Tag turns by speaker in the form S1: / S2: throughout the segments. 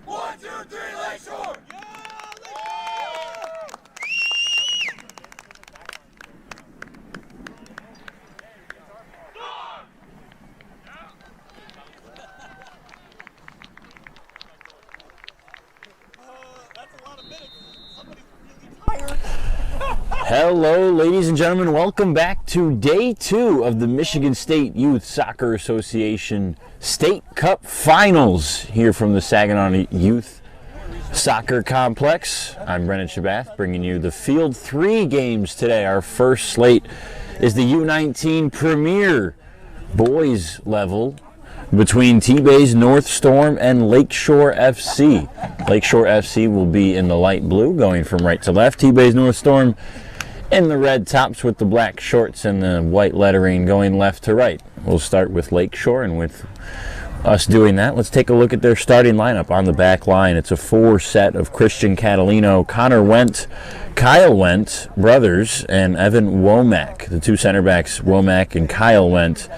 S1: 1, 2, 3, Lakeshore!
S2: Hello, ladies and gentlemen. Welcome back to day 2 of the Michigan State Youth Soccer Association State Cup Finals here from the Saginaw Youth Soccer Complex. I'm Brennan Shabath bringing you the Field 3 games today. Our first slate is the U19 Premier Boys level between TBAYS North Storm and Lakeshore FC. Lakeshore FC will be in the light blue going from right to left. TBAYS North Storm in the red tops with the black shorts and the white lettering going left to right. We'll start with Lakeshore, and with us doing that, let's take a look at their starting lineup on the back line. It's a 4 set of Christian Catalino, Connor Wendt, Kyle Wendt brothers, and Evan Womack. The 2 center backs, Womack and Kyle Wendt.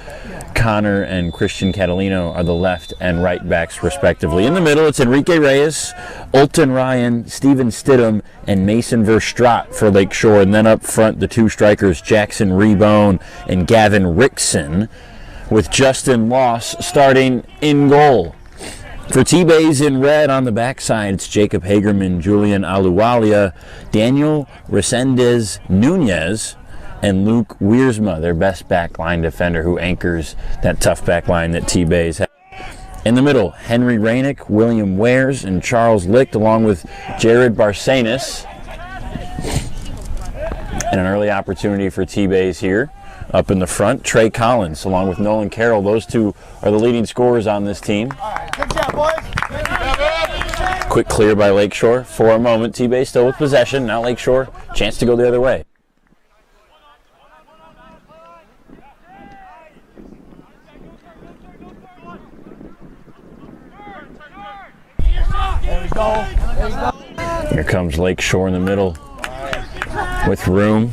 S2: Connor and Christian Catalino are the left and right backs respectively. In the middle, it's Enrique Reyes, Olton Ryan, Steven Stidham, and Mason Verstraat for Lakeshore. And then up front, the 2 strikers, Jackson Rebone and Gavin Rickson, with Justin Loss starting in goal. For TBAYS in red on the backside, it's Jacob Hagerman, Julian Aluwalia, Daniel Resendez Nunez, and Luke Wiersma, their best backline defender who anchors that tough backline that TBAYS has. In the middle, Henry Rainick, William Wares, and Charles Licht, along with Jared Barsanis. And an early opportunity for TBAYS here. Up in the front, Trey Collins, along with Nolan Carroll. Those 2 are the leading scorers on this team.
S1: All right, good job, boys.
S2: Quick clear by Lakeshore. For a moment, TBAYS still with possession. Now Lakeshore, chance to go the other way.
S1: There we go. There we go.
S2: Here comes Lakeshore in the middle with room.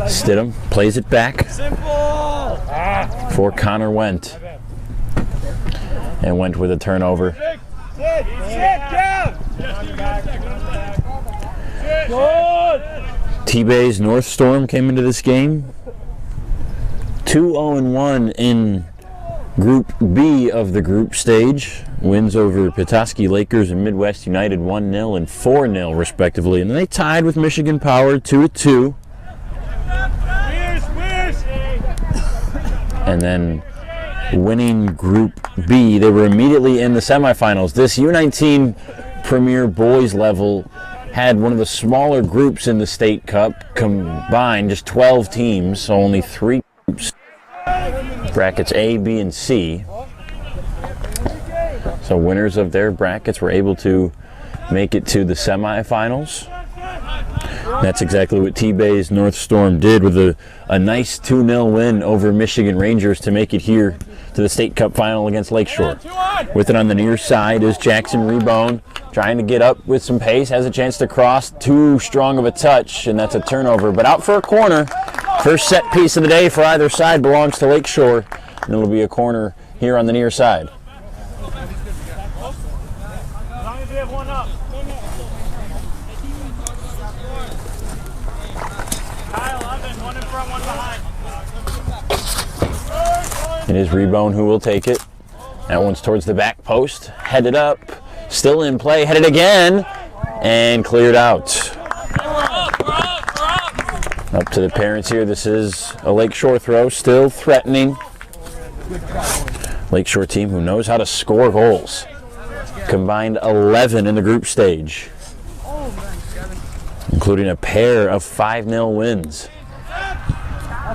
S2: Stidham plays it back for Connor Wendt. And Wendt with a turnover. TBAYS North Storm came into this game 2-0-1 in Group B of the group stage. Wins over Petoskey Lakers and Midwest United 1-0 and 4-0 respectively. And then they tied with Michigan Power 2-2. And then winning Group B, they were immediately in the semifinals. This U19 Premier Boys level had one of the smaller groups in the State Cup combined, just 12 teams, so only 3 groups. Brackets A, B, and C. So winners of their brackets were able to make it to the semifinals. That's exactly what TBAYS North Storm did with a nice 2-0 win over Michigan Rangers to make it here to the State Cup final against Lakeshore. With it on the near side is Jackson Rebone, trying to get up with some pace, has a chance to cross, too strong of a touch, and that's a turnover. But out for a corner. First set piece of the day for either side belongs to Lakeshore, and it'll be a corner here on the near side. It is Rebone who will take it. That one's towards the back post. Headed up. Still in play. Headed again. And cleared out. Up to the parents here. This is a Lakeshore throw. Still threatening. Lakeshore team who knows how to score goals. Combined 11 in the group stage, including a pair of 5-0 wins.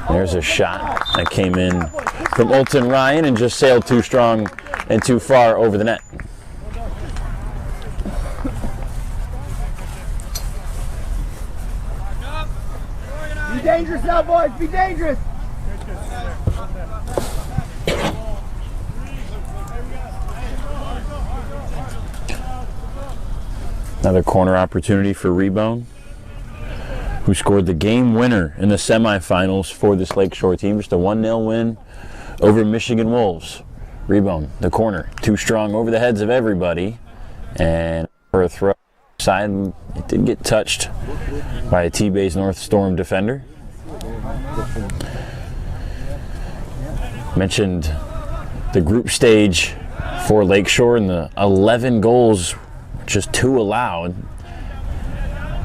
S2: There's a shot that came in from Olton Ryan and just sailed too strong and too far over the net.
S1: Be dangerous now, boys. Be dangerous.
S2: Another corner opportunity for Rebone, who scored the game winner in the semifinals for this Lakeshore team. Just a 1-0 win over Michigan Wolves. Rebone, the corner, too strong over the heads of everybody, and for a throw side, it did get touched by a TBAYS North Storm defender. Mentioned the group stage for Lakeshore and the 11 goals, just 2 allowed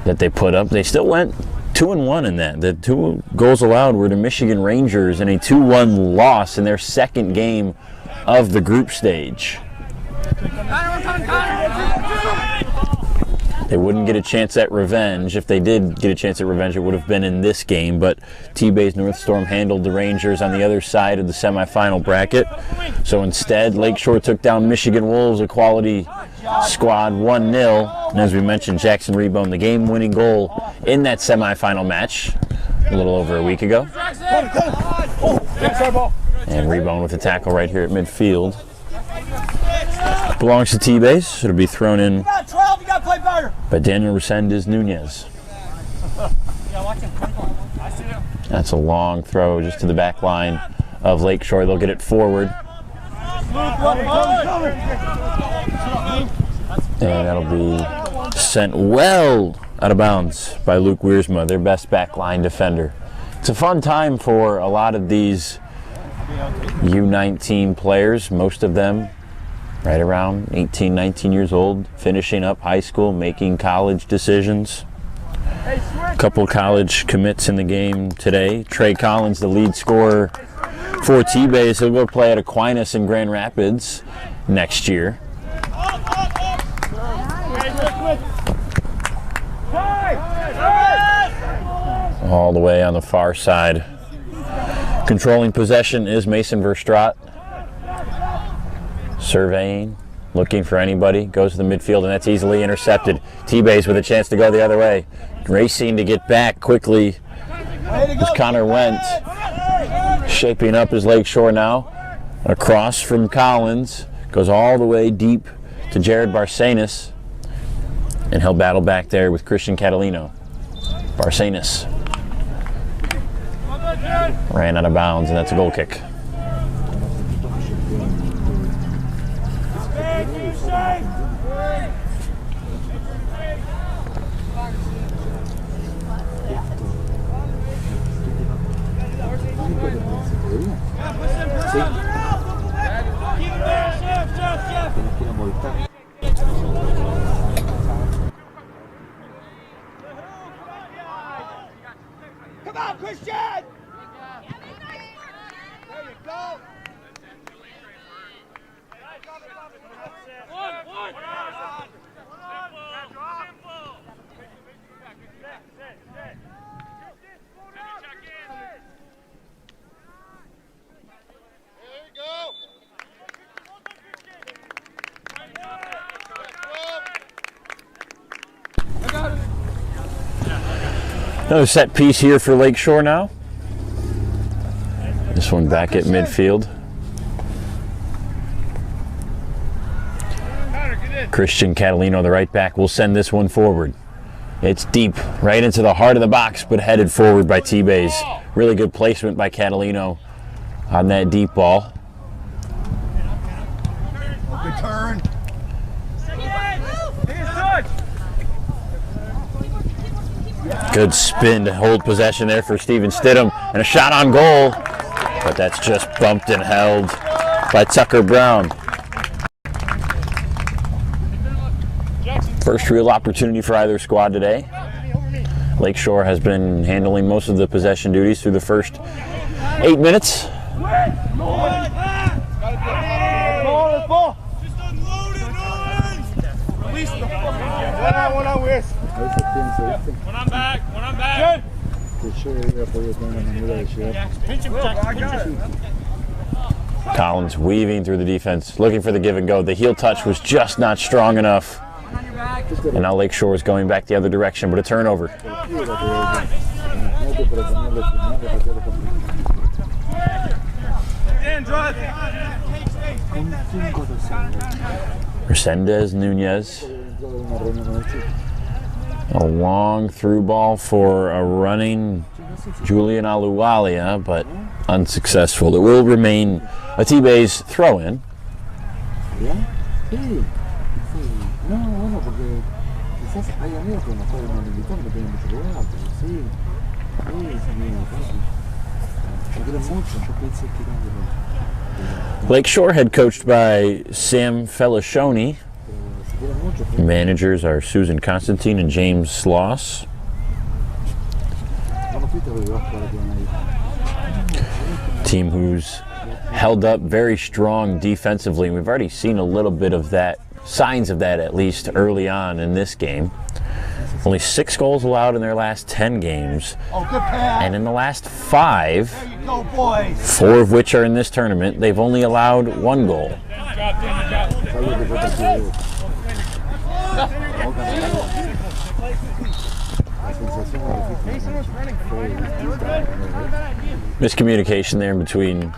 S2: that they put up. They still went 2-1 in that. The 2 goals allowed were to Michigan Rangers in a 2-1 loss in their second game of the group stage. They wouldn't get a chance at revenge. If they did get a chance at revenge, it would have been in this game, but TBAYS North Storm handled the Rangers on the other side of the semifinal bracket. So instead, Lakeshore took down Michigan Wolves, a quality squad, 1-0. And as we mentioned, Jackson Rebone, the game-winning goal in that semifinal match a little over a week ago. And Rebone with a tackle right here at midfield. Belongs to TBAYS. It'll be thrown in by Daniel Resendez Nunez. That's a long throw just to the back line of Lakeshore. They'll get it forward. And that'll be sent well out of bounds by Luke Wiersma, their best back line defender. It's a fun time for a lot of these U19 players, most of them right around 18, 19 years old, finishing up high school, making college decisions. A couple college commits in the game today. Trey Collins, the lead scorer for TBAYS, he'll go play at Aquinas in Grand Rapids next year. All the way on the far side. Controlling possession is Mason Verstraat. Surveying, looking for anybody, goes to the midfield, and that's easily intercepted. TBAYS with a chance to go the other way. Racing to get back quickly as Connor Went. Shaping up as Lakeshore now. Across from Collins, goes all the way deep to Jared Barcenas, and he'll battle back there with Christian Catalino. Barcenas ran out of bounds, and that's a goal kick.
S1: Come on, Christian! There you go!
S2: Another set piece here for Lakeshore now. This one back at midfield. Christian Catalino, the right back, will send this one forward. It's deep, right into the heart of the box, but headed forward by TBAYS. Really good placement by Catalino on that deep ball.
S1: Good turn.
S2: Good spin to hold possession there for Steven Stidham, and a shot on goal, but that's just bumped and held by Tucker Brown. First real opportunity for either squad today. Lakeshore has been handling most of the possession duties through the first 8 minutes.
S3: When I'm back.
S2: Collins weaving through the defense, looking for the give and go. The heel touch was just not strong enough. And now Lakeshore is going back the other direction, but a turnover. Resendez Nunez. A long through ball for a running Julian Aluwalia, but unsuccessful. It will remain a TBAYS throw-in.
S3: ¿Ya? Sí. Sí. No, bueno, porque quizás hay amigos que nos pueden invitar, no tienen mucho lugar, pero sí. Sí, es amigo, casi. Yo quiero mucho, yo pensé que era de los...
S2: Lakeshore, head coached by Sam Felicioni. Managers are Susan Constantine and James Sloss. Team who's held up very strong defensively. We've already seen a little bit of that, signs of that at least early on in this game. Only 6 goals allowed in their last 10 games. And in the last 5, 4 of which are in this tournament, they've only allowed 1 goal. Miscommunication there between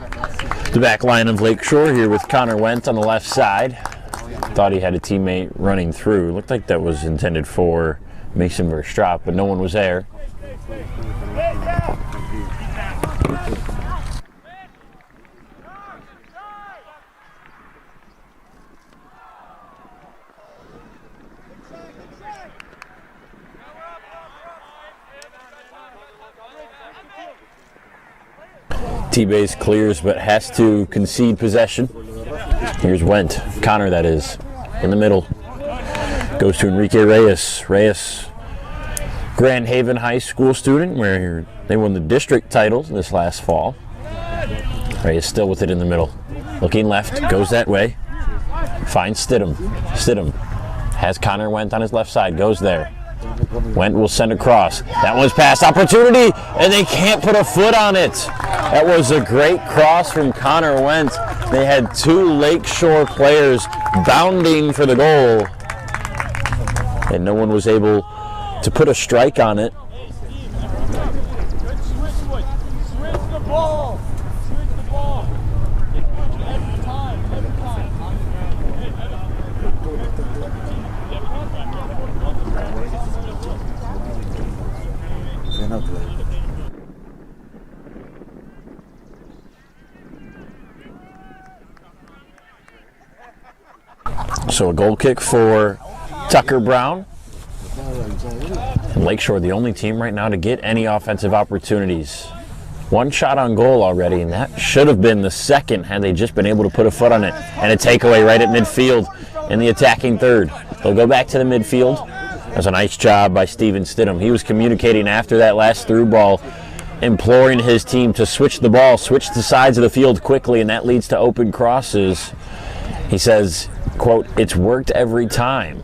S2: the back line of Lakeshore here with Connor Wendt on the left side. Thought he had a teammate running through. Looked like that was intended for Mason Verstraat, but no one was there. TBAYS clears but has to concede possession. Here's Wendt, Connor that is, in the middle. Goes to Enrique Reyes. Reyes, Grand Haven High School student, where they won the district title this last fall. Reyes still with it in the middle. Looking left, goes that way. Finds Stidham. Stidham has Connor Wendt on his left side, goes there. Wendt will send across. That one's past opportunity, and they can't put a foot on it. That was a great cross from Connor Wendt. They had 2 Lakeshore players bounding for the goal, and no one was able to put a strike on it. So a goal kick for Tucker Brown. And Lakeshore, the only team right now to get any offensive opportunities. 1 shot on goal already, and that should have been the second had they just been able to put a foot on it. And a takeaway right at midfield in the attacking third. They'll go back to the midfield. That was a nice job by Steven Stidham. He was communicating after that last through ball, imploring his team to switch the ball, switch the sides of the field quickly, and that leads to open crosses. He says, quote, "It's worked every time."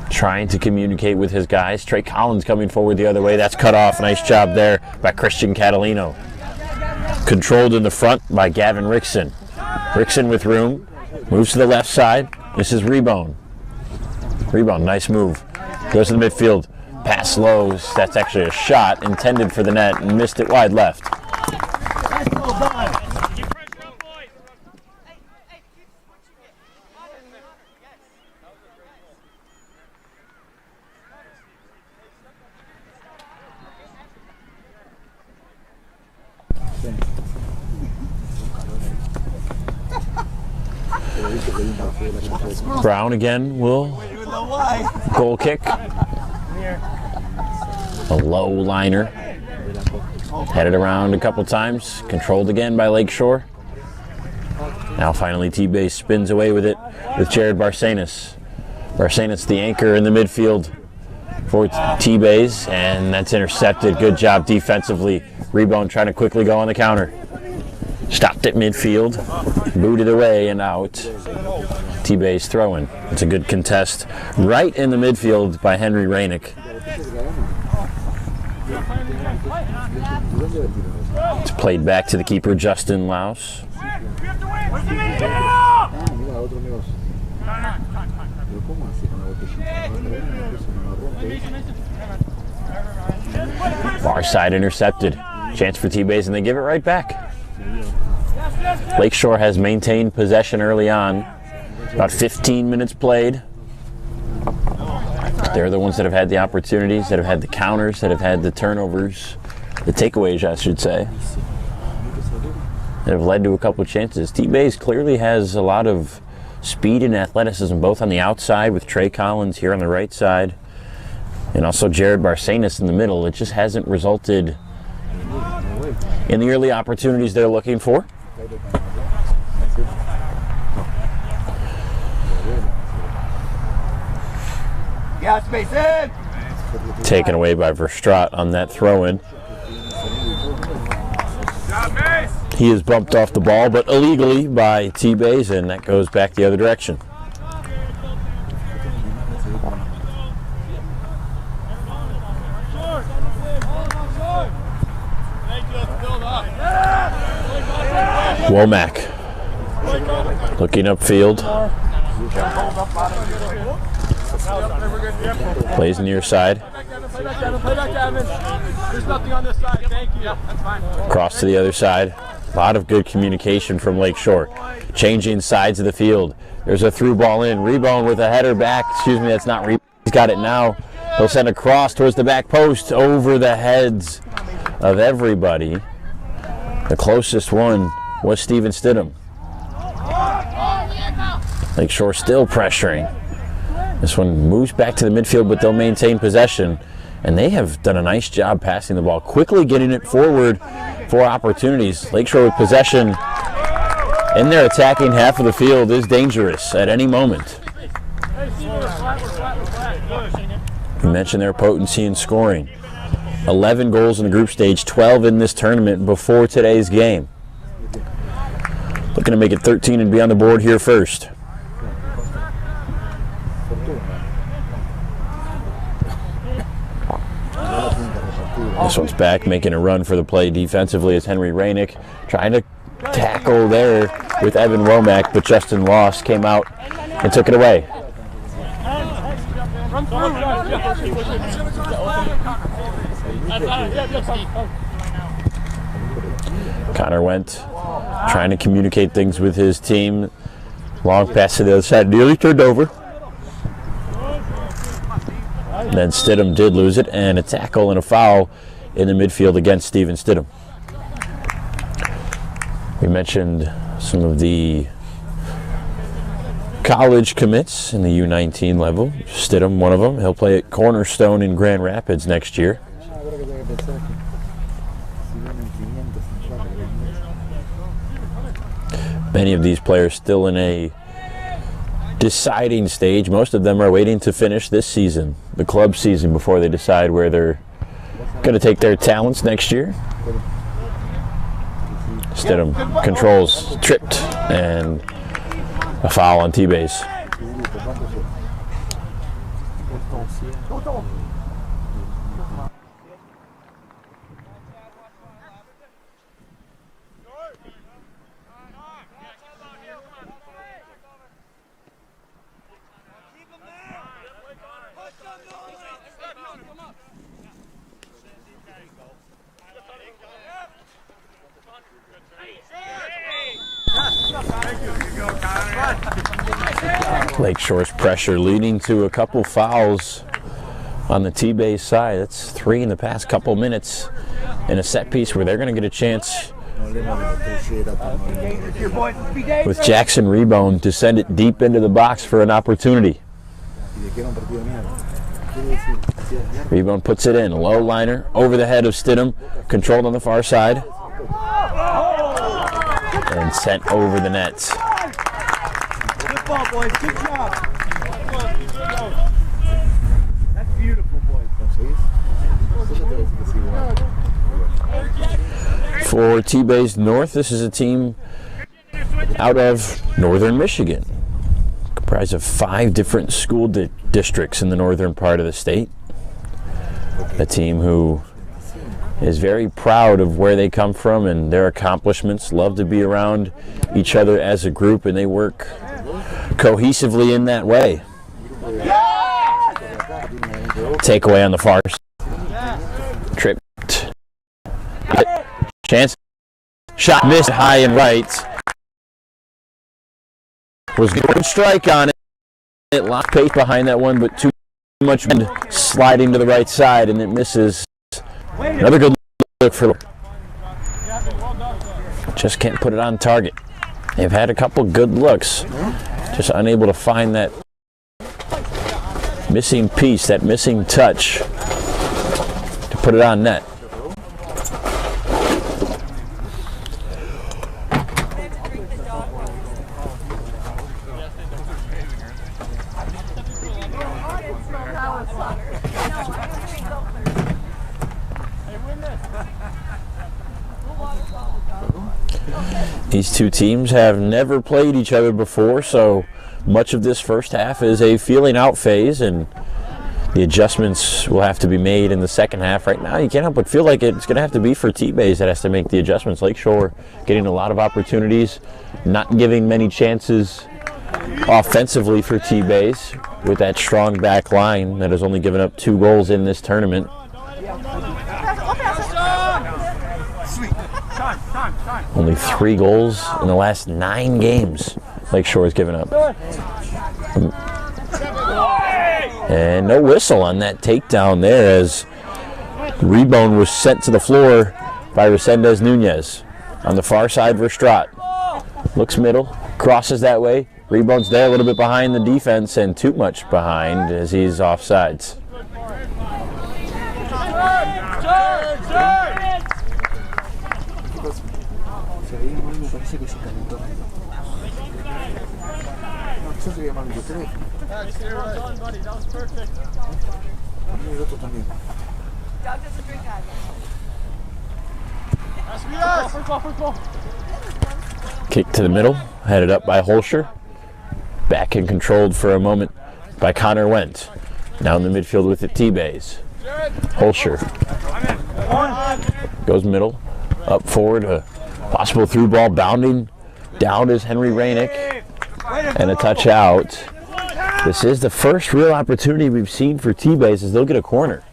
S2: Trying to communicate with his guys. Trey Collins coming forward the other way. That's cut off. Nice job there by Christian Catalino. Controlled in the front by Gavin Rickson. Rickson with room. Moves to the left side. This is Rebound. Rebound, nice move. Goes to the midfield. Pass low. That's actually a shot intended for the net and missed it wide left. Brown again will goal kick. A low liner. Headed around a couple times. Controlled again by Lakeshore. Now finally TBAYS spins away with it with Jared Barsanis. Barsanis the anchor in the midfield for TBAYS, and that's intercepted. Good job defensively. Rebound trying to quickly go on the counter. Stopped at midfield, booted away and out. TBAYS throwing. It's a good contest right in the midfield by Henry Rainick. It's played back to the keeper, Justin Laus. Far side intercepted. Chance for TBAYS, and they give it right back. Lakeshore has maintained possession early on. About 15 minutes played. They're the ones that have had the opportunities, that have had the counters, that have had the turnovers, the takeaways, I should say. that have led to a couple of chances. TBAYS clearly has a lot of speed and athleticism, both on the outside with Trey Collins here on the right side, and also Jared Barcenas in the middle. It just hasn't resulted in the early opportunities they're looking for.
S1: Yeah, space in.
S2: Taken away by Verstraat on that throw-in. He is bumped off the ball, but illegally by TBAYS, and that goes back the other direction. Womack looking upfield. Plays near side. Cross to the other side. A lot of good communication from Lakeshore. Changing sides of the field. There's a through ball in. Rebound with a header back. Excuse me, that's not rebound. He's got it now. He'll send a cross towards the back post over the heads of everybody. The closest one was Steven Stidham. Lakeshore still pressuring. This one moves back to the midfield, but they'll maintain possession. And they have done a nice job passing the ball, quickly getting it forward for opportunities. Lakeshore with possession in their attacking half of the field is dangerous at any moment. We mentioned their potency in scoring. 11 goals in the group stage, 12 in this tournament before today's game. Looking to make it 13 and be on the board here first. This one's back, making a run for the play defensively as Henry Rainick trying to tackle there with Evan Womack, but Justin Loss came out and took it away. Connor went trying to communicate things with his team. Long pass to the other side, nearly turned over. Then Stidham did lose it, and a tackle and a foul in the midfield against Steven Stidham. We mentioned some of the college commits in the U19 level. Stidham, one of them. He'll play at Cornerstone in Grand Rapids next year. Many of these players still in a deciding stage. Most of them are waiting to finish this season, the club season, before they decide where they're going to take their talents next year. Stidham controls, tripped, and a foul on TBAYS. Lakeshore's pressure leading to a couple fouls on the TBAYS side. That's 3 in the past couple minutes in a set piece where they're going to get a chance with Jackson Rebone to send it deep into the box for an opportunity. Rebone puts it in, a low liner over the head of Stidham, controlled on the far side, and sent over the net.
S1: Good ball, boys. Good job. That's beautiful, boys.
S2: For TBAYS North, this is a team out of northern Michigan, comprised of 5 different school districts in the northern part of the state. A team who is very proud of where they come from and their accomplishments, love to be around each other as a group, and they work cohesively in that way. Takeaway on the far side. Tripped. Chance. Shot missed high and right. Was good strike on it. It locked pace behind that one, but too much wind sliding to the right side, and it misses. Another good look for. just can't put it on target. They've had a couple good looks, just unable to find that missing piece, that missing touch to put it on net. These two teams have never played each other before, so much of this first half is a feeling out phase, and the adjustments will have to be made in the second half. Right now, you can't help but feel like it's going to have to be for TBAYS that has to make the adjustments. Lakeshore getting a lot of opportunities, not giving many chances offensively for TBAYS with that strong back line that has only given up 2 goals in this tournament. Only 3 goals in the last 9 games Lakeshore has given up. And no whistle on that takedown there as rebound was sent to the floor by Resendez Nunez. On the far side, Verstraat looks middle, crosses that way. Rebound's there, a little bit behind the defense and too much behind as he's offsides. Kick to the middle, headed up by Holscher. Back and controlled for a moment by Connor Wendt. Down the midfield with it, TBAYS. Holscher goes middle, up forward, a possible through ball, bounding down is Henry Rainick, and a touch out. This is the first real opportunity we've seen for TBAYS as they'll get a corner.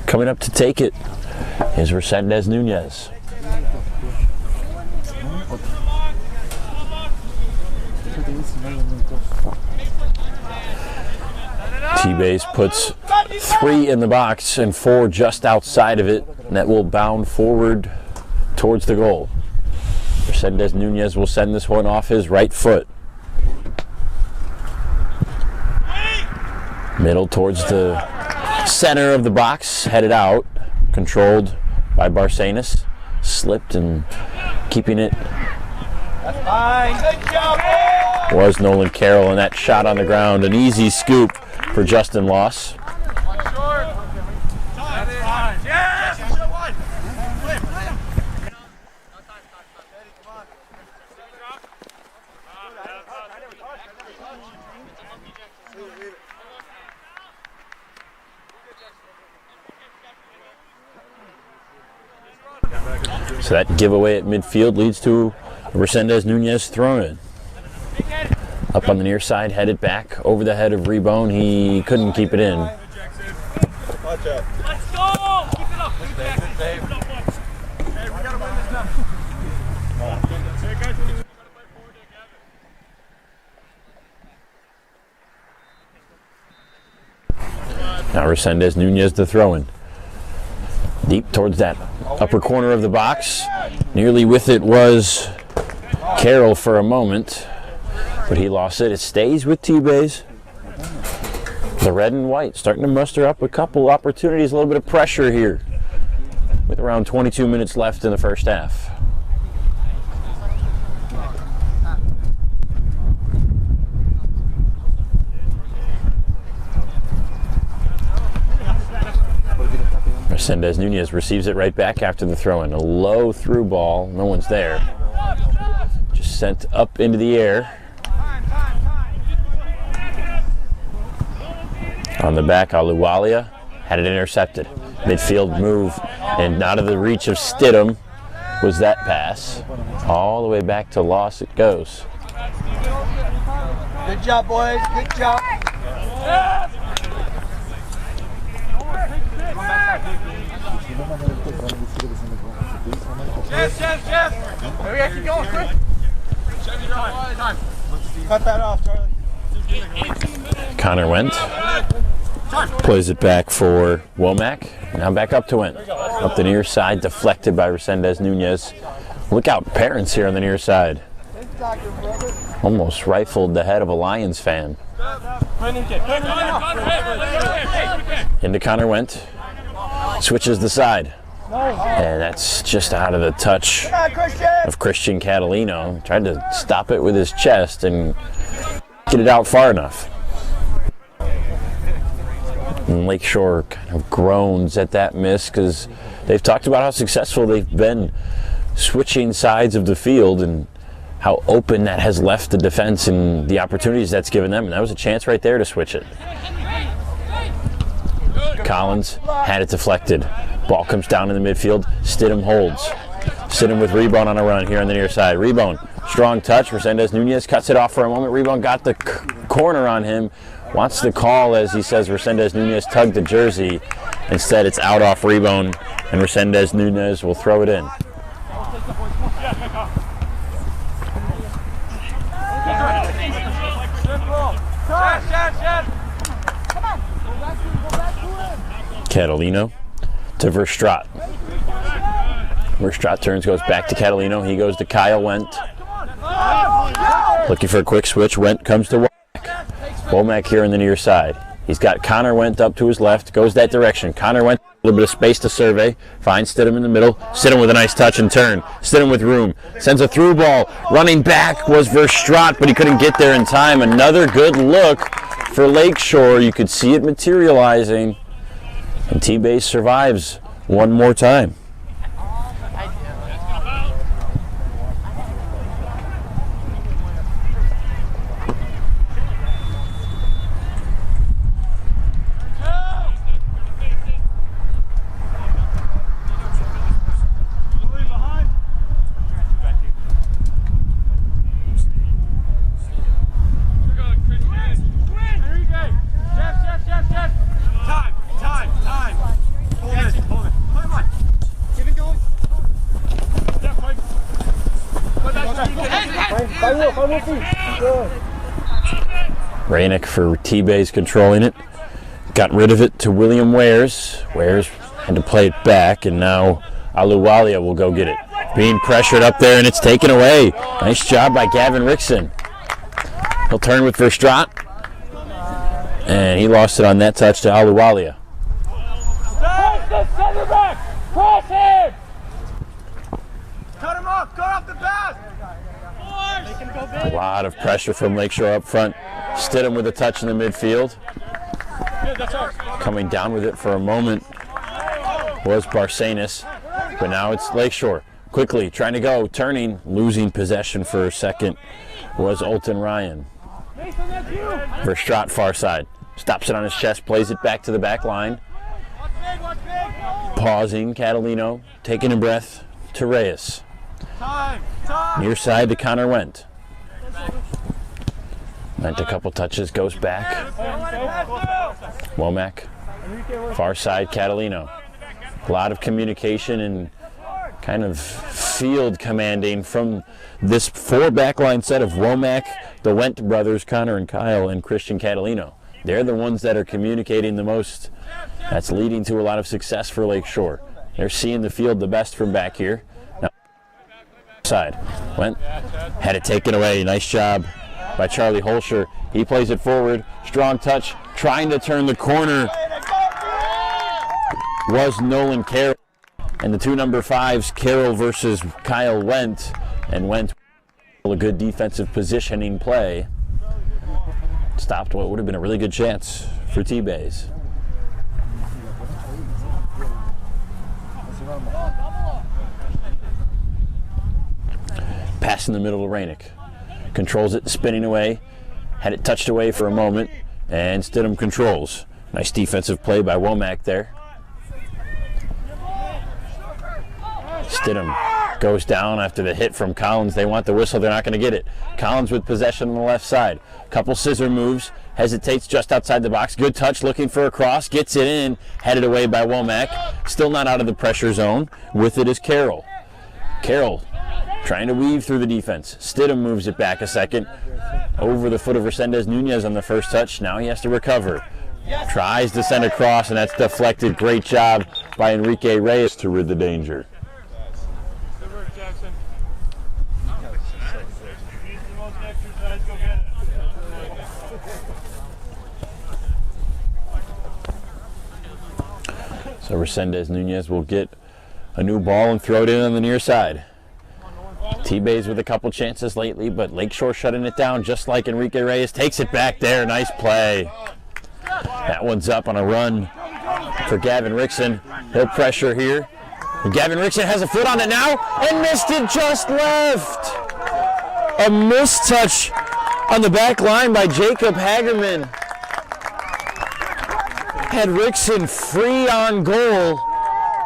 S2: Coming up to take it is Resendez Nunez. TBAYS puts 3 in the box and 4 just outside of it, and that will bound forward towards the goal. Resendez Nunez will send this one off his right foot. Middle towards the center of the box, headed out, controlled by Barcenas. Slipped and keeping it.
S1: That's fine. Good job,
S2: Was Nolan Carroll, and that shot on the ground, an easy scoop for Justin Loss. So that giveaway at midfield leads to Resendez Nunez throwing it. Up on the near side, headed back over the head of Rebone. He couldn't keep it in.
S1: Let's go! Keep it up. Hey, we gotta win this now.
S2: Now Resendez Nunez the throw-in. Deep towards that upper corner of the box. Nearly with it was Carroll for a moment, but he lost it. It stays with TBAYS. The red and white starting to muster up a couple opportunities, a little bit of pressure here with around 22 minutes left in the first half. Resendez Nunez receives it right back after the throw-in. A low through ball, no one's there. Just sent up into the air. On the back, Aluwalia had it intercepted. Midfield move, and out of the reach of Stidham was that pass. All the way back to Loss it goes.
S1: Good job, boys. Good job. Jeff. We gotta keep going, quick. Cut that off, Charlie.
S2: Connor Wendt plays it back for Womack. Now back up to Wendt. Up the near side, deflected by Resendez Nunez. Look out, parents here on the near side. Almost rifled the head of a Lions fan. Into Connor went. Switches the side. And that's just out of the touch of Christian Catalino. Tried to stop it with his chest and get it out far enough. And Lakeshore kind of groans at that miss because they've talked about how successful they've been switching sides of the field and how open that has left the defense and the opportunities that's given them. And that was a chance right there to switch it. Collins had it deflected. Ball comes down in the midfield. Stidham holds. Stidham with rebound on a run here on the near side. Rebound, strong touch. Resendez Nunez cuts it off for a moment. Rebound got the corner on him. Wants the call as he says Resendez Nunez tugged the jersey. Instead, it's out off rebound, and Resendez Nunez will throw it in. Catalino to Verstraat. Verstraat turns, goes back to Catalino. He goes to Kyle Wendt. Looking for a quick switch. Wendt comes to Womack. Womack here on the near side. He's got Connor Wendt up to his left. Goes that direction. Connor Wendt, a little bit of space to survey. Finds Stidham in the middle. Stidham with a nice touch and turn. Stidham with room. Sends a through ball. Running back was Verstraat, but he couldn't get there in time. Another good look for Lakeshore. You could see it materializing. And TBAYS survives one more time. Rainick for TBAYS controlling it. Got rid of it to William Wares. Wares had to play it back, and now Aluwalia will go get it. Being pressured up there, and it's taken away. Nice job by Gavin Rickson. He'll turn with Verstraat. And he lost it on that touch to Aluwalia.
S1: Cross him! Cut him off! Cut off the pass!
S2: A lot of pressure from Lakeshore up front. Stidham with a touch in the midfield. Coming down with it for a moment was Barsanis, but now it's Lakeshore. Quickly trying to go, turning, losing possession for a second was Olton Ryan. Verstraat far side. Stops it on his chest, plays it back to the back line. Pausing, Catalino, taking a breath to Reyes. Near side to Connor Wendt. Wendt a couple touches, goes back. Womack, far side, Catalino. A lot of communication and kind of field commanding from this four backline set of Womack, the Wendt brothers, Connor and Kyle, and Christian Catalino. They're the ones that are communicating the most. That's leading to a lot of success for Lakeshore. They're seeing the field the best from back here. Now, side. Wendt had it taken away. Nice job by Charlie Holscher. He plays it forward. Strong touch. Trying to turn the corner was Nolan Carroll. And the two number fives, Carroll versus Kyle Wendt. And Wendt, a good defensive positioning play, stopped what would have been a really good chance for TBAYS. Pass in the middle of Rainick. Controls it, spinning away. Had it touched away for a moment, and Stidham controls. Nice defensive play by Womack there. Stidham goes down after the hit from Collins. They want the whistle. They're not going to get it. Collins with possession on the left side. Couple scissor moves. Hesitates just outside the box. Good touch, looking for a cross. Gets it in. Headed away by Womack. Still not out of the pressure zone. With it is Carroll. Carroll trying to weave through the defense. Stidham moves it back a second. Over the foot of Resendez Nunez on the first touch. Now he has to recover. Tries to send across, and that's deflected. Great job by Enrique Reyes to rid the danger. So Resendez Nunez will get a new ball and throw it in on the near side. TBAYS with a couple chances lately, but Lakeshore shutting it down just like Enrique Reyes. Takes it back there. Nice play. That one's up on a run for Gavin Rickson. He'll pressure here. And Gavin Rickson has a foot on it now and missed it just left. A mistouch on the back line by Jacob Hagerman. Had Rickson free on goal,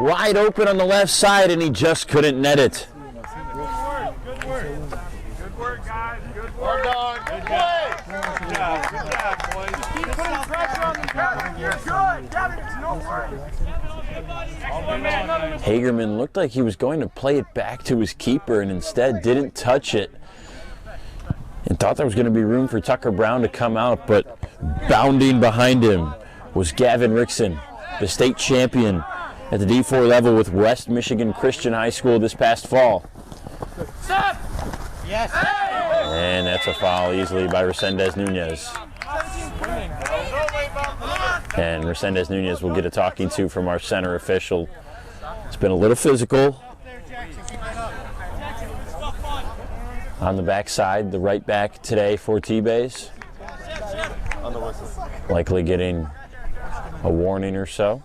S2: wide open on the left side, and he just couldn't net it.
S1: Good work. Good work, guys. Good work. Good play. Good job, boys. Just keep putting pressure on them, Gavin. You're good. Gavin, it's no worries.
S2: Hagerman looked like he was going to play it back to his keeper and instead didn't touch it. And thought there was going to be room for Tucker Brown to come out, but bounding behind him was Gavin Rickson, the state champion at the D4 level with West Michigan Christian High School this past fall.
S1: Step! Yes.
S2: And that's a foul easily by Resendez Nunez. And Resendez Nunez will get a talking to from our center official. It's been a little physical. On the backside, the right back today for TBAYS. Likely getting a warning or so.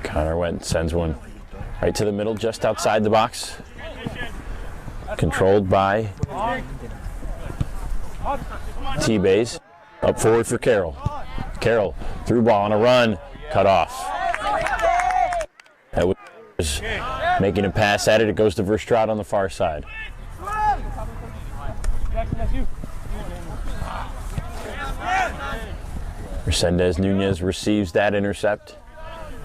S2: Connor went, sends one right to the middle, just outside the box. Controlled by TBAYS. Up forward for Carroll. Carroll, through ball on a run, cut off. That was making a pass at it. It goes to Verstraat on the far side. Resendez Nunez receives that intercept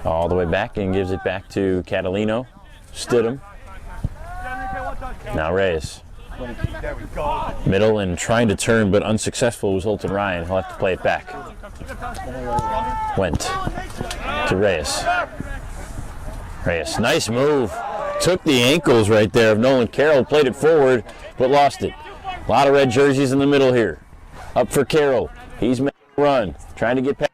S2: all the way back and gives it back to Catalino. Stidham. Now Reyes. Middle and trying to turn, but unsuccessful was Holton Ryan. He'll have to play it back. Went to Reyes. Reyes, nice move. Took the ankles right there of Nolan Carroll, played it forward, but lost it. A lot of red jerseys in the middle here. Up for Carroll. He's making a run, trying to get past.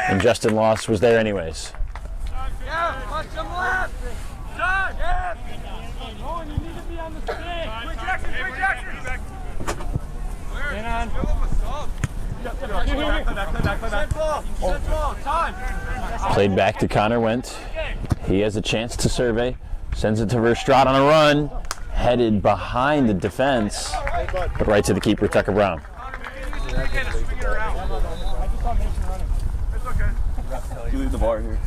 S2: And Justin Loss was there anyways. Played back to Connor Went. He has a chance to survey. Sends it to Verstraat on a run. Headed behind the defense, but right to the keeper, Tucker Brown.
S4: You leave the bar here.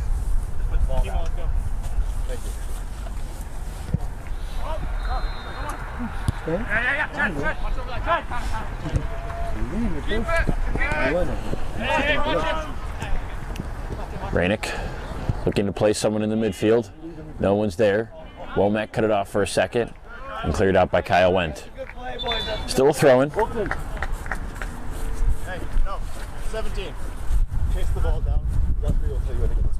S2: Rainick looking to play someone in the midfield. No one's there. Womack cut it off for a second and cleared out by Kyle Wendt. Still throwing.
S5: Hey, no, 17. Chase the ball down. Referee will tell you when to get this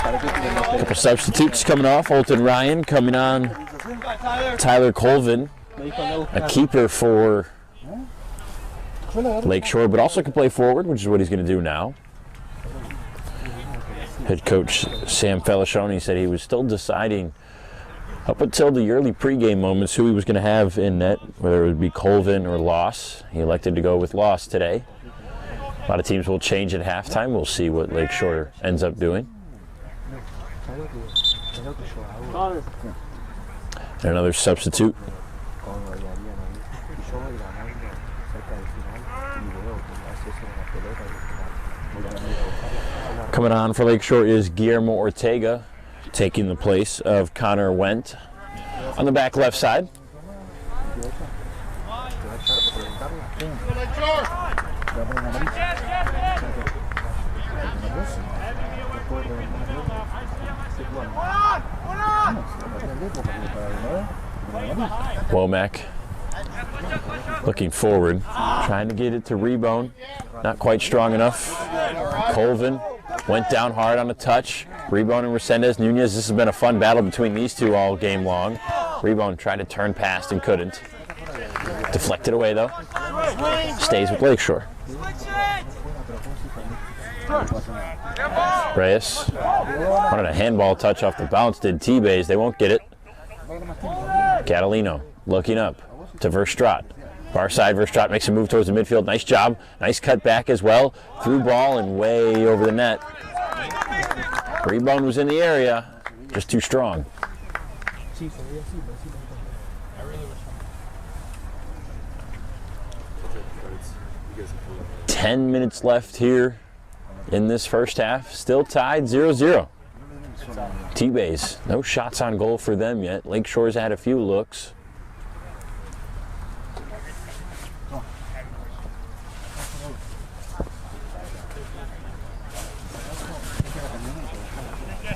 S2: A couple substitutes coming off. Holton Ryan coming on. Tyler Colvin, a keeper for Lakeshore, but also can play forward, which is what he's going to do now. Head coach Sam Felicioni said he was still deciding up until the early pregame moments who he was going to have in net, whether it would be Colvin or Loss. He elected to go with Loss today. A lot of teams will change at halftime. We'll see what Lakeshore ends up doing. And another substitute. Coming on for Lakeshore is Guillermo Ortega, taking the place of Connor Wendt on the back left side. Womack looking forward, trying Trying to get it to Rebone. Not quite strong enough. Colvin went down hard on a touch. Rebone and Resendez Nunez. This has been a fun battle between these two all game long. Rebone tried to turn past and couldn't. Deflected away though. Stays with Lakeshore. Reyes wanted a handball touch off the bounce, did TBAYS. They won't get it. Catalino looking up to Verstraat. Far side, Verstraat makes a move towards the midfield. Nice job. Nice cut back as well. Through ball and way over the net. Rebound was in the area, just too strong. 10 minutes left here in this first half. Still tied 0-0. TBAYS, no shots on goal for them yet. Lakeshore's had a few looks.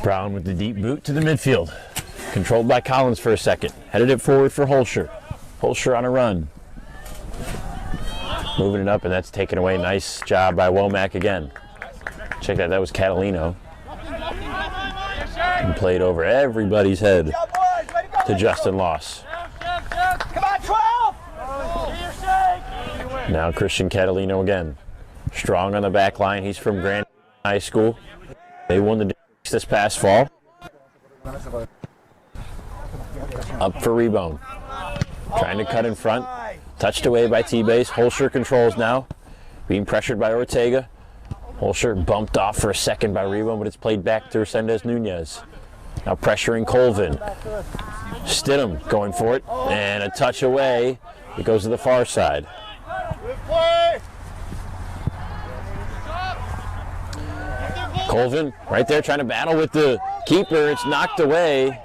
S2: Brown with the deep boot to the midfield. Controlled by Collins for a second. Headed it forward for Holscher. Holscher on a run. Moving it up, and that's taken away. Nice job by Womack again. Check that, that was Catalino. And played over everybody's head to Justin Loss. Now Christian Catalino again. Strong on the back line. He's from Grand High School. They won the this past fall. Up for rebound. Trying to cut in front. Touched away by TBAYS. Holscher controls now. Being pressured by Ortega. Holscher bumped off for a second by rebound, but it's played back to Resendez Nunez. Now pressuring Colvin. Stidham going for it. And a touch away. It goes to the far side. Colvin right there trying to battle with the keeper. It's knocked away.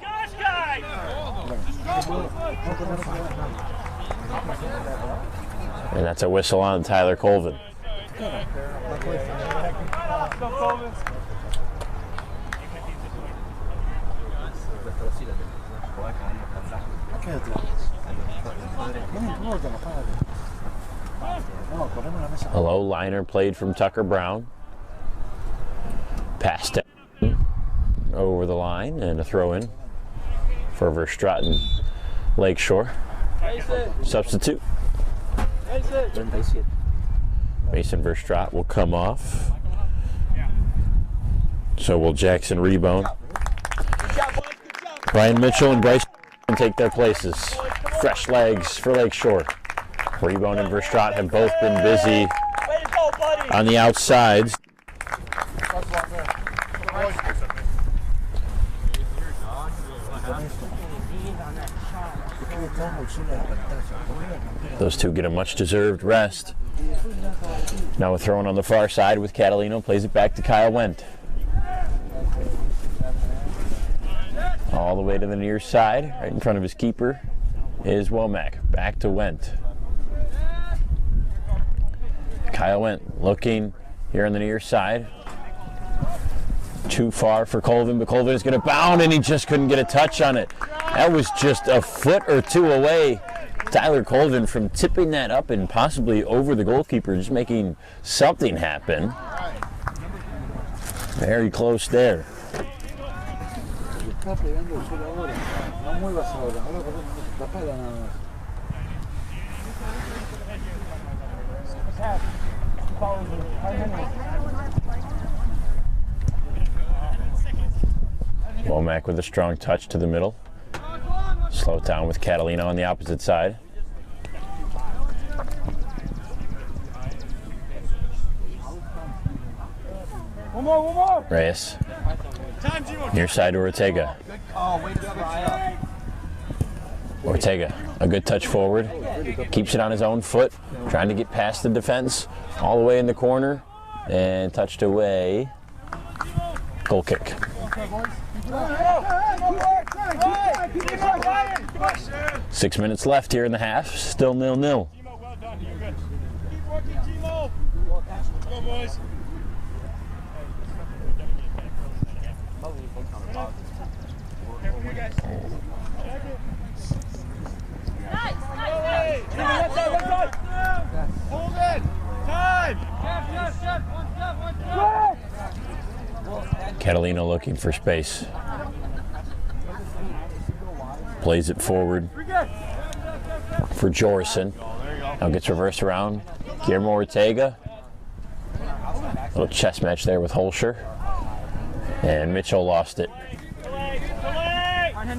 S2: And that's a whistle on Tyler Colvin. A low liner played from Tucker Brown. Passed it over the line and a throw in for Verstraat and Lakeshore. Substitute. Mason Verstraat will come off. So will Jackson rebound. Ryan Mitchell and Bryce can take their places. Fresh legs for Lakeshore. Rebound and Verstraat have both been busy on the outsides. Those two get a much-deserved rest. Now we're throwing on the far side with Catalino. Plays it back to Kyle Wendt. All the way to the near side, right in front of his keeper, is Womack. Back to Wendt. Kyle Wendt looking here on the near side. Too far for Colvin, but Colvin is going to bound, and he just couldn't get a touch on it. That was just a foot or two away. Tyler Colvin from tipping that up and possibly over the goalkeeper, just making something happen. Very close there. Womack with a strong touch to the middle. Slow it down with Catalino on the opposite side.
S1: One more.
S2: Reyes. Near side to Ortega. Ortega, a good touch forward. Keeps it on his own foot. Trying to get past the defense. All the way in the corner. And touched away. Goal kick. 6 minutes left here in the half. Still 0-0.
S1: Well done. You're good. Keep working, Timo. Go, boys. Nice. Hold it.
S2: Catalino looking for space. Plays it forward for Jorson. Now gets reversed around. Guillermo Ortega. Little chess match there with Holscher. And Mitchell lost it.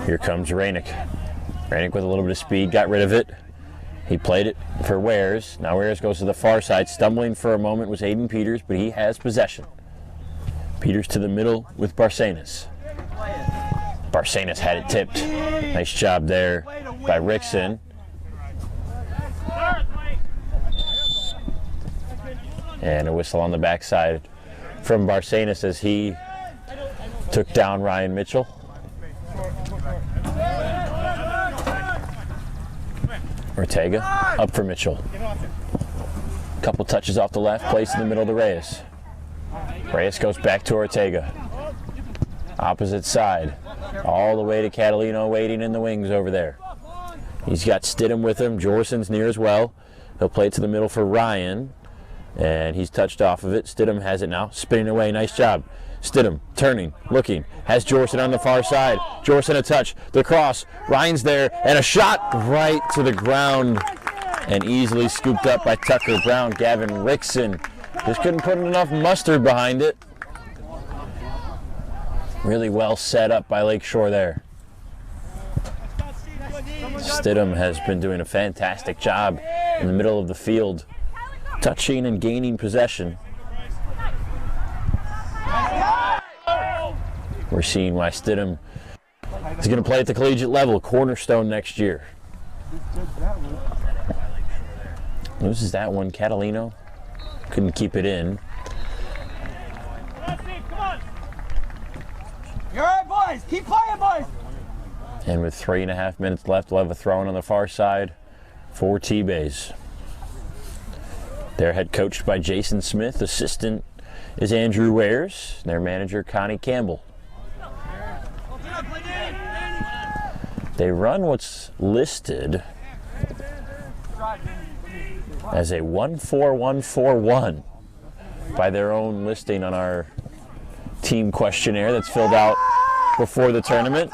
S2: Here comes Rainick. Rainick with a little bit of speed, got rid of it. He played it for Wares. Now Wares goes to the far side. Stumbling for a moment was Aiden Peters, but he has possession. Peters to the middle with Barcenas. Barcenas had it tipped. Nice job there by Rickson. And a whistle on the backside from Barcenas as he took down Ryan Mitchell. Ortega up for Mitchell. Couple touches off the left, placed in the middle to Reyes. Reyes goes back to Ortega. Opposite side. All the way to Catalino waiting in the wings over there. He's got Stidham with him. Jorson's near as well. He'll play it to the middle for Ryan. And he's touched off of it. Stidham has it now. Spinning away. Nice job. Stidham turning, looking. Has Jorson on the far side. Jorson a touch. The cross. Ryan's there. And a shot right to the ground. And easily scooped up by Tucker Brown. Gavin Rickson just couldn't put enough mustard behind it. Really well set up by Lakeshore there. Stidham has been doing a fantastic job in the middle of the field, touching and gaining possession. We're seeing why Stidham is going to play at the collegiate level, cornerstone next year. Loses that one. Catalino couldn't keep it in.
S1: You're all right, boys. Keep playing, boys.
S2: And with 3.5 minutes left, we'll have a throw-in on the far side for TBAYS. They're head coached by Jason Smith. Assistant is Andrew Wares. Their manager, Connie Campbell. They run what's listed as a 1-4-1-4-1 by their own listing on our team questionnaire that's filled out before the tournament.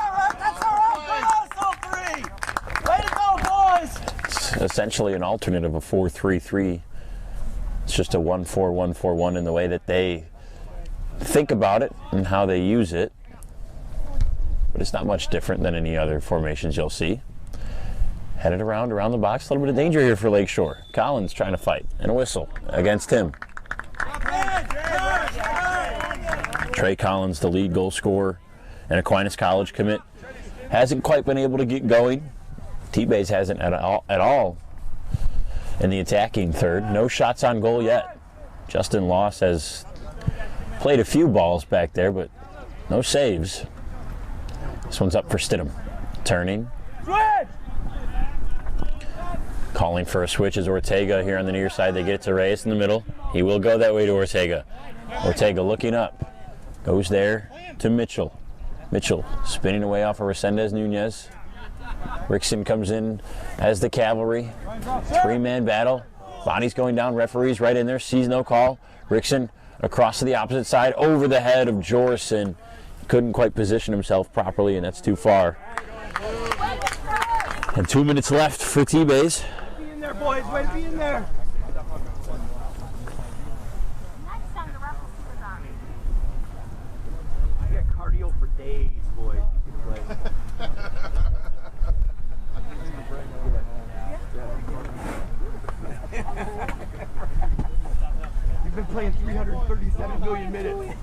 S2: It's essentially an alternate of a 4-3-3. It's just a 1-4-1-4-1 in the way that they think about it and how they use it. But it's not much different than any other formations you'll see. Headed around the box. A little bit of danger here for Lakeshore. Collins trying to fight. And a whistle against him. Trey Collins, the lead goal scorer and Aquinas College commit, hasn't quite been able to get going. TBAYS hasn't at all in the attacking third. No shots on goal yet. Justin Loss has played a few balls back there, but no saves. This one's up for Stidham. Turning. Calling for a switch is Ortega here on the near side. They get it to Reyes in the middle. He will go that way to Ortega. Ortega looking up. Goes there to Mitchell. Mitchell spinning away off of Resendez Nunez. Rickson comes in as the cavalry. Three-man battle. Bonnie's going down. Referee's right in there. Sees no call. Rickson across to the opposite side. Over the head of Jorson. Couldn't quite position himself properly, and that's too far. And 2 minutes left for TBAYS.
S1: Be in there, boys. Way to be in there. I got cardio for days, boys. You've been playing 337 million minutes.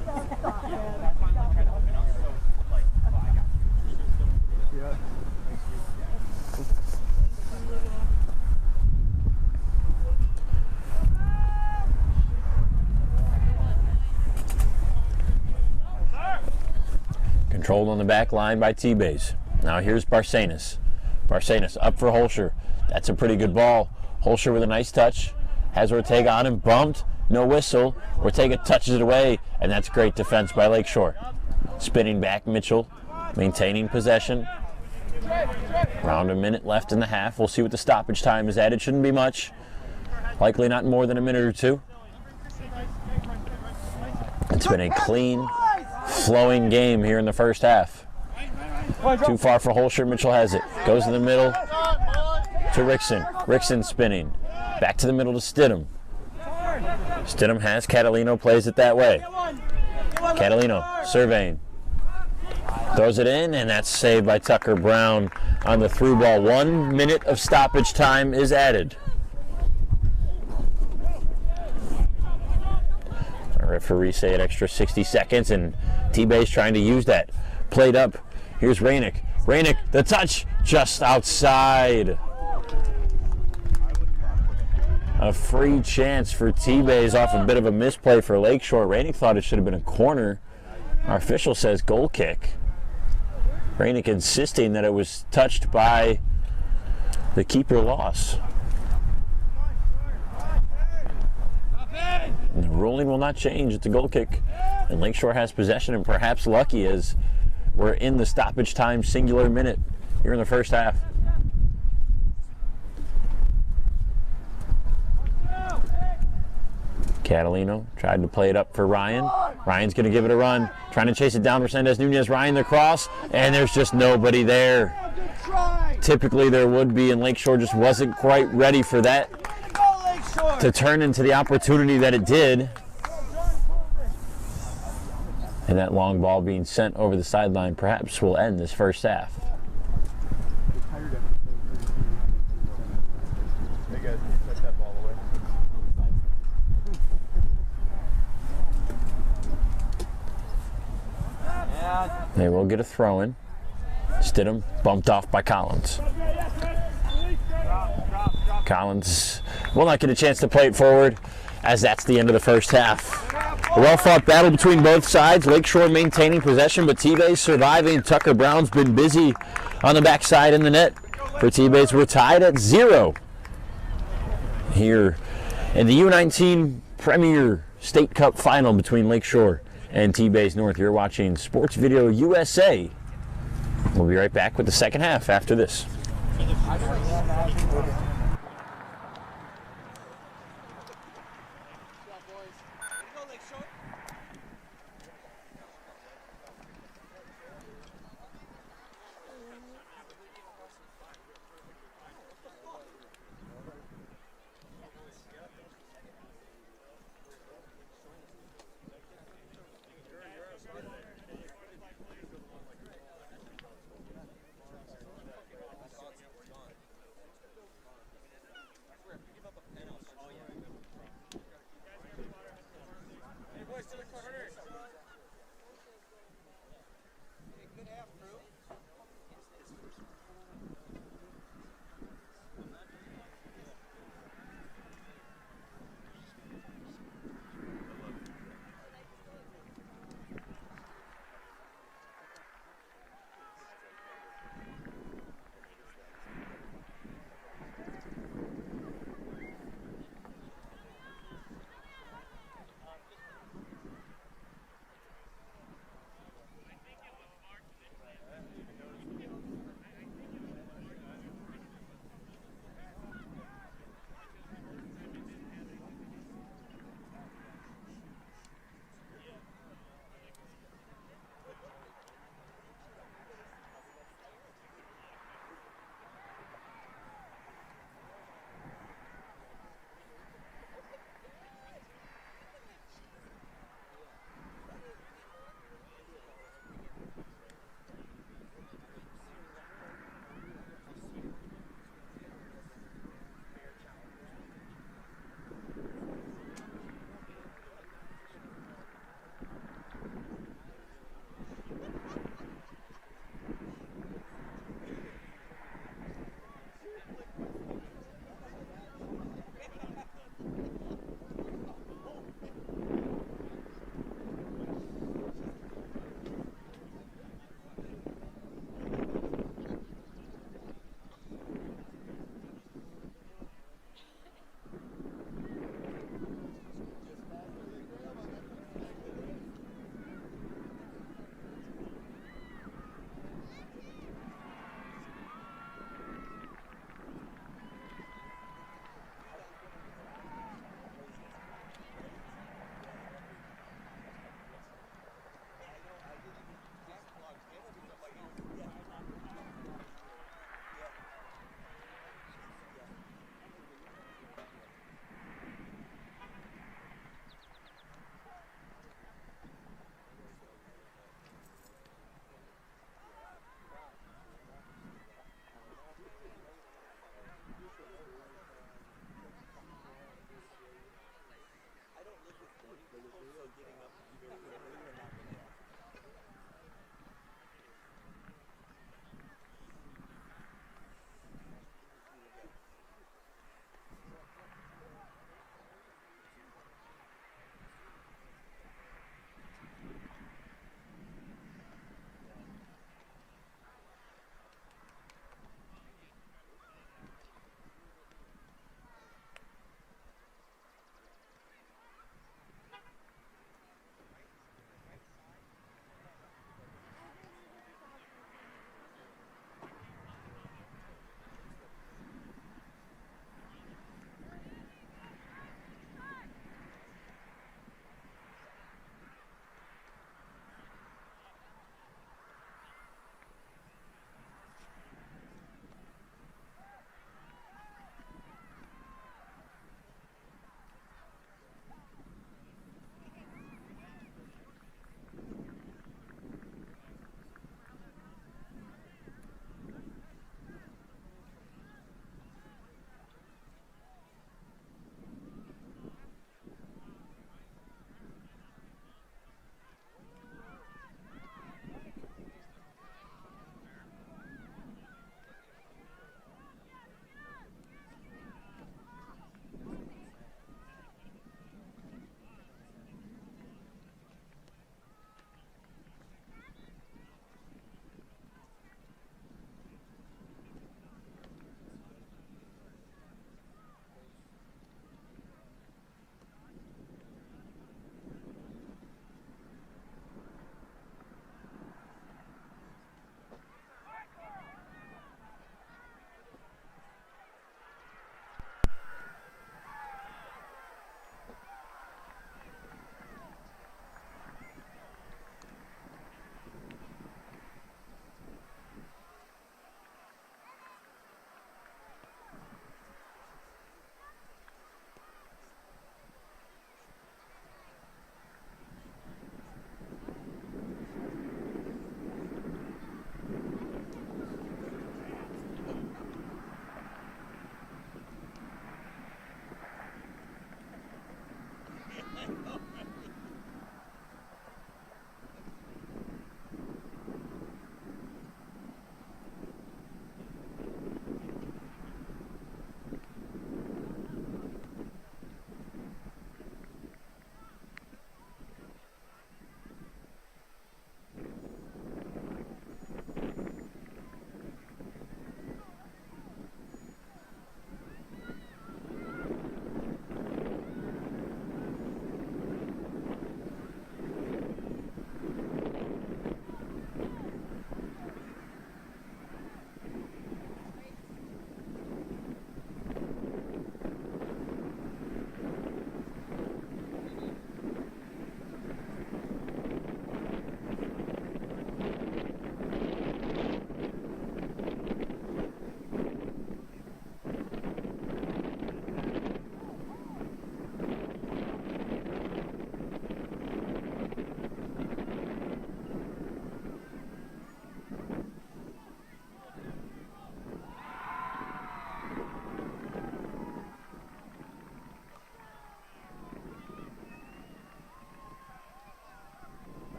S1: Yeah.
S2: Controlled on the back line by TBAYS. Now here's Barcenas. Barcenas up for Holscher. That's a pretty good ball. Holscher with a nice touch. Has Ortega on him. Bumped. No whistle. Ortega touches it away. And that's great defense by Lakeshore. Spinning back Mitchell. Maintaining possession. Around a minute left in the half. We'll see what the stoppage time is at. It shouldn't be much. Likely not more than a minute or two. It's been a clean, flowing game here in the first half. Too far for Holscher. Mitchell has it. Goes in the middle to Rickson. Rickson spinning. Back to the middle to Stidham. Stidham has Catalino, plays it that way. Catalino surveying. Throws it in, and that's saved by Tucker Brown on the through ball. 1 minute of stoppage time is added. Our referee say an extra 60 seconds, and TBAYS trying to use that. Played up. Here's Rainick. Rainick, the touch, just outside. A free chance for TBAYS off a bit of a misplay for Lakeshore. Rainick thought it should have been a corner. Our official says goal kick. Rainick insisting that it was touched by the keeper loss. And the ruling will not change. It's a goal kick. And Lakeshore has possession, and perhaps lucky as we're in the stoppage time singular minute here in the first half. Catalino tried to play it up for Ryan. Ryan's going to give it a run. Trying to chase it down. Resendez Nunez. Ryan the cross. And there's just nobody there. Typically there would be, and Lakeshore just wasn't quite ready for that to turn into the opportunity that it did. And that long ball being sent over the sideline perhaps will end this first half.
S5: Hey guys, can you touch that ball away?
S2: They will get a throw in. Stidham bumped off by Collins. Collins will not get a chance to play it forward, as that's the end of the first half. A well-fought battle between both sides. Lakeshore maintaining possession, but TBAYS surviving. Tucker Brown's been busy on the backside in the net. For TBAYS, we're tied at 0 here in the U19 Premier State Cup final between Lakeshore and TBAYS North. You're watching Sports Video USA. We'll be right back with the second half after this.
S1: Boys to the corner.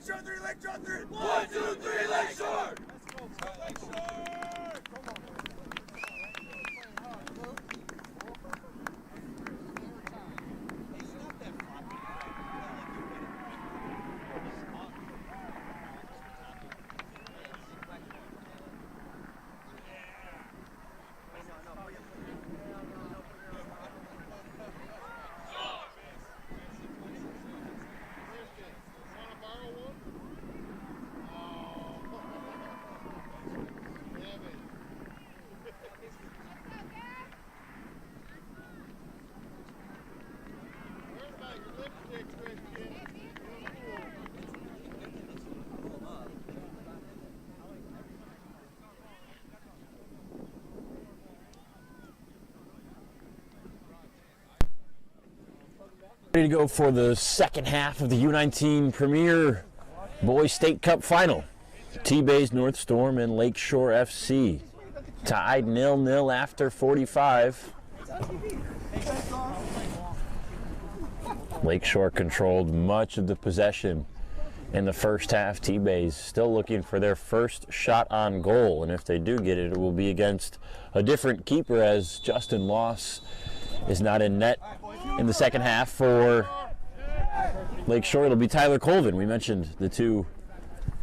S1: Lakeshore 3, Lakeshore 3. 1, 2, 3, Lakeshore.
S2: Ready to go for the second half of the U19 Premier Boys State Cup Final. TBAYS North Storm and Lakeshore FC tied 0-0 after 45. Lakeshore controlled much of the possession in the first half. TBAYS still looking for their first shot on goal, and if they do get it, it will be against a different keeper, as Justin Loss is not in net in the second half for Lakeshore. It'll be Tyler Colvin. We mentioned the two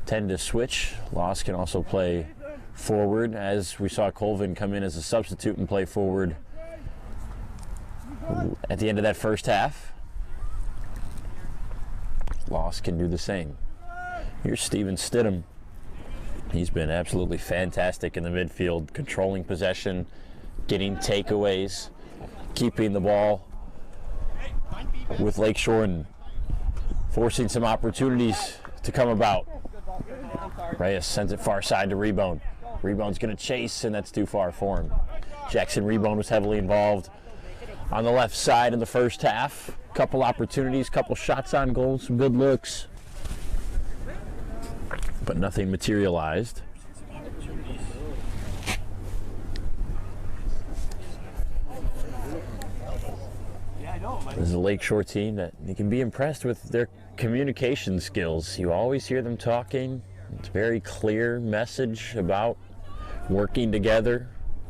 S2: tend to switch. Loss can also play forward, as we saw Colvin come in as a substitute and play forward at the end of that first half. Loss can do the same. Here's Steven Stidham. He's been absolutely fantastic in the midfield, controlling possession, getting takeaways, keeping the ball with Lakeshore and forcing some opportunities to come about. Reyes sends it far side to Rebound. Rebound's going to chase, and that's too far for him. Jackson Rebound was heavily involved on the left side in the first half. Couple opportunities, couple shots on goal, some good looks, but nothing materialized. This is a Lakeshore team that you can be impressed with their communication skills. You always hear them talking. It's a very clear message about working together.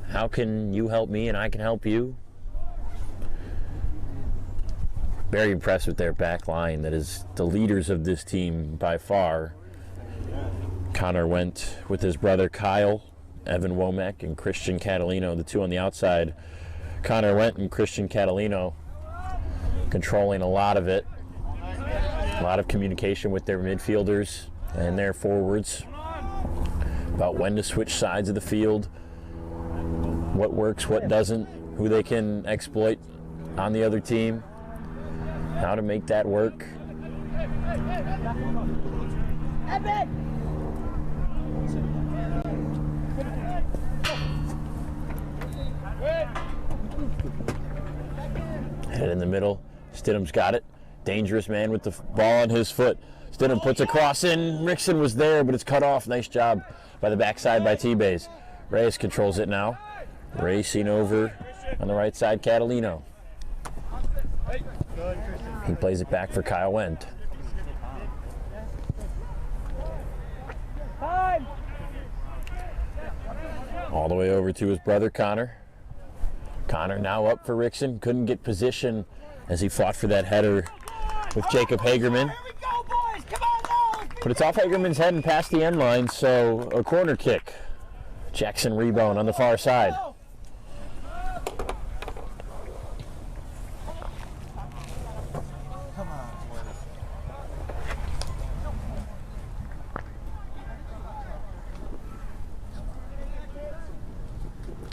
S2: How can you help me and I can help you? Very impressed with their back line. That is the leaders of this team by far. Connor went with his brother Kyle, Evan Womack, and Christian Catalino, the two on the outside. Connor went and Christian Catalino controlling a lot of it. A lot of communication with their midfielders and their forwards about when to switch sides of the field, what works, what doesn't, who they can exploit on the other team, how to make that work. Head in the middle. Stidham's got it. Dangerous man with the ball on his foot. Stidham puts a cross in. Rickson was there, but it's cut off. Nice job by the backside by TBAYS. Reyes controls it now. Racing over on the right side, Catalino. He plays it back for Kyle Wendt. All the way over to his brother Connor. Connor now up for Rickson. Couldn't get position as he fought for that header with Jacob Hagerman. But it's off Hagerman's head and past the end line, so a corner kick. Jackson Rebound on the far side.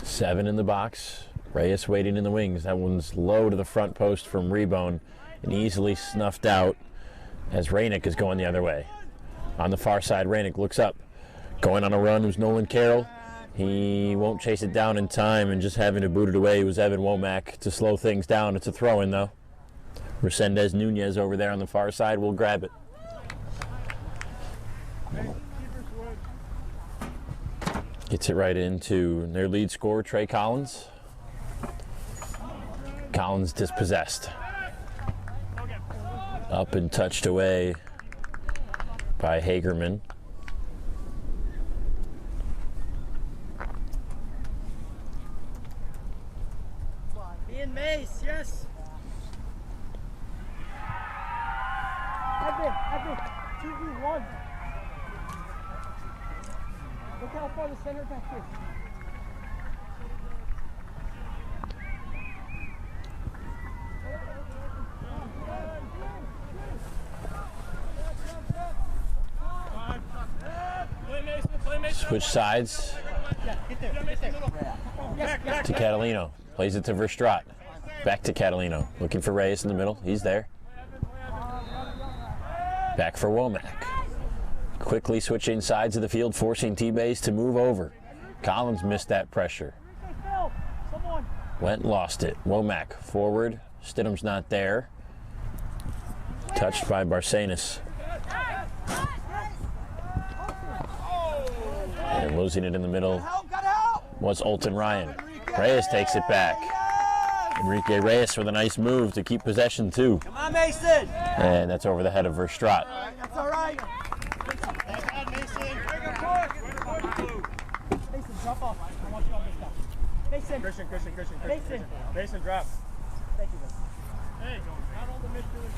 S2: Seven in the box. Reyes waiting in the wings. That one's low to the front post from Rebound and easily snuffed out as Rainick is going the other way. On the far side, Rainick looks up. Going on a run was Nolan Carroll. He won't chase it down in time, and just having to boot it away was Evan Womack to slow things down. It's a throw-in, though. Resendez Nunez over there on the far side will grab it. Gets it right into their lead scorer, Trey Collins. Collins dispossessed. Up and touched away by Hagerman.
S6: Ian Mace, yes. Evan, 2v1. Look how far the center back is.
S2: Switch sides to Catalino. Plays it to Verstraat. Back to Catalino. Looking for Reyes in the middle. He's there. Back for Womack. Quickly switching sides of the field, forcing TBAYS to move over. Collins missed that pressure. Went, lost it. Womack forward. Stidham's not there. Touched by Barcenas. And losing it in the middle was Olton Ryan. Reyes takes it back. Enrique Reyes with a nice move to keep possession too.
S6: Come on, Mason.
S2: And that's over the head of Verstraat.
S6: That's all right. Mason, drop off. I want you on this stuff. Mason. Christian.
S1: Mason, drop.
S6: Thank you, man.
S1: Hey, not all the midfielders.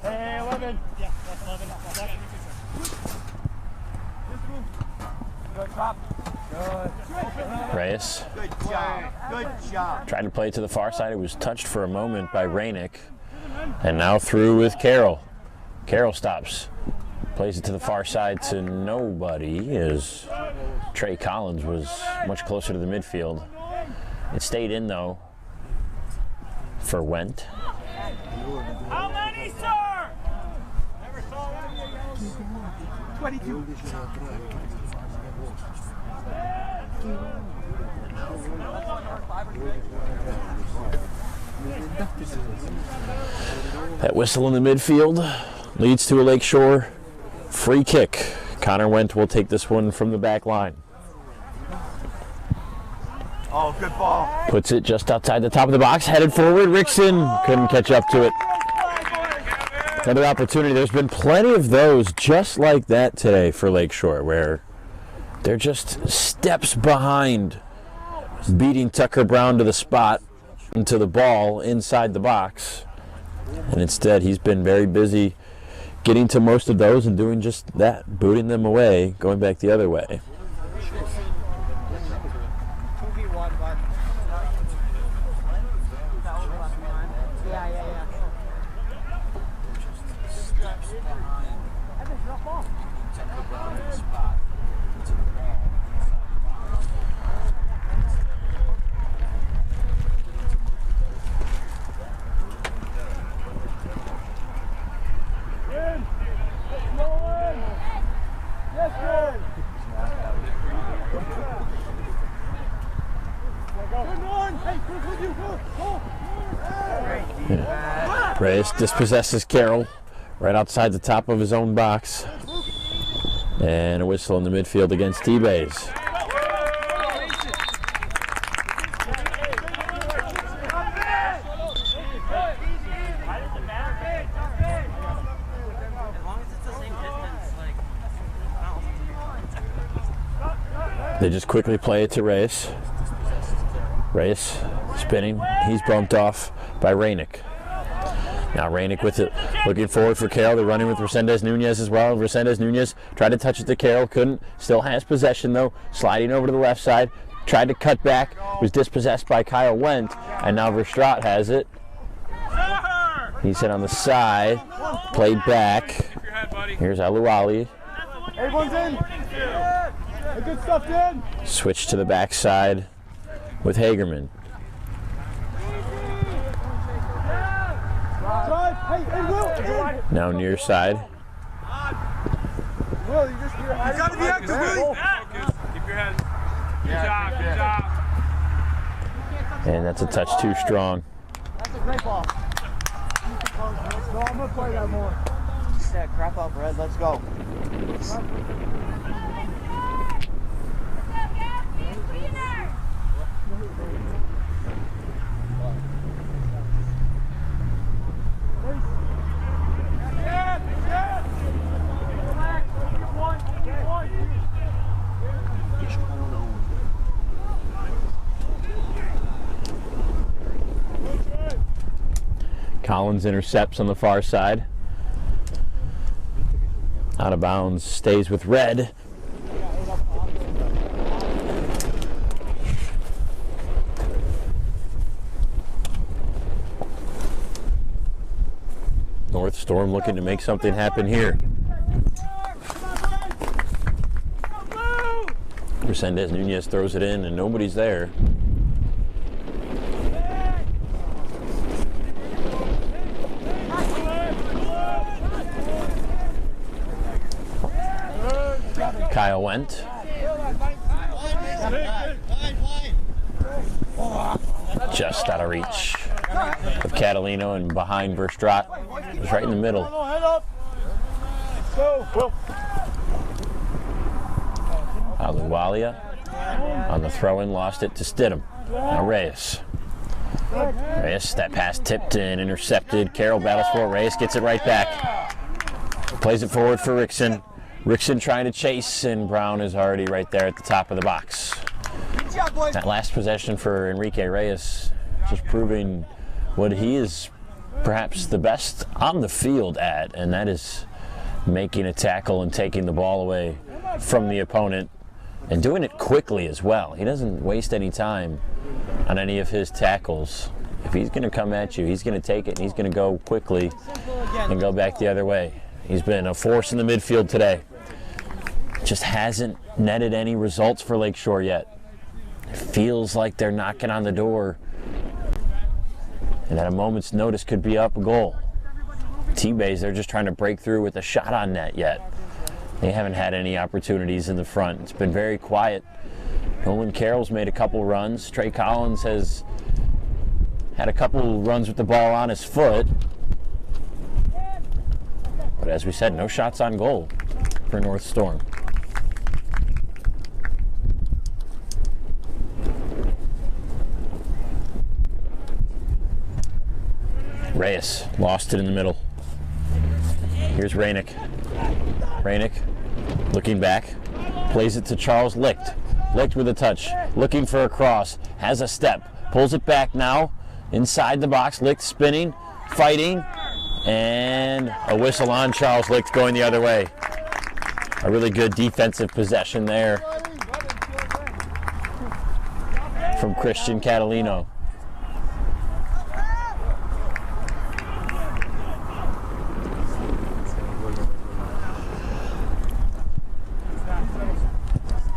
S1: Hey, 11.
S6: Yeah, that's 11.
S1: Good drop. Good.
S2: Reyes
S6: Good job.
S2: tried to play it to the far side. It was touched for a moment by Rainick. And now through with Carroll. Carroll stops. Plays it to the far side to nobody as Trey Collins was much closer to the midfield. It stayed in though for Wendt.
S1: How many, sir? Never saw one.
S6: 22.
S2: That whistle in the midfield leads to a Lakeshore free kick. Connor Wendt will take this one from the back line.
S6: Oh, good ball.
S2: Puts it just outside the top of the box, headed forward. Rickson couldn't catch up to it. Another opportunity. There's been plenty of those just like that today for Lakeshore, where they're just steps behind beating Tucker Brown to the spot and to the ball inside the box. And instead, he's been very busy getting to most of those and doing just that, booting them away, going back the other way. Reyes dispossesses Carroll right outside the top of his own box. And a whistle in the midfield against TBAYS. They just quickly play it to Reyes. Reyes spinning. He's bumped off by Rainick. Now Rainick with it, looking forward for Carroll. They're running with Resendez Nunez as well. Resendez Nunez tried to touch it to Carroll, couldn't. Still has possession though. Sliding over to the left side. Tried to cut back, was dispossessed by Kyle Wendt, and now Verstraat has it. He's hit on the side, played back. Here's Aluali.
S1: Everyone's in. Good stuff, Dan.
S2: Switch to the backside with Hagerman. Now near side.
S1: Will, you just hear you gotta be active, Will. Keep your head. Good job.
S2: And that's a touch too strong.
S6: That's a great ball.
S1: No, I'm gonna play that more.
S6: Yeah, crap out, Brad. Let's go.
S2: Collins intercepts on the far side. Out of bounds, stays with red. North Storm looking to make something happen here. Resendez Nunez throws it in and nobody's there. Kyle went. Just out of reach of Catalino and behind Verstraat. It was right in the middle. Aluwalia on the throw-in, lost it to Stidham. Now Reyes. Reyes, that pass tipped in, intercepted. Carroll battles for it. Reyes gets it right back. Plays it forward for Rickson. Rickson trying to chase, and Brown is already right there at the top of the box. That last possession for Enrique Reyes, just proving what he is perhaps the best on the field at, and that is making a tackle and taking the ball away from the opponent, and doing it quickly as well. He doesn't waste any time on any of his tackles. If he's going to come at you, he's going to take it, and he's going to go quickly and go back the other way. He's been a force in the midfield today. Just hasn't netted any results for Lakeshore yet. It feels like they're knocking on the door, and at a moment's notice could be up a goal. TBAYS, they're just trying to break through with a shot on net yet. They haven't had any opportunities in the front. It's been very quiet. Nolan Carroll's made a couple runs. Trey Collins has had a couple runs with the ball on his foot. But as we said, no shots on goal for North Storm. Reyes lost it in the middle. Here's Rainick. Rainick looking back, plays it to Charles Licht. Licht with a touch, looking for a cross, has a step, pulls it back now, inside the box. Licht spinning, fighting, and a whistle on Charles Licht going the other way. A really good defensive possession there from Christian Catalino.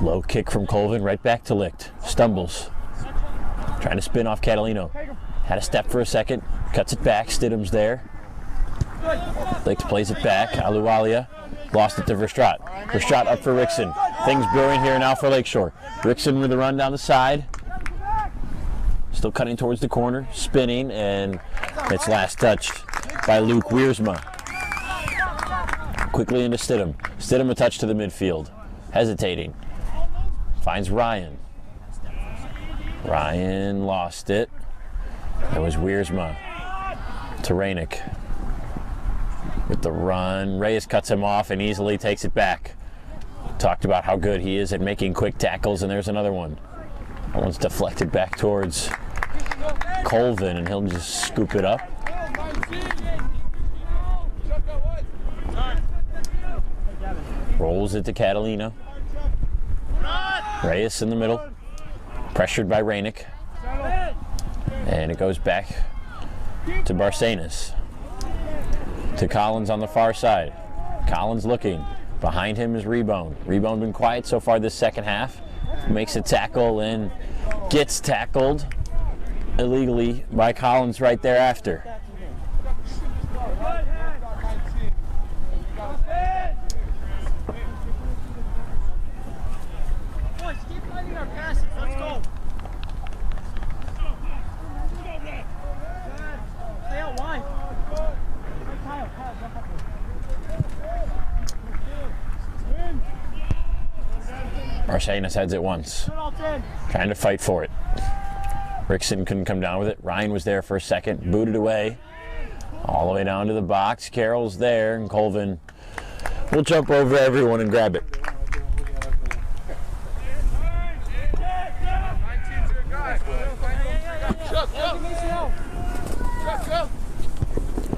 S2: Low kick from Colvin, right back to Licht. Stumbles. Trying to spin off Catalino. Had a step for a second, cuts it back. Stidham's there. Licht plays it back. Aluwalia lost it to Verstraat. Verstraat up for Rickson. Things brewing here now for Lakeshore. Rickson with a run down the side. Still cutting towards the corner, spinning, and it's last touched by Luke Wiersma. Quickly into Stidham. Stidham a touch to the midfield. Hesitating. Finds Ryan. Ryan lost it. It was Wiersma to Rainick. With the run, Reyes cuts him off and easily takes it back. Talked about how good he is at making quick tackles, and there's another one. That one's deflected back towards Colvin, and he'll just scoop it up. Rolls it to Catalino. Reyes in the middle, pressured by Rainick, and it goes back to Barcenas. To Collins on the far side. Collins looking. Behind him is Rebound. Rebound been quiet so far this second half. Makes a tackle and gets tackled illegally by Collins right thereafter. Barcenas heads it once, trying to fight for it. Rickson couldn't come down with it. Ryan was there for a second, booted away, all the way down to the box. Carroll's there, and Colvin will jump over everyone and grab it.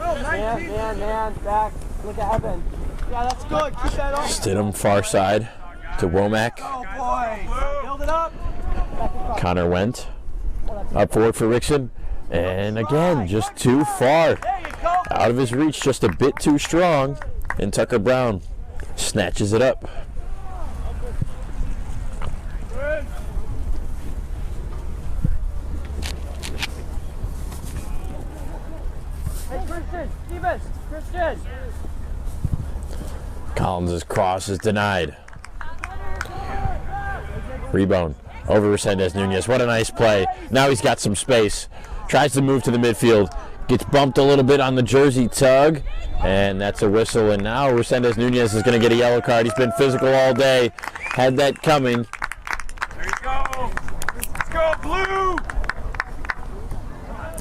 S6: Man, back. Look at Evan. Yeah, that's good. Keep that on.
S2: Stidham far side to Womack.
S6: Oh, boy. Build it up.
S2: Connor went up forward for Rickson. And again, just too far. Out of his reach, just a bit too strong. And Tucker Brown snatches it up.
S6: Hey, Christian. Stevens. Christian.
S2: Collins' cross is denied. Rebound over Resendez Nunez. What a nice play. Now he's got some space. Tries to move to the midfield. Gets bumped a little bit on the jersey tug. And that's a whistle. And now Resendez Nunez is going to get a yellow card. He's been physical all day. Had that coming.
S1: There you go. Let's go, Blue.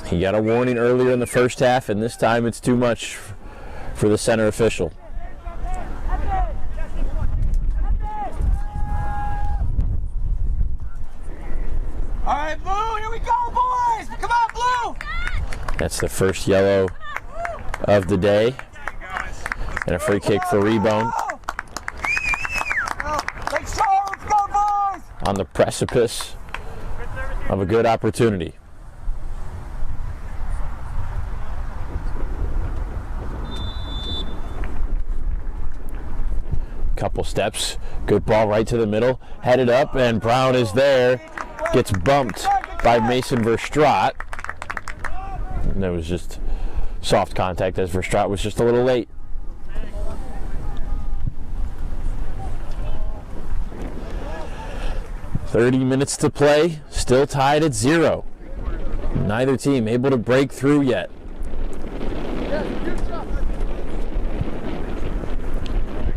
S2: He got a warning earlier in the first half, and this time it's too much for the center official.
S6: All right, Blue, here we go, boys! Come on, Blue!
S2: That's the first yellow of the day. And a free kick for Rebound.
S6: Lakeshore, let's go, boys!
S2: On the precipice of a good opportunity. Couple steps, good ball right to the middle, headed up, and Brown is there. Gets bumped by Mason Verstraat. And there was just soft contact as Verstraat was just a little late. "30 minutes to play, still tied at 0. Neither team able to break through yet.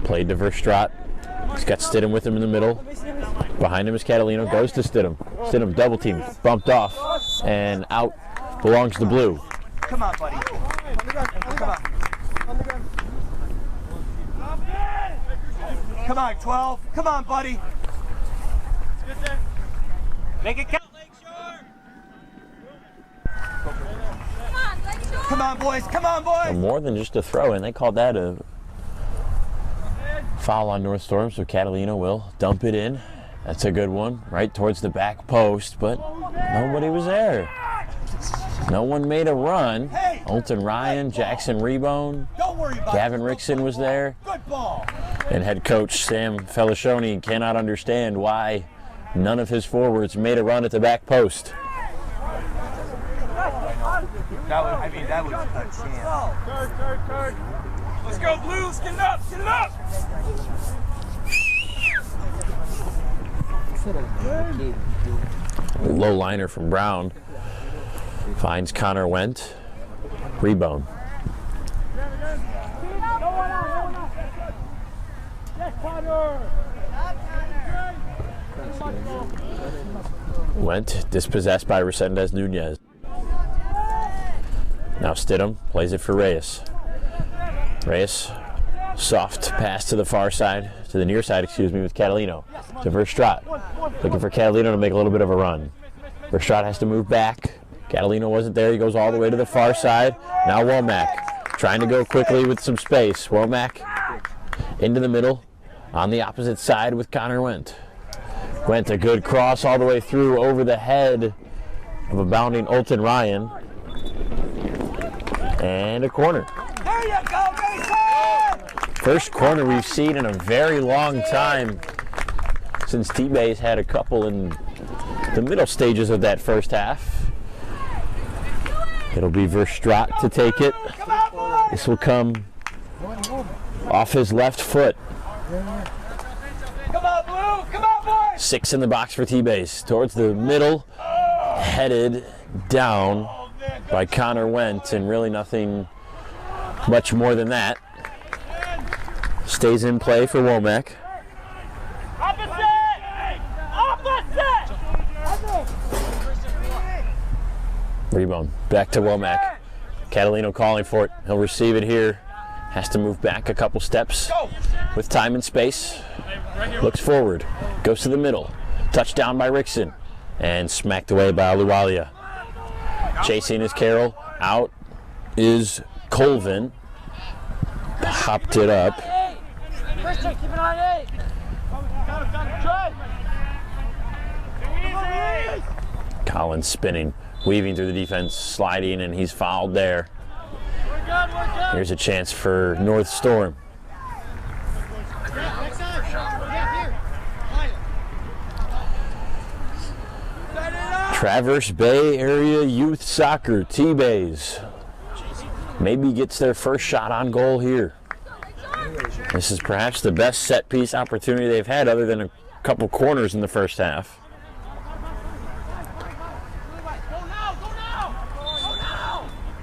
S2: Played to Verstraat. He's got Stidham with him in the middle. Behind him is Catalino. Goes to Stidham. Stidham double team. Bumped off. And out belongs to Blue.
S6: Come on, buddy. Come on. Come on, 12. Come on, buddy. Make it count. Come on, boys. Come on, boys.
S2: More than just a throw in. They called that a foul on North Storm, so Catalino will dump it in. That's a good one, right towards the back post, but nobody was there. No one made a run. Olton Ryan, Jackson Rebound, Gavin Rickson was there.
S6: Good ball.
S2: And head coach Sam Felicioni cannot understand why none of his forwards made a run at the back post.
S6: That was a chance.
S1: Let's go, Blues. Get it up. Get it up.
S2: Low liner from Brown. Finds Connor Went. Rebound. Went dispossessed by Resendez Nunez. Now Stidham plays it for Reyes. Reyes, soft pass to the far side, to the near side, excuse me, with Catalino. To Verstraat. Looking for Catalino to make a little bit of a run. Verstraat has to move back. Catalino wasn't there. He goes all the way to the far side. Now Womack trying to go quickly with some space. Womack into the middle on the opposite side with Connor Went. Went a good cross all the way through over the head of a bounding Olton Ryan. And a corner.
S6: There you go, Mason!
S2: First corner we've seen in a very long time since TBAYS had a couple in the middle stages of that first half. It'll be Verstraat to take it. This will come off his left foot.
S6: Come on, Blue! Come on, boys!
S2: 6 in the box for TBAYS. Towards the middle, headed down by Connor Went, and really nothing much more than that. Stays in play for Womack. Rebound back to Womack. Catalino calling for it. He'll receive it here. Has to move back a couple steps with time and space. Looks forward. Goes to the middle. Touchdown by Rickson. And smacked away by Aluwalia. Chasing is Carroll. Out is Colvin. Popped it up.
S6: Christian, keep an eye on 8.
S2: Collins spinning, weaving through the defense, sliding, and he's fouled there. Here's a chance for North Storm. Traverse Bay Area Youth Soccer, TBAYS. Maybe gets their first shot on goal here. This is perhaps the best set piece opportunity they've had other than a couple corners in the first half.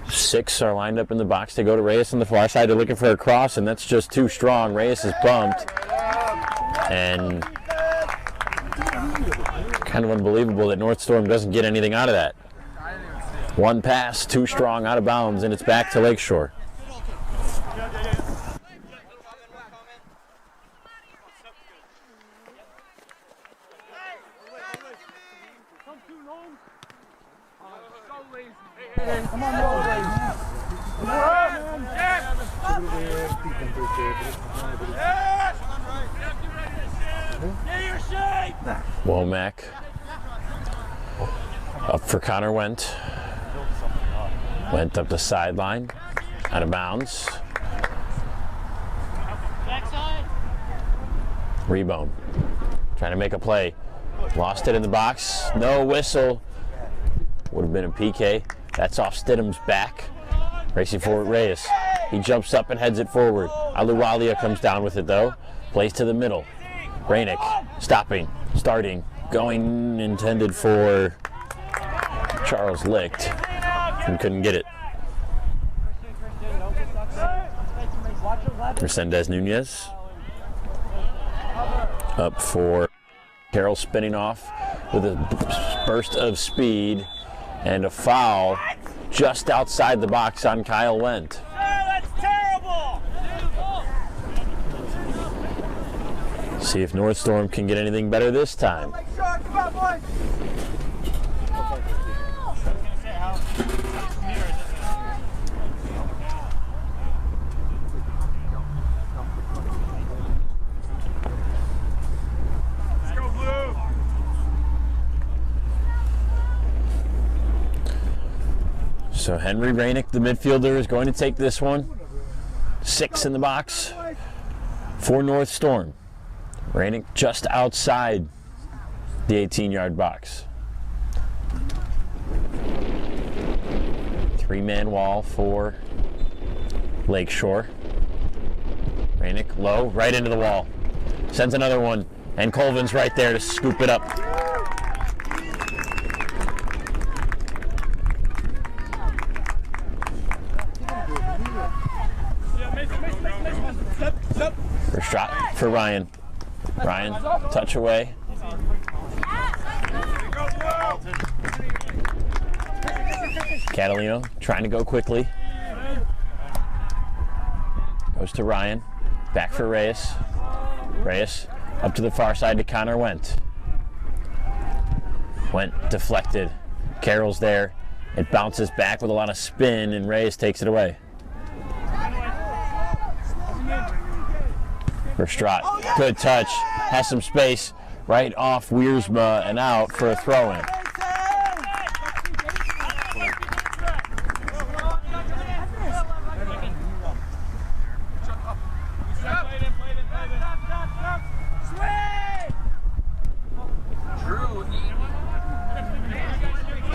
S2: Six are lined up in the box. They go to Reyes on the far side. They're looking for a cross, and that's just too strong. Reyes is bumped. And kind of unbelievable that North Storm doesn't get anything out of that. One pass, too strong, out of bounds, and it's back to Lakeshore.
S6: Come on, Noah.
S2: Womack up for Connor Went up the sideline, out of bounds. Rebound, trying to make a play, lost it in the box, no whistle, would have been a PK. That's off Stidham's back, racing forward Reyes. He jumps up and heads it forward. Aluwalia comes down with it though, plays to the middle. Rainick stopping, starting, going, intended for Charles Licht, and couldn't get it. Resendez Nunez up for Carroll, spinning off with a burst of speed and a foul just outside the box on Kyle Wendt.
S6: That's terrible!
S2: See if North Storm can get anything better this time.
S6: Come on, boys!
S2: So Henry Rainick, the midfielder, is going to take this one. 6 in the box for North Storm. Rainick just outside the 18-yard box. 3-man wall for Lakeshore. Rainick low, right into the wall. Sends another one, and Colvin's right there to scoop it up. First shot for Ryan. Ryan, touch away. Catalino trying to go quickly. Goes to Ryan. Back for Reyes. Reyes up to the far side to Connor Wendt. Wendt deflected. Carroll's there. It bounces back with a lot of spin, and Reyes takes it away. Verstraat, good touch, has some space, right off Wiersma and out for a throw-in.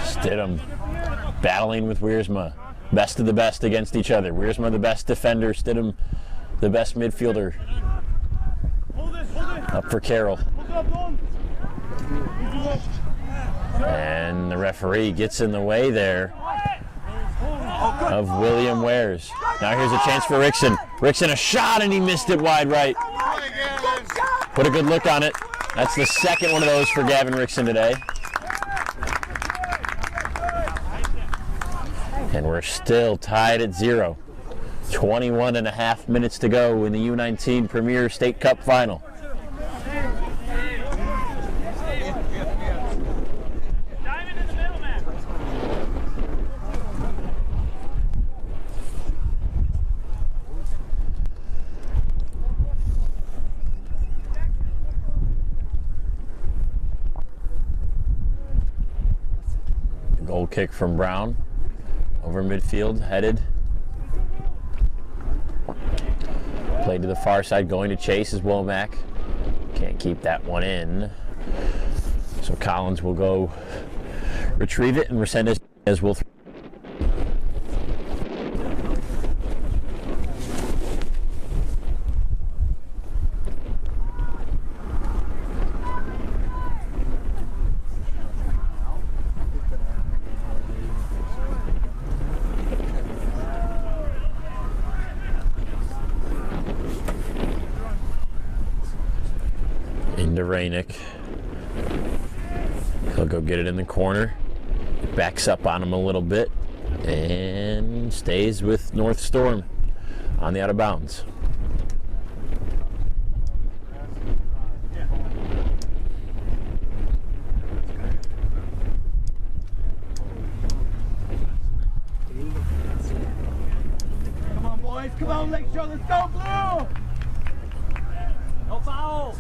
S2: Stidham battling with Wiersma, best of the best against each other. Wiersma the best defender, Stidham the best midfielder. Up for Carroll. And the referee gets in the way there of William Wares. Now here's a chance for Rickson. Rickson a shot, and he missed it wide right. Put a good look on it. That's the second one of those for Gavin Rickson today. And we're still tied at 0. 21 and a half minutes to go in the U19 Premier State Cup Final. kick from Brown. Over midfield, headed. Played to the far side, going to chase is Womack. Can't keep that one in. So Collins will go retrieve it, and Resendez will into Rainick. He'll go get it in the corner. Backs up on him a little bit and stays with North Storm on the out of bounds.
S1: Come on, boys. Come on, Lakeshore. Let's go, Blue. No foul.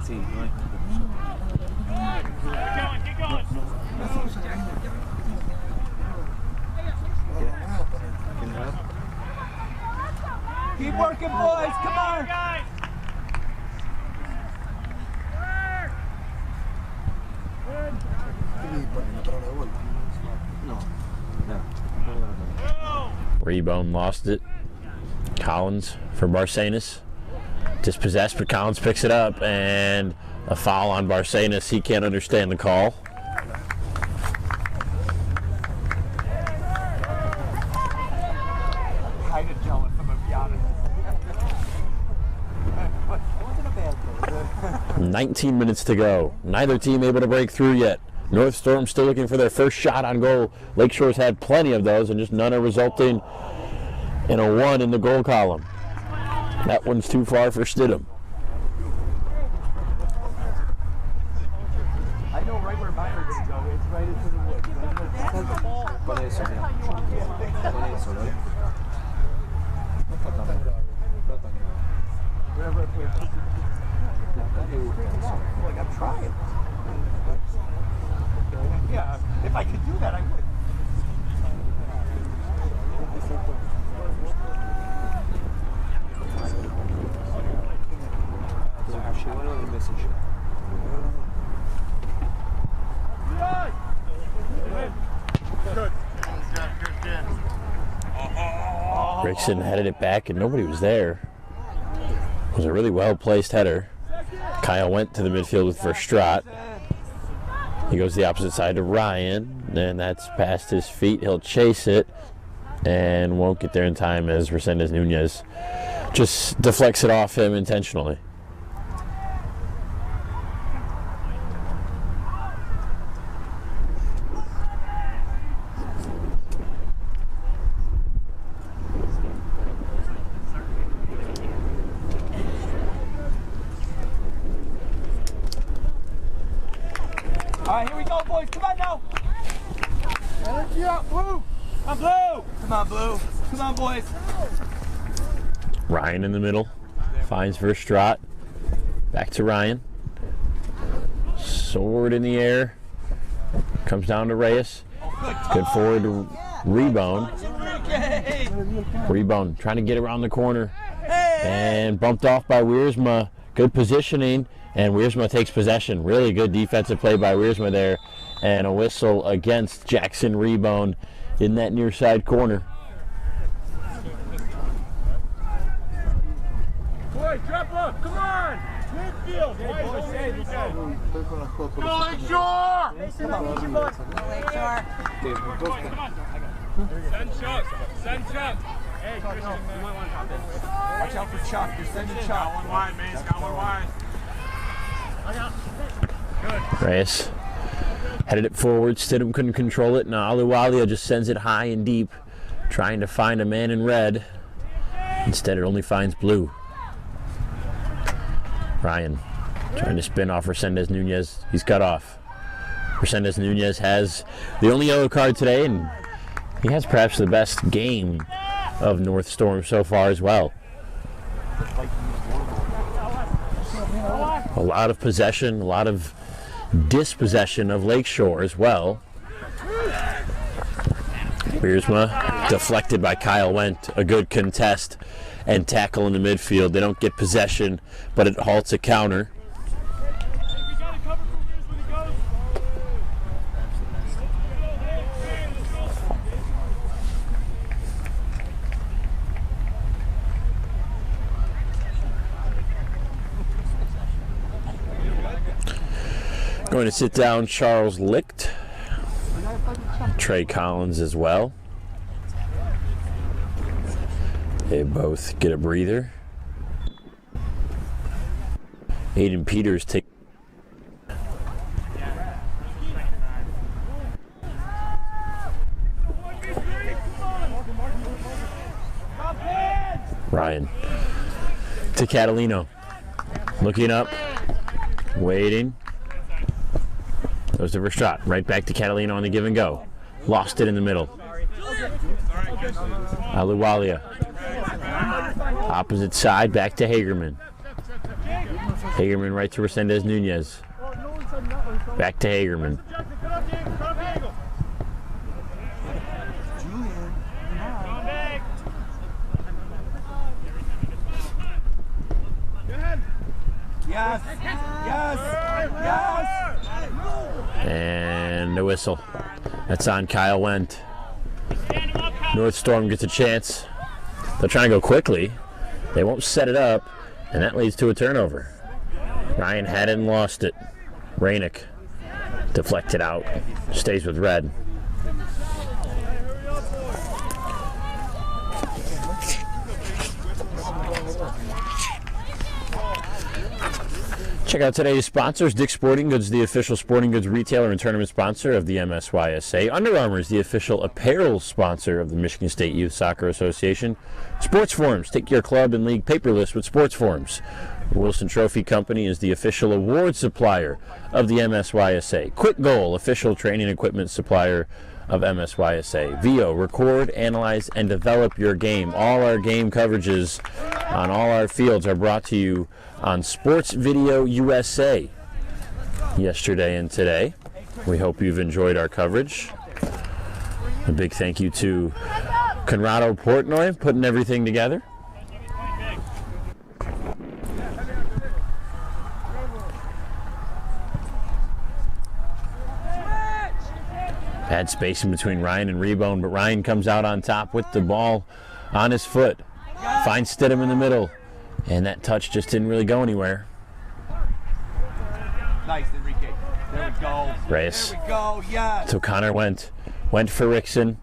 S3: Sí, no hay.
S1: Keep going. Keep working, boys. Come on. Guys.
S2: Rebone lost it. Collins for Barcenas. Dispossessed, but Collins picks it up, and a foul on Barcenas. He can't understand the call.
S1: Kind of jealous, I'm gonna be honest. It wasn't a bad thing.
S2: 19 minutes to go. Neither team able to break through yet. North Storm still looking for their first shot on goal. Lakeshore's had plenty of those, and just none are resulting in a 1 in the goal column. That one's too far for Stidham.
S1: I know right where mine are going to go. It's right into the woods.
S3: Con eso, mira. Con eso, ¿no? No está tan grave. No está tan grave.
S1: Wherever it plays.
S3: Dale, busca eso.
S1: Like, I'm trying. Yeah, if I could do that, I would.
S3: Llegó lo del Messenger.
S2: Rickson headed it back, and nobody was there. It was a really well-placed header. Kyle went to the midfield with Verstraat. He goes the opposite side to Ryan, and that's past his feet. He'll chase it and won't get there in time as Resendez Nunez just deflects it off him intentionally.
S1: All right, here we go, boys. Come on now. Energy up, Blue. Come on, Blue. Come on, Blue. Come on, boys.
S2: Ryan in the middle. Finds Verstraat. Back to Ryan. Sword in the air. Comes down to Reyes. Good forward rebound. Rebound trying to get around the corner. And bumped off by Wiersma. Good positioning. And Wiersma takes possession. Really good defensive play by Wiersma there. And a whistle against Jackson Rebound in that near side corner.
S1: Boys, drop up. Come on. Midfield. Hey, boys, save. Go, Lakeshore.
S6: Mason, I need you, boys. Lakeshore.
S1: Send Chuck. Send Chuck. Hey, Christian, you might want to hop in. Watch out for Chuck. You're sending Chuck. Got one wide, Mace. Got one wide.
S2: Reyes headed it forward. Stidham couldn't control it. Now Aluwalia just sends it high and deep, trying to find a man in red. Instead, it only finds blue. Ryan trying to spin off Resendez Nunez. He's cut off. Resendez Nunez has the only yellow card today, and he has perhaps the best game of North Storm so far as well. A lot of possession, a lot of dispossession of Lakeshore as well. Biersma deflected by Kyle Wendt. A good contest and tackle in the midfield. They don't get possession, but it halts a counter. Going to sit down Charles Licht, Trey Collins as well. They both get a breather. Aiden Peters take. Ryan to Catalino. Looking up, waiting. Goes to Verstraat, right back to Catalino on the give and go. Lost it in the middle. Aluwalia. Opposite side, back to Hagerman. Hagerman right to Resendez Nunez. Back to Hagerman.
S1: Yes! Yes! Yes!
S2: And a whistle. That's on Kyle Wendt. North Storm gets a chance. They're trying to go quickly. They won't set it up, and that leads to a turnover. Ryan had it and lost it. Rainick deflected out. Stays with red. Check out today's sponsors. Dick's Sporting Goods, the official sporting goods retailer and tournament sponsor of the MSYSA. Under Armour is the official apparel sponsor of the Michigan State Youth Soccer Association. Sports Forums, take your club and league paperless with Sports Forums. Wilson Trophy Company is the official award supplier of the MSYSA. Quick Goal, official training equipment supplier of MSYSA. VO, record, analyze, and develop your game. All our game coverages on all our fields are brought to you on Sports Video USA yesterday and today. We hope you've enjoyed our coverage. A big thank you to Conrado Portnoy putting everything together. Bad spacing between Ryan and Rebone, but Ryan comes out on top with the ball on his foot. Finds Stidham in the middle, and that touch just didn't really go anywhere.
S1: Nice, Enrique. There we go.
S2: Reyes.
S1: There we go, yes.
S2: So Connor went for Rickson,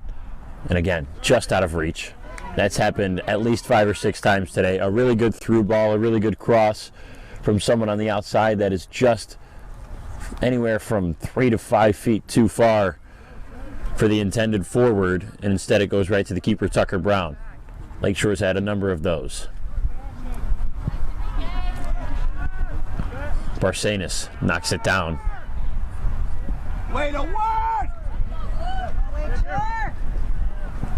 S2: and again, just out of reach. That's happened at least 5 or 6 times today. A really good through ball, a really good cross from someone on the outside that is just anywhere from 3 to 5 feet too far for the intended forward, and instead it goes right to the keeper, Tucker Brown. Lakeshore's had a number of those. Barcenas knocks it down.
S1: Way to work!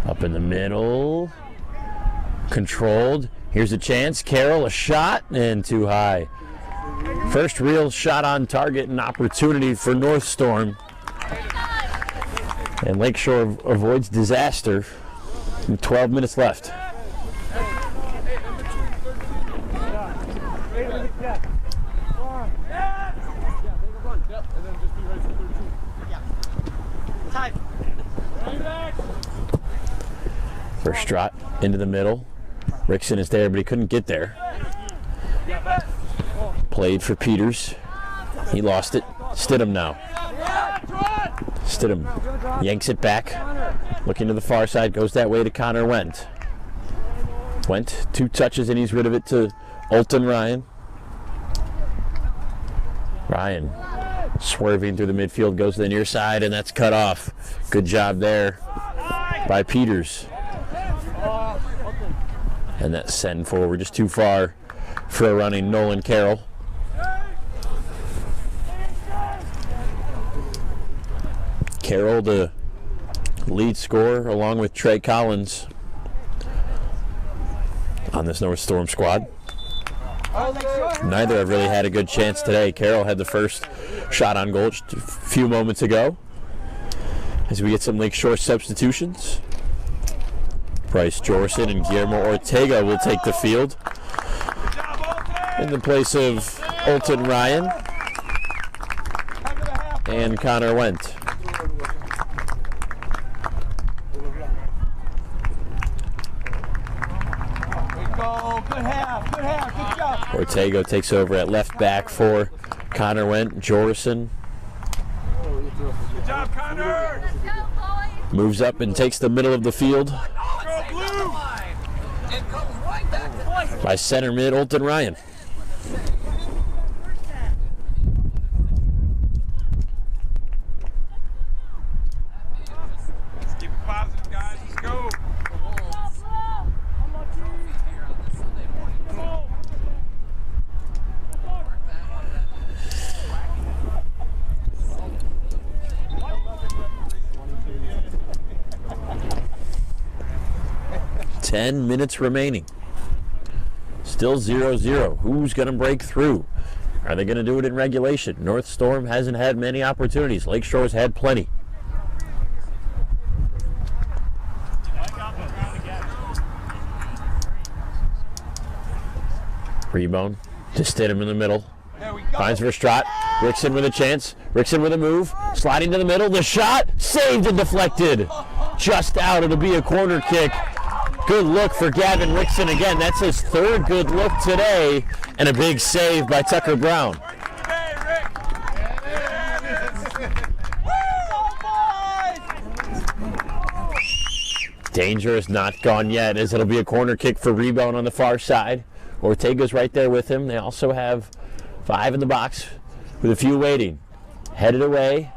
S2: Up in the middle. Controlled. Here's a chance. Carroll, a shot, and too high. First real shot on target and opportunity for North Storm. And Lakeshore avoids disaster with 12 minutes left. Verstraat into the middle. Rickson is there, but he couldn't get there. Played for Peters. He lost it. Stidham now. Stidham yanks it back. Looking to the far side. Goes that way to Connor Wendt. Wendt, 2 touches and he's rid of it to Olton Ryan. Ryan swerving through the midfield. Goes to the near side and that's cut off. Good job there by Peters. And that send forward just too far for a running Nolan Carroll. Carroll, the lead scorer, along with Trey Collins on this North Storm squad. Neither have really had a good chance today. Carroll had the first shot on goal just a few moments ago. As we get some Lakeshore substitutions. Bryce Jorson and Guillermo Ortega will take the field in the place of Olton Ryan and Connor Wendt.
S6: Good half, good job.
S2: Ortega takes over at left back for Connor Wendt. Jorson
S1: Good job, Connor.
S2: moves up and takes the middle of the field
S1: Go blue.
S2: by center mid Olton Ryan.
S1: Let's keep it positive, guys. Let's go.
S2: 10 minutes remaining. Still 0-0. Who's going to break through? Are they going to do it in regulation? North Storm hasn't had many opportunities. Lakeshore's had plenty. Rebound to Stidham in the middle. Finds Verstraat. Rickson with a chance. Rickson with a move. Sliding to the middle. The shot saved and deflected. Just out. It'll be a corner kick. Good look for Gavin Rickson again. That's his third good look today. And a big save by Tucker Brown. Danger is not gone yet, as it'll be a corner kick for rebound on the far side. Ortega's right there with him. They also have 5 in the box with a few waiting. Headed away.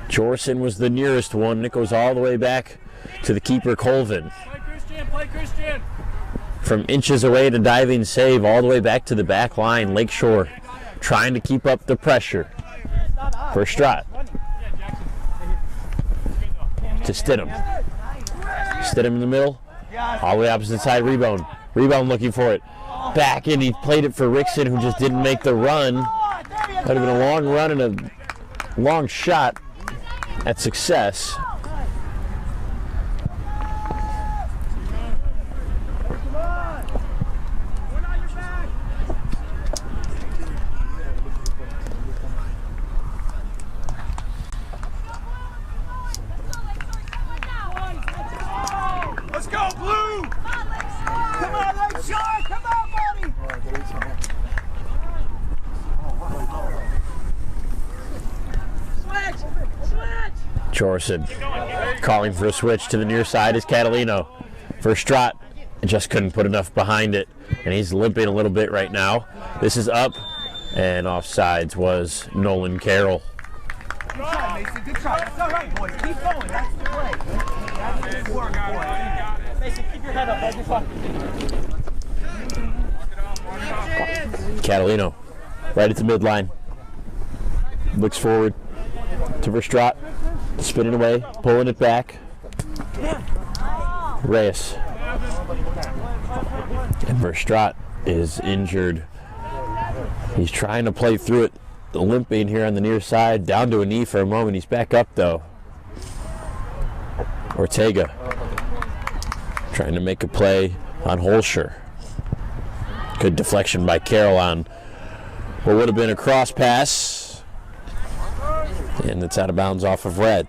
S2: Jorson was the nearest one. It goes all the way back to the keeper, Colvin.
S6: Play Christian.
S2: From inches away to diving save all the way back to the back line. Lakeshore trying to keep up the pressure. Verstraat to Stidham. Stidham in the middle. All the way opposite side, rebound. Rebound looking for it. Back in, he played it for Rickson, who just didn't make the run. That would have been a long run and a long shot at success.
S1: Let's go, blue!
S6: Come on, Lakeshore! Come on, buddy! Switch!
S2: Jorson calling for a switch to the near side is Catalino. Verstraat just couldn't put enough behind it, and he's limping a little bit right now. This is up, and offsides was Nolan Carroll.
S6: Good try, Mason. Good try. That's all right, boys. Keep going. That's the play. That's the work, boy. Mason, keep your head up. That's your fucking.
S2: Catalino right at the midline. Looks forward to Verstraat. Spinning away, pulling it back. Reyes. And Verstraat is injured. He's trying to play through it. Limping here on the near side, down to a knee for a moment. He's back up though. Ortega trying to make a play on Holscher. Good deflection by Carroll on what would have been a cross pass. And it's out of bounds off of red.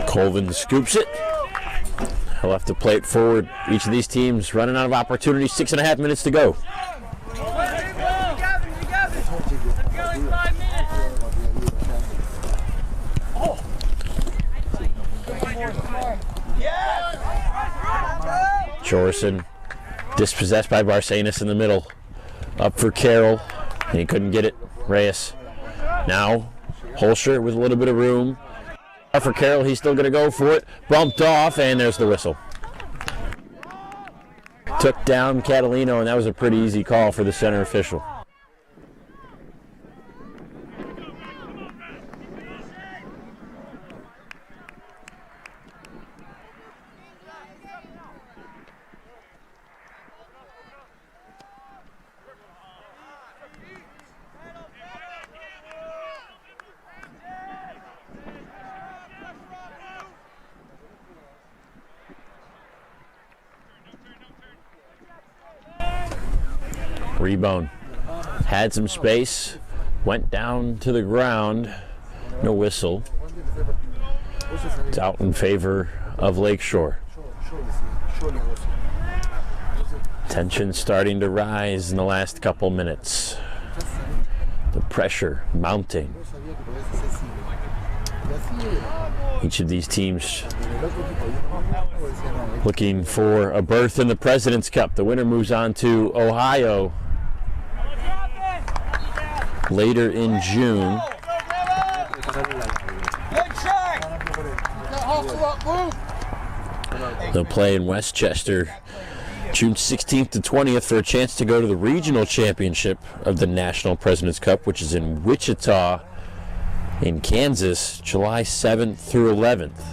S2: Colvin scoops it. He'll have to play it forward. Each of these teams running out of opportunities. 6.5 minutes to go. Jorson dispossessed by Barcenas in the middle. Up for Carroll. And he couldn't get it. Reyes. Now Holscher with a little bit of room. For Carroll, he's still going to go for it. Bumped off, and there's the whistle. Took down Catalino, and that was a pretty easy call for the center official. Rebound. Had some space. Went down to the ground. No whistle. It's out in favor of Lakeshore. Tension starting to rise in the last couple minutes. The pressure mounting. Each of these teams looking for a berth in the President's Cup. The winner moves on to Ohio later in June. They'll play in Westchester June 16th to 20th for a chance to go to the regional championship of the National President's Cup, which is in Wichita in Kansas, July 7th through 11th.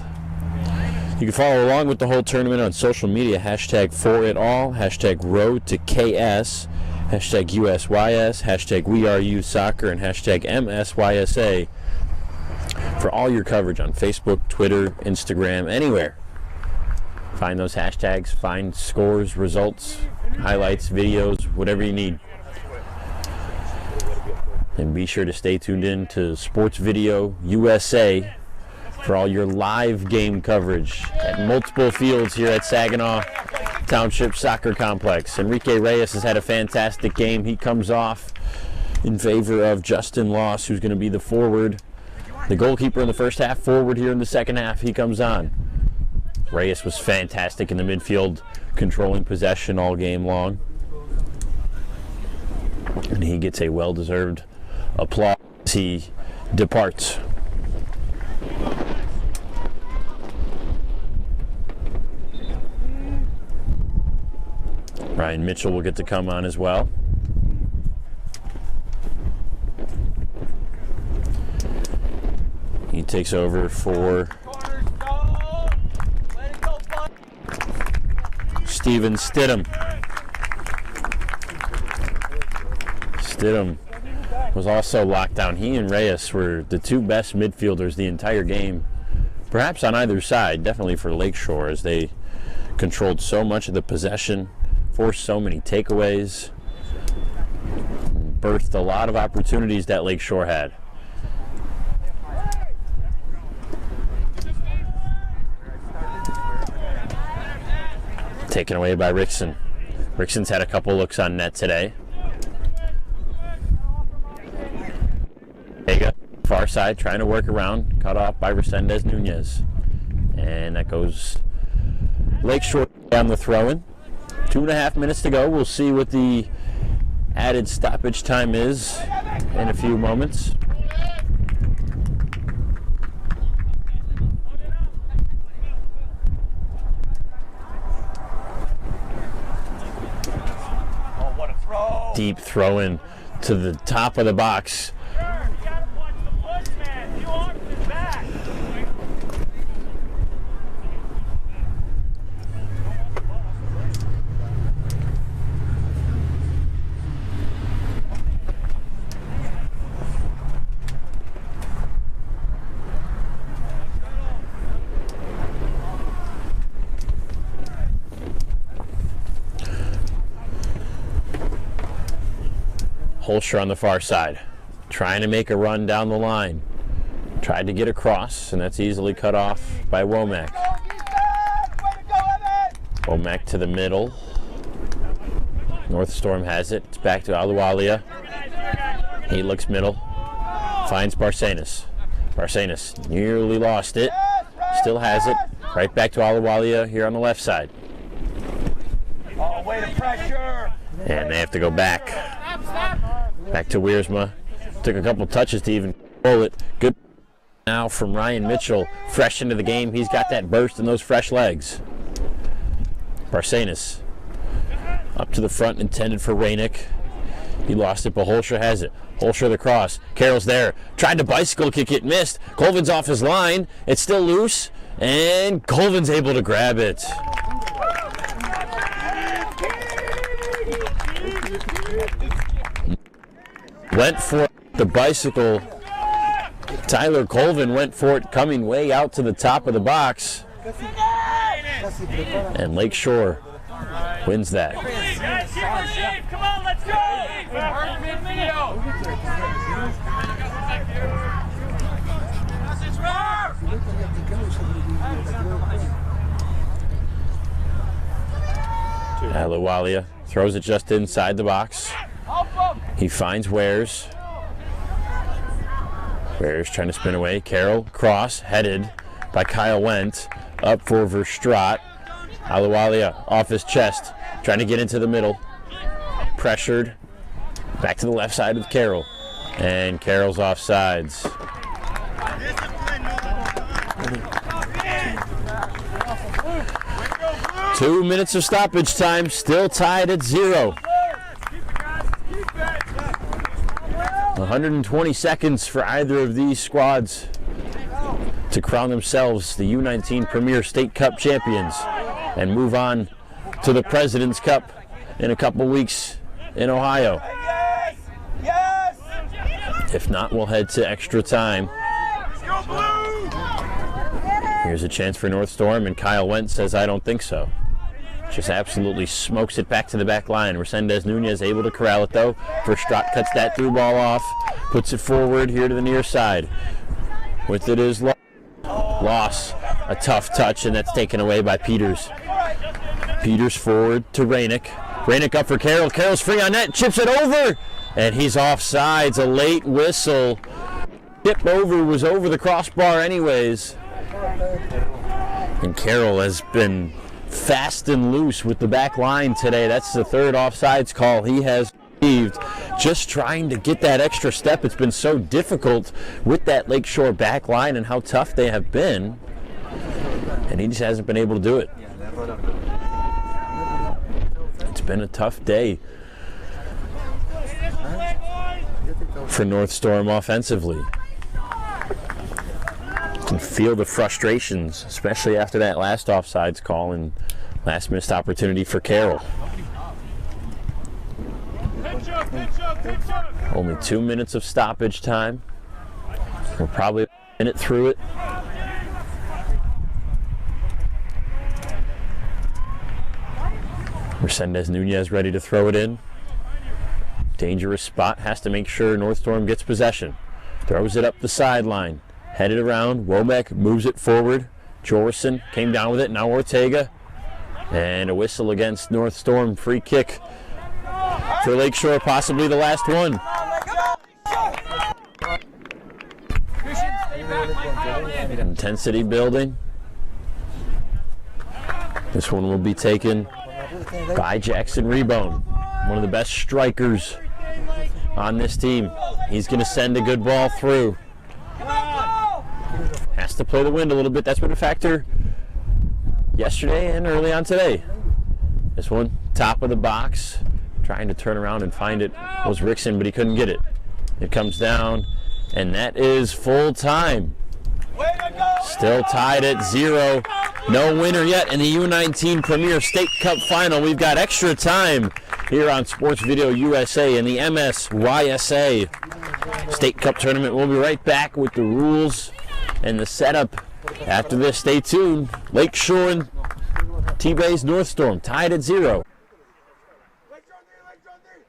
S2: You can follow along with the whole tournament on social media, hashtag #ForItAll, hashtag RoadToKS, hashtag USYS, hashtag WeAreYouthSoccer, and hashtag MSYSA for all your coverage on Facebook, Twitter, Instagram, anywhere. Find those hashtags, find scores, results, highlights, videos, whatever you need. And be sure to stay tuned in to Sports Video USA for all your live game coverage at multiple fields here at Saginaw Township Soccer Complex. Enrique Reyes has had a fantastic game. He comes off in favor of Justin Loss, who's going to be the forward. The goalkeeper in the first half, forward here in the second half. He comes on. Reyes was fantastic in the midfield, controlling possession all game long. And he gets a well-deserved applause as he departs. Ryan Mitchell will get to come on as well. He takes over for Steven Stidham. Stidham was also locked down. He and Reyes were the two best midfielders the entire game, perhaps on either side, definitely for Lakeshore, as they controlled so much of the possession, forced so many takeaways, and birthed a lot of opportunities that Lakeshore had. Taken away by Rickson. Rickson's had a couple looks on net today. Vega, far side, trying to work around, cut off by Resendez Nunez. And that goes Lakeshore down the throw-in. 2.5 minutes to go. We'll see what the added stoppage time is in a few moments. Deep throw-in to the top of the box. Holscher on the far side, trying to make a run down the line. Tried to get across, and that's easily cut off by Womack. Womack to the middle. North Storm has it. It's back to Aluwalia. He looks middle. Finds Barcenas. Barcenas nearly lost it. Still has it. Right back to Aluwalia here on the left side.
S6: Way to pressure.
S2: And they have to go back. Back to Wiersma. Took a couple touches to even pull it. Good Now from Ryan Mitchell, fresh into the game. He's got that burst and those fresh legs. Barcenas up to the front, intended for Rainick. He lost it, but Holscher has it. Holscher the cross. Carroll's there. Tried to bicycle kick it, missed. Colvin's off his line. It's still loose, and Colvin's able to grab it. Went for the bicycle. Tyler Colvin went for it, coming way out to the top of the box. And Lakeshore wins that.
S1: Come on, let's go!
S2: Aluwalia throws it just inside the box. He finds Wares. Wares trying to spin away. Carroll, cross, headed by Kyle Wendt. Up for Verstraat. Aluwalia off his chest, trying to get into the middle. Pressured. Back to the left side with Carroll. And Carroll's offsides. 2 minutes of stoppage time, still tied at 0. 120 seconds for either of these squads to crown themselves the U19 Premier State Cup champions and move on to the President's Cup in a couple weeks in Ohio. If not, we'll head to extra time. Here's a chance for North Storm, and Kyle Wendt says, I don't think so. Just absolutely smokes it back to the back line. Resendez Nunez able to corral it though. Verstraat cuts that through ball off, puts it forward here to the near side. With it is Loss. A tough touch, and that's taken away by Peters. Peters forward to Rainick. Rainick up for Carroll. Carroll's free on net, chips it over, and he's offsides. A late whistle. Tip over, was over the crossbar anyways. And Carroll has been fast and loose with the back line today. That's the third offsides call he has received. Just trying to get that extra step. It's been so difficult with that Lakeshore back line and how tough they have been. And he just hasn't been able to do it. It's been a tough day for North Storm offensively. You can feel the frustrations, especially after that last offsides call and last missed opportunity for Carroll. Only 2 minutes of stoppage time. We're probably a minute through it. Resendez Nunez ready to throw it in. Dangerous spot, has to make sure North Storm gets possession. Throws it up the sideline. Headed around, Womack moves it forward. Jorson came down with it, now Ortega. And a whistle against North Storm, free kick for Lakeshore, possibly the last one. Intensity building. This one will be taken by Jackson Rebone, one of the best strikers on this team. He's going to send a good ball through. Has to play the wind a little bit. That's been a factor yesterday and early on today. This one, top of the box, trying to turn around and find it was Rickson, but he couldn't get it. It comes down, and that is full time. Still tied at 0. No winner yet in the U19 Premier State Cup Final. We've got extra time here on Sports Video USA in the MSYSA State Cup Tournament. We'll be right back with the rules and the setup after this. Stay tuned. Lakeshore and TBAYS North Storm tied at 0.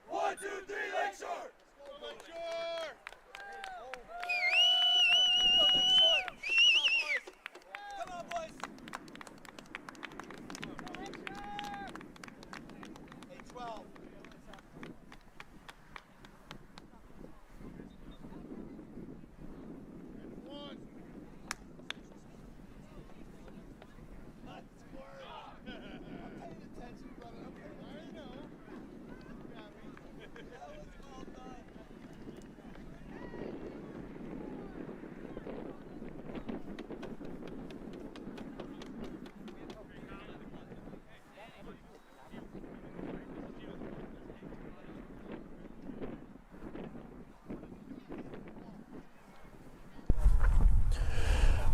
S1: 1, 2, 3, Lakeshore! Come on, boys! Hey, 12. Let's score! I'm paying attention, brother.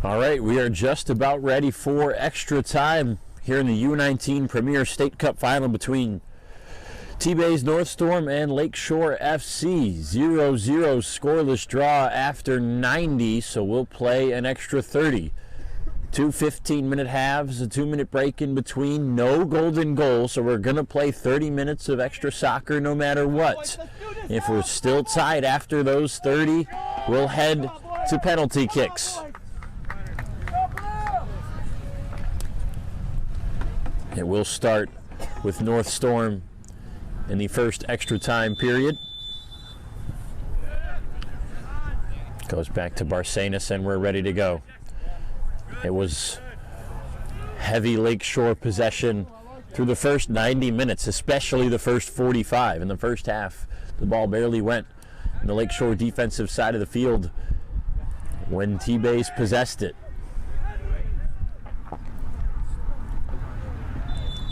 S2: All right, we are just about ready for extra time here in the U19 Premier State Cup Final between TBAYS North Storm and Lakeshore FC. 0-0 scoreless draw after 90, so we'll play an extra 30. 2 15-minute halves, a 2-minute break in between, no golden goal, so we're going to play 30 minutes of extra soccer no matter what. If we're still tied after those 30, we'll head to penalty kicks. It will start with North Storm in the first extra time period. Goes back to Barcenas and we're ready to go. It was heavy Lakeshore possession through the first 90 minutes, especially the first 45. In the first half, the ball barely went in the Lakeshore defensive side of the field when TBAYS possessed it.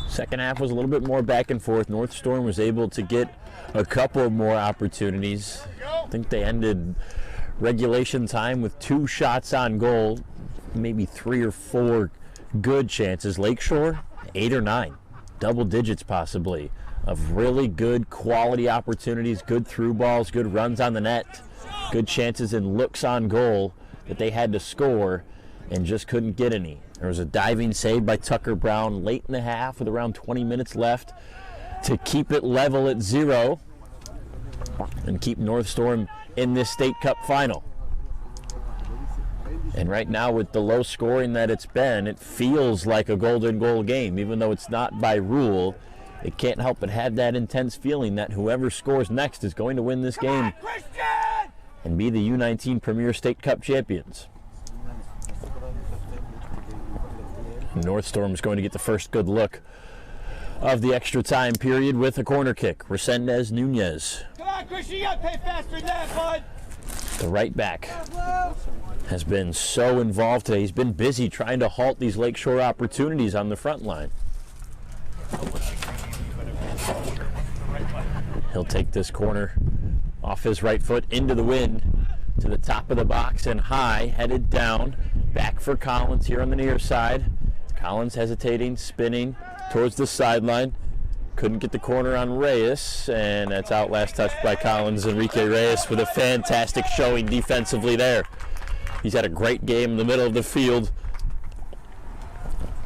S2: Second half was a little bit more back and forth. North Storm was able to get a couple more opportunities. I think they ended regulation time with 2 shots on goal, maybe 3 or 4 good chances. Lakeshore, 8 or 9, double digits possibly, of really good quality opportunities, good through balls, good runs on the net, good chances and looks on goal that they had to score and just couldn't get any. There was a diving save by Tucker Brown late in the half with around 20 minutes left to keep it level at 0 and keep North Storm in this State Cup final. And right now, with the low scoring that it's been, it feels like a golden goal game. Even though it's not by rule, it can't help but have that intense feeling that whoever scores next is going to win this game and be the U19 Premier State Cup champions. North Storm is going to get the first good look of the extra time period with a corner kick. Resendez Nunez.
S6: Come on, Christian, you gotta pay faster than that, bud.
S2: The right back has been so involved today. He's been busy trying to halt these Lakeshore opportunities on the front line. He'll take this corner off his right foot into the wind to the top of the box and high, headed down. Back for Collins here on the near side. Collins hesitating, spinning towards the sideline. Couldn't get the corner on Reyes, and that's out last touch by Collins. Enrique Reyes with a fantastic showing defensively there. He's had a great game in the middle of the field,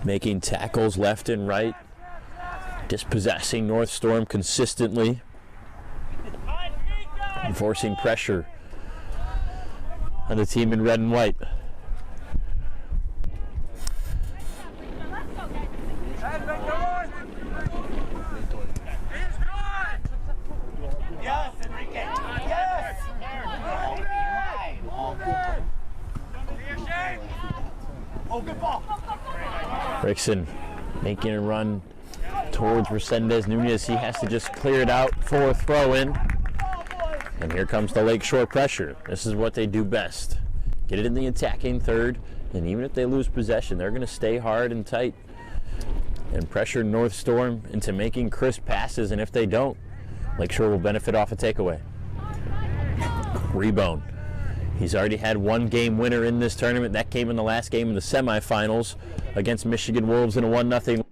S2: making tackles left and right, dispossessing North Storm consistently, enforcing pressure on the team in red and white.
S6: Yes, Enrique. Yes. Oh, good ball.
S2: Rickson making a run towards Resendez Nunez. He has to just clear it out for a throw-in. And here comes the Lakeshore pressure. This is what they do best. Get it in the attacking third, and even if they lose possession, they're going to stay hard and tight and pressure North Storm into making crisp passes, and if they don't, Lakeshore will benefit off a takeaway. Rebone. He's already had 1 game winner in this tournament. That came in the last game in the semifinals against Michigan Wolves in a 1-0.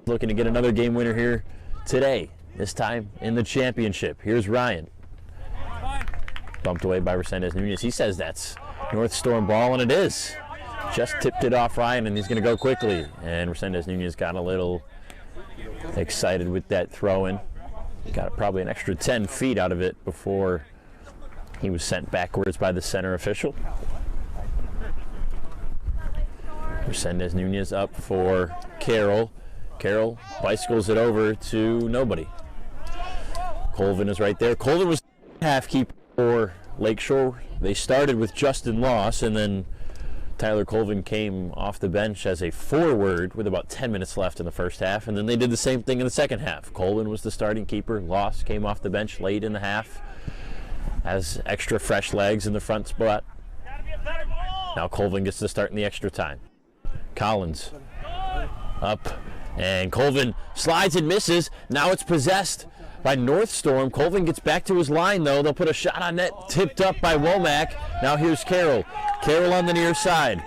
S2: Looking to get another game winner here today, this time in the championship. Here's Ryan. Bumped away by Resendez Nunez. He says that's North Storm ball, and it is. Just tipped it off Ryan, and he's going to go quickly. And Resendez Nunez got a little excited with that throw-in. Got probably an extra 10 feet out of it before he was sent backwards by the center official. Resendez Nunez up for Carroll. Carroll bicycles it over to nobody. Colvin is right there. Colvin was half keeper for Lakeshore. They started with Justin Loss, and then Tyler Colvin came off the bench as a forward with about 10 minutes left in the first half, and then they did the same thing in the second half. Colvin was the starting keeper. Loss came off the bench late in the half as extra fresh legs in the front spot. Now Colvin gets to start in the extra time. Collins up, and Colvin slides and misses. Now it's possessed by North Storm. Colvin gets back to his line, though. They'll put a shot on net, tipped up by Womack. Now here's Carroll. Carroll on the near side.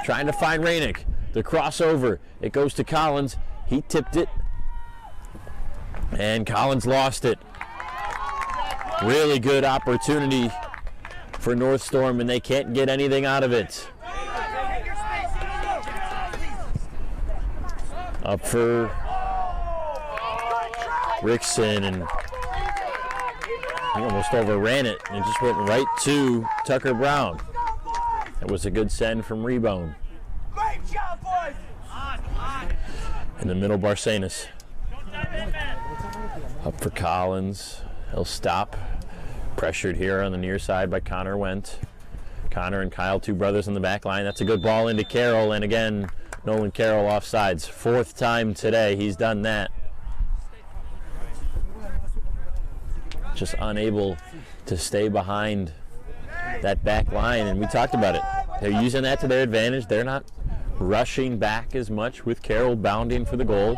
S2: trying to find Rainick. The crossover, it goes to Collins. He tipped it, and Collins lost it. Really good opportunity for North Storm, and they can't get anything out of it. Up for Rickson, and he almost overran it, and it just went right to Tucker Brown. It was a good send from Rebone.
S6: Great job, boys!
S2: In the middle, Barcenas. Up for Collins. He'll stop. Pressured here on the near side by Connor Wendt. Connor and Kyle, two brothers on the back line. That's a good ball into Carroll, and again, Nolan Carroll offsides. Fourth time today he's done that. Just unable to stay behind that back line, and we talked about it. They're using that to their advantage. They're not rushing back as much with Carroll bounding for the goal,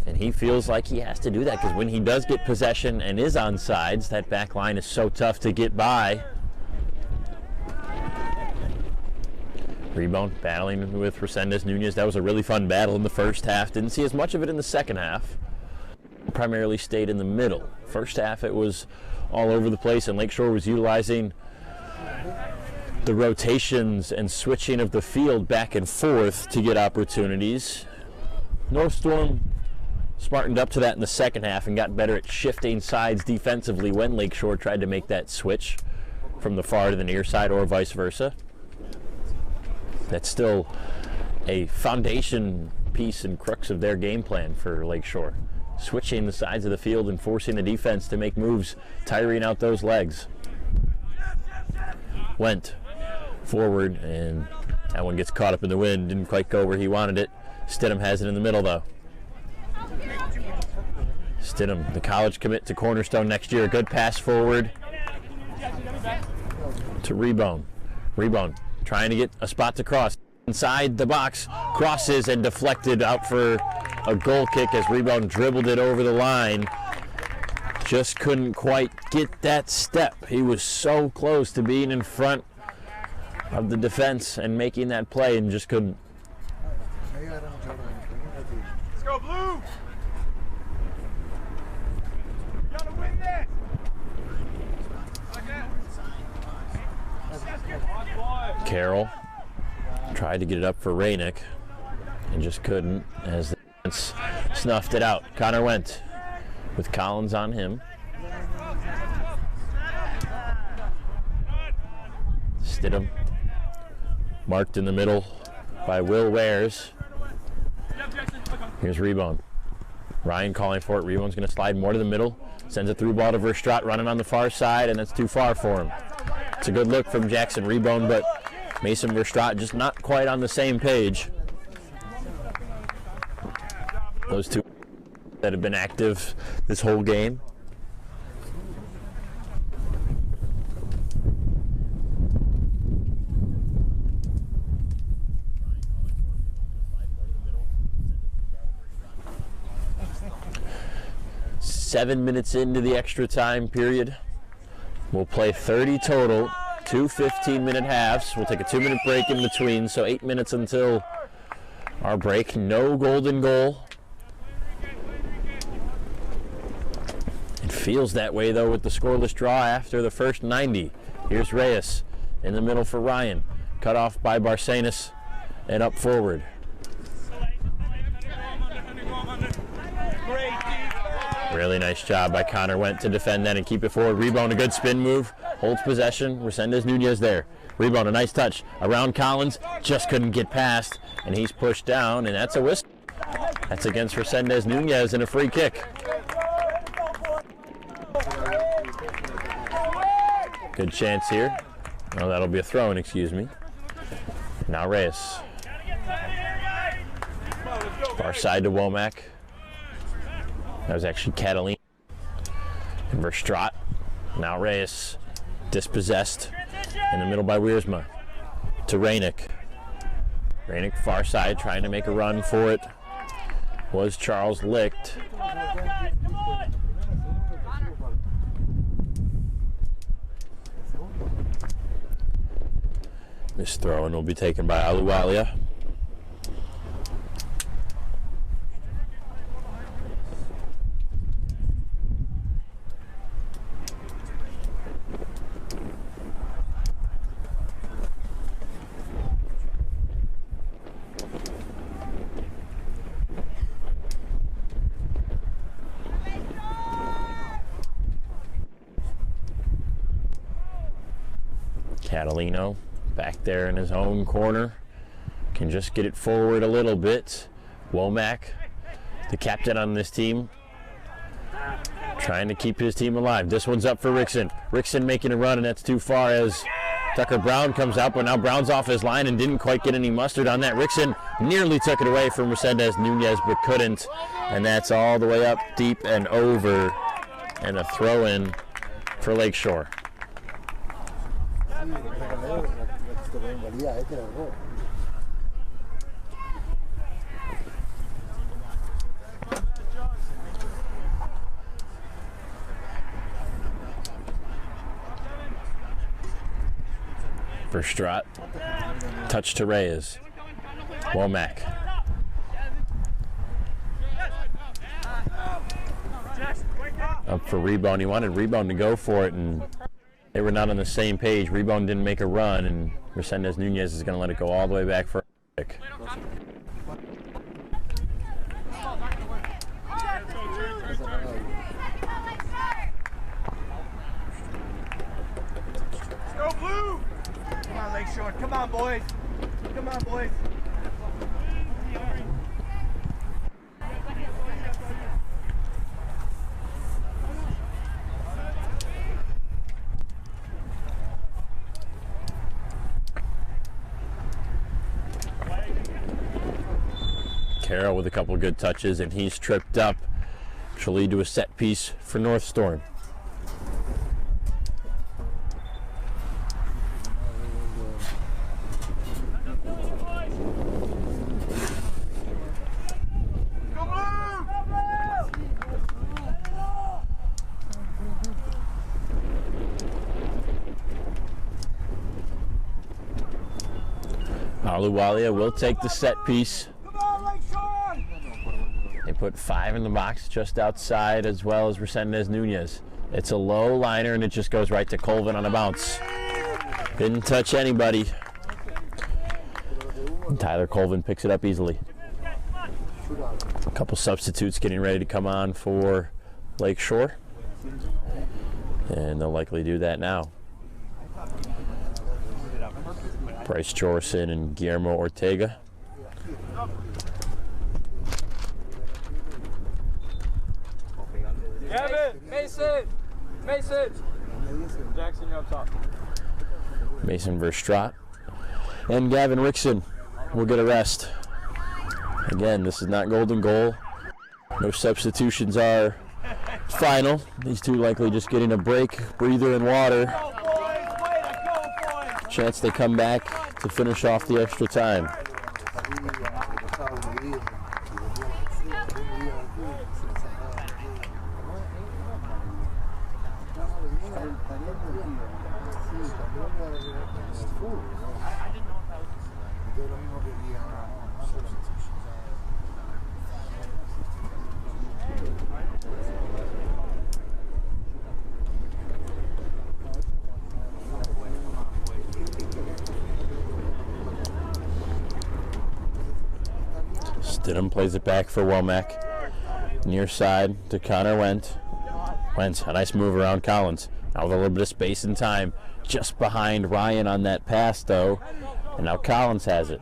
S2: and he feels like he has to do that because when he does get possession and is on sides, that back line is so tough to get by. Rebone battling with Resendez Nunez. That was a really fun battle in the first half. Didn't see as much of it in the second half. Primarily stayed in the middle. First half it was all over the place, and Lakeshore was utilizing the rotations and switching of the field back and forth to get opportunities. North Storm smartened up to that in the second half and got better at shifting sides defensively when Lakeshore tried to make that switch from the far to the near side or vice versa. That's still a foundation piece and crux of their game plan for Lakeshore. Switching the sides of the field and forcing the defense to make moves, tiring out those legs. Went forward, and that one gets caught up in the wind. Didn't quite go where he wanted it. Stidham has it in the middle, though. Stidham, the college commit to Cornerstone next year. Good pass forward to Rebone. Rebone trying to get a spot to cross. Inside the box, crosses and deflected out for a goal kick as Rebone dribbled it over the line. Just couldn't quite get that step. He was so close to being in front of the defense and making that play and just couldn't.
S1: Let's go, Blue! You gotta win this!
S2: Carroll tried to get it up for Rainick and just couldn't as the defense snuffed it out. Connor Wendt with Collins on him. Stidham marked in the middle by Will Wares. Here's Rebone. Ryan calling for it. Rebone's going to slide more to the middle. Sends a through ball to Verstraat running on the far side, and that's too far for him. It's a good look from Jackson Rebone, but Mason Verstraat just not quite on the same page. Those two that have been active this whole game. Seven minutes into the extra time period. We'll play 30 total, two 15-minute halves. We'll take a 2-minute break in between, so 8 minutes until our break. No golden goal. It feels that way, though, with the scoreless draw after the first 90. Here's Reyes in the middle for Ryan. Cut off by Barcenas and up forward. Really nice job by Connor Wendt to defend that and keep it forward. Rebone, a good spin move. Holds possession. Resendez Nunez there. Rebone, a nice touch. Around Collins. Just couldn't get past. And he's pushed down, and that's a whistle. That's against Resendez Nunez and a free kick. Good chance here. Oh, that'll be a throw-in, excuse me. Now Reyes. Far side to Womack. That was actually Catalina. And Verstraat. Now Reyes. Dispossessed. In the middle by Wiersma. To Rainick. Rainick far side trying to make a run for it. Was Charles Licht. This throw-in will be taken by Aluwalia. Catalino back there in his own corner, can just get it forward a little bit. Womack, the captain on this team, trying to keep his team alive. This one's up for Rickson. Rickson making a run, and that's too far as Tucker Brown comes out, but now Brown's off his line and didn't quite get any mustard on that. Rickson nearly took it away from Resendez Nunez, but couldn't, and that's all the way up deep and over, and a throw-in for Lakeshore. Verstraat, touch to Reyes. Womack. Up for Rebound. He wanted Rebound to go for it, and they were not on the same page. Rebound didn't make a run, and Resendez Nunez is going to let it go all the way back for a pick.
S1: Go blue!
S6: Come on, Lakeshore. Come on, boys. Come on, boys.
S2: Carroll with a couple of good touches, and he's tripped up, which will lead to a set piece for North Storm. Aluwalia will take the set piece. They put 5 in the box just outside, as well as Resendez Nunez. It's a low liner, and it just goes right to Colvin on a bounce. Didn't touch anybody. And Tyler Colvin picks it up easily. A couple substitutes getting ready to come on for Lakeshore, and they'll likely do that now. Bryce Jorson and Guillermo Ortega.
S1: Gavin! Mason! Mason! Jackson, you're up top.
S2: Mason Verstraat and Gavin Rickson will get a rest. Again, this is not golden goal. No substitutions are final. These two likely just getting a break, breather, and water. Chance they come back to finish off the extra time. Stidham plays it back for Womack. Near side to Connor Wendt. Wendt, a nice move around Collins. Now with a little bit of space and time. Just behind Ryan on that pass, though. And now Collins has it.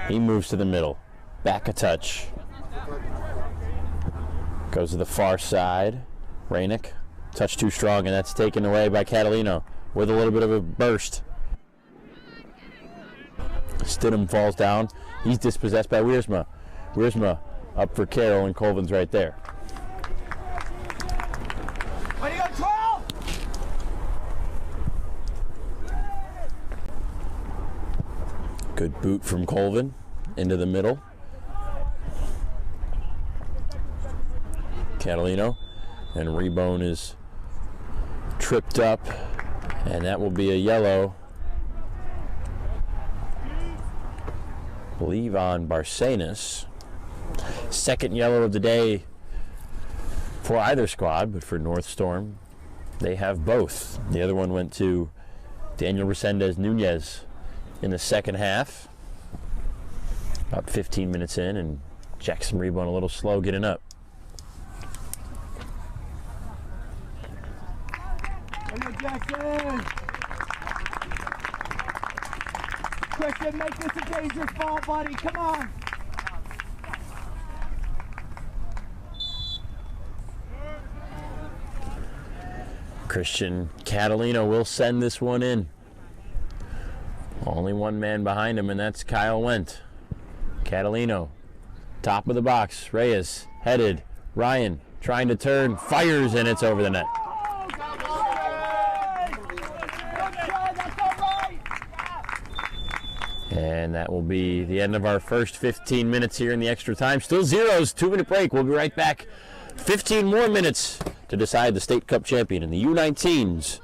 S2: He moves to the middle. Back a touch. Goes to the far side. Rainick. Touch too strong, and that's taken away by Catalino with a little bit of a burst. Stidham falls down. He's dispossessed by Wiersma. Wiersma up for Carroll, and Colvin's right there.
S6: Ready on 12!
S2: Good boot from Colvin into the middle. Catalino, and Rebone is tripped up, and that will be a yellow believe on Barcenas. Second yellow of the day for either squad, but for North Storm, they have both. The other one went to Daniel Resendez Nunez in the second half. About 15 minutes in, and Jackson Rebone a little slow getting up.
S6: Jackson! Christian, make this a dangerous ball, buddy. Come on.
S2: Christian Catalino will send this one in. Only one man behind him, and that's Kyle Wendt. Catalino, top of the box. Reyes, headed. Ryan, trying to turn, fires, and it's over the net. And that will be the end of our first 15 minutes here in the extra time. Still zeros, 2-minute break. We'll be right back. 15 more minutes to decide the State Cup champion in the U19s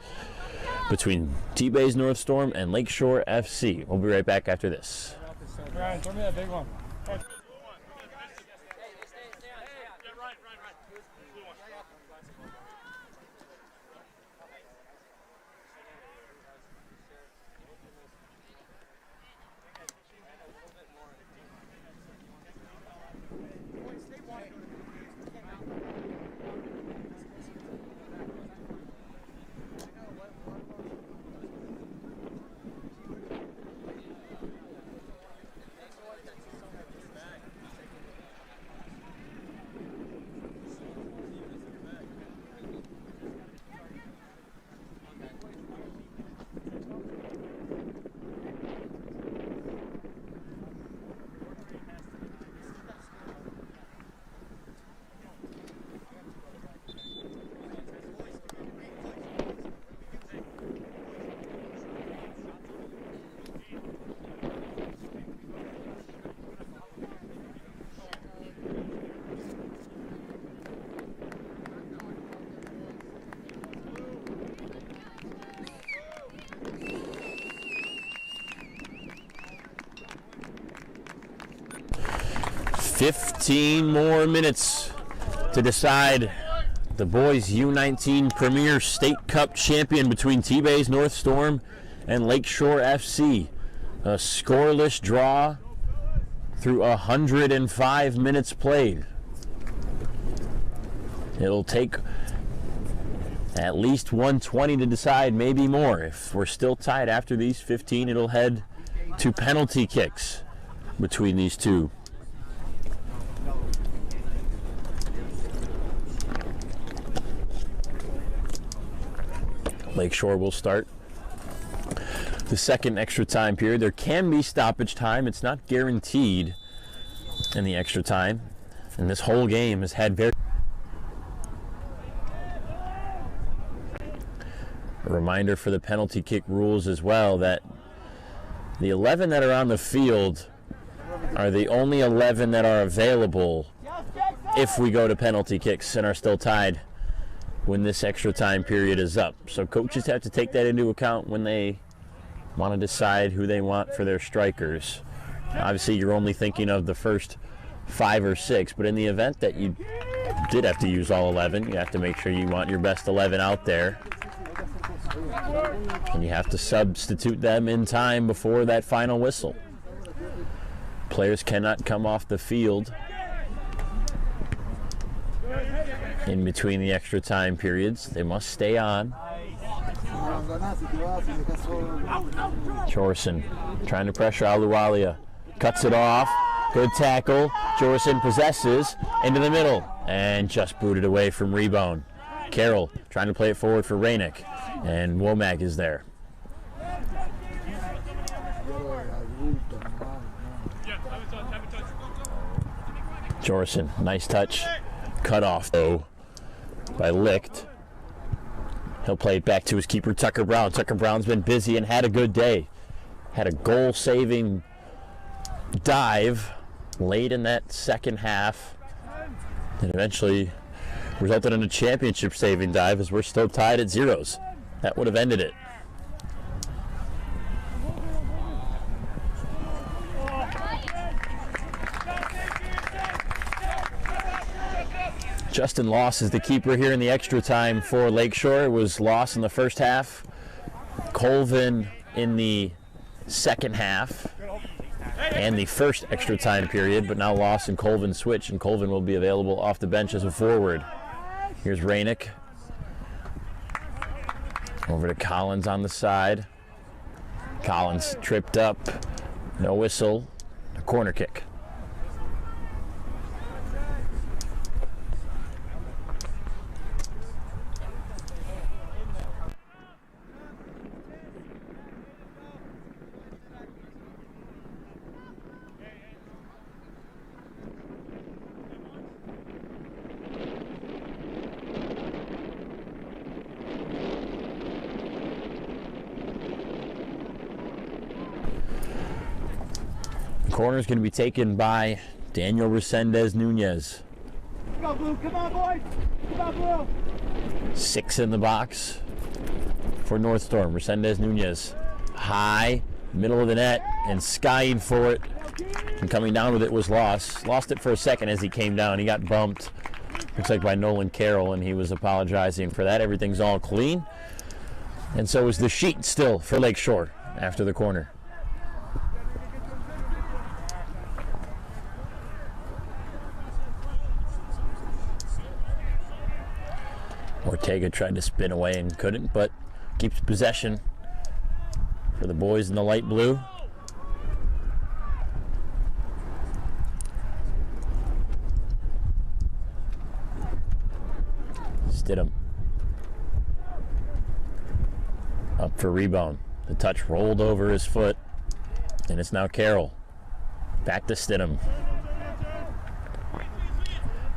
S2: between TBAYS North Storm and Lakeshore FC. We'll be right back after this.
S1: Ryan, throw me that big one.
S2: Fifteen more minutes to decide the boys U19 Premier State Cup champion between TBAYS North Storm and Lakeshore FC. A scoreless draw through 105 minutes played. It'll take at least 120 to decide, maybe more. If we're still tied after these 15, it'll head to penalty kicks between these two. Lakeshore will start the second extra time period. There can be stoppage time. It's not guaranteed in the extra time. And this whole game has had very... A reminder for the penalty kick rules as well that the 11 that are on the field are the only 11 that are available if we go to penalty kicks and are still tied when this extra time period is up. So coaches have to take that into account when they want to decide who they want for their strikers. Obviously, you're only thinking of the first 5 or 6, but in the event that you did have to use all 11, you have to make sure you want your best 11 out there. And you have to substitute them in time before that final whistle. Players cannot come off the field in between the extra time periods. They must stay on. Jorson trying to pressure Aluwalia. Cuts it off. Good tackle. Jorson possesses into the middle and just booted away from Rebone. Carroll trying to play it forward for Rainick, and Womack is there. Jorson, nice touch. Cut off though by Licht. He'll play it back to his keeper, Tucker Brown. Tucker Brown's been busy and had a good day. Had a goal-saving dive late in that second half, and eventually resulted in a championship-saving dive as we're still tied at zeros. That would have ended it. Justin Loss is the keeper here in the extra time for Lakeshore. It was Loss in the first half, Colvin in the second half, and the first extra time period, but now Loss and Colvin switch, and Colvin will be available off the bench as a forward. Here's Rainick. Over to Collins on the side. Collins tripped up, no whistle, a corner kick. Corner is going to be taken by Daniel Resendez Nunez.
S6: Come on, Blue. Come on, boys. Come on, Blue.
S2: 6 in the box for North Storm. Resendez Nunez. High, middle of the net, and skying for it. And coming down with it was Loss. Lost it for a second as he came down. He got bumped, looks like by Nolan Carroll, and he was apologizing for that. Everything's all clean. And so is the sheet still for Lakeshore after the corner. Ortega tried to spin away and couldn't, but keeps possession for the boys in the light blue. Stidham up for rebound. The touch rolled over his foot, and it's now Carroll. Back to Stidham.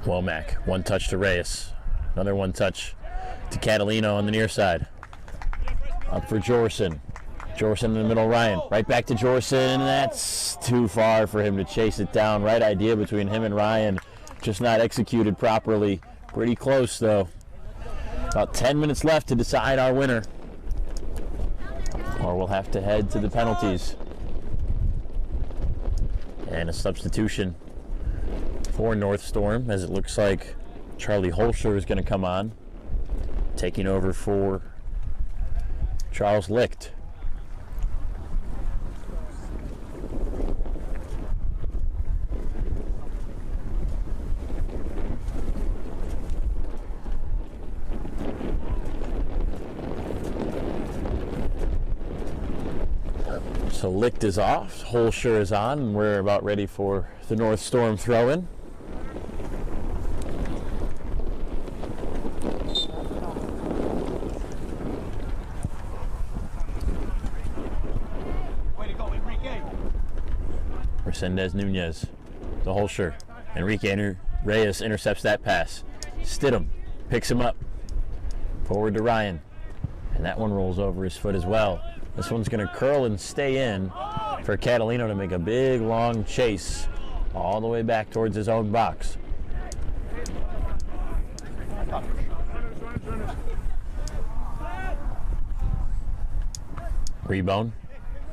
S2: Womack, one touch to Reyes. Another one touch to Catalino on the near side. Up for Jorson. Jorson in the middle, Ryan. Right back to Jorson. That's too far for him to chase it down. Right idea between him and Ryan. Just not executed properly. Pretty close, though. About 10 minutes left to decide our winner. Or we'll have to head to the penalties. And a substitution for North Storm, as it looks like Charlie Holscher is going to come on, taking over for Charles Licht. So Licht is off, Holscher is on, and we're about ready for the North Storm throw-in. Resendez Nunez, the Holscher. Enrique Reyes intercepts that pass. Stidham picks him up. Forward to Ryan. And that one rolls over his foot as well. This one's going to curl and stay in for Catalino to make a big, long chase all the way back towards his own box. Rebound.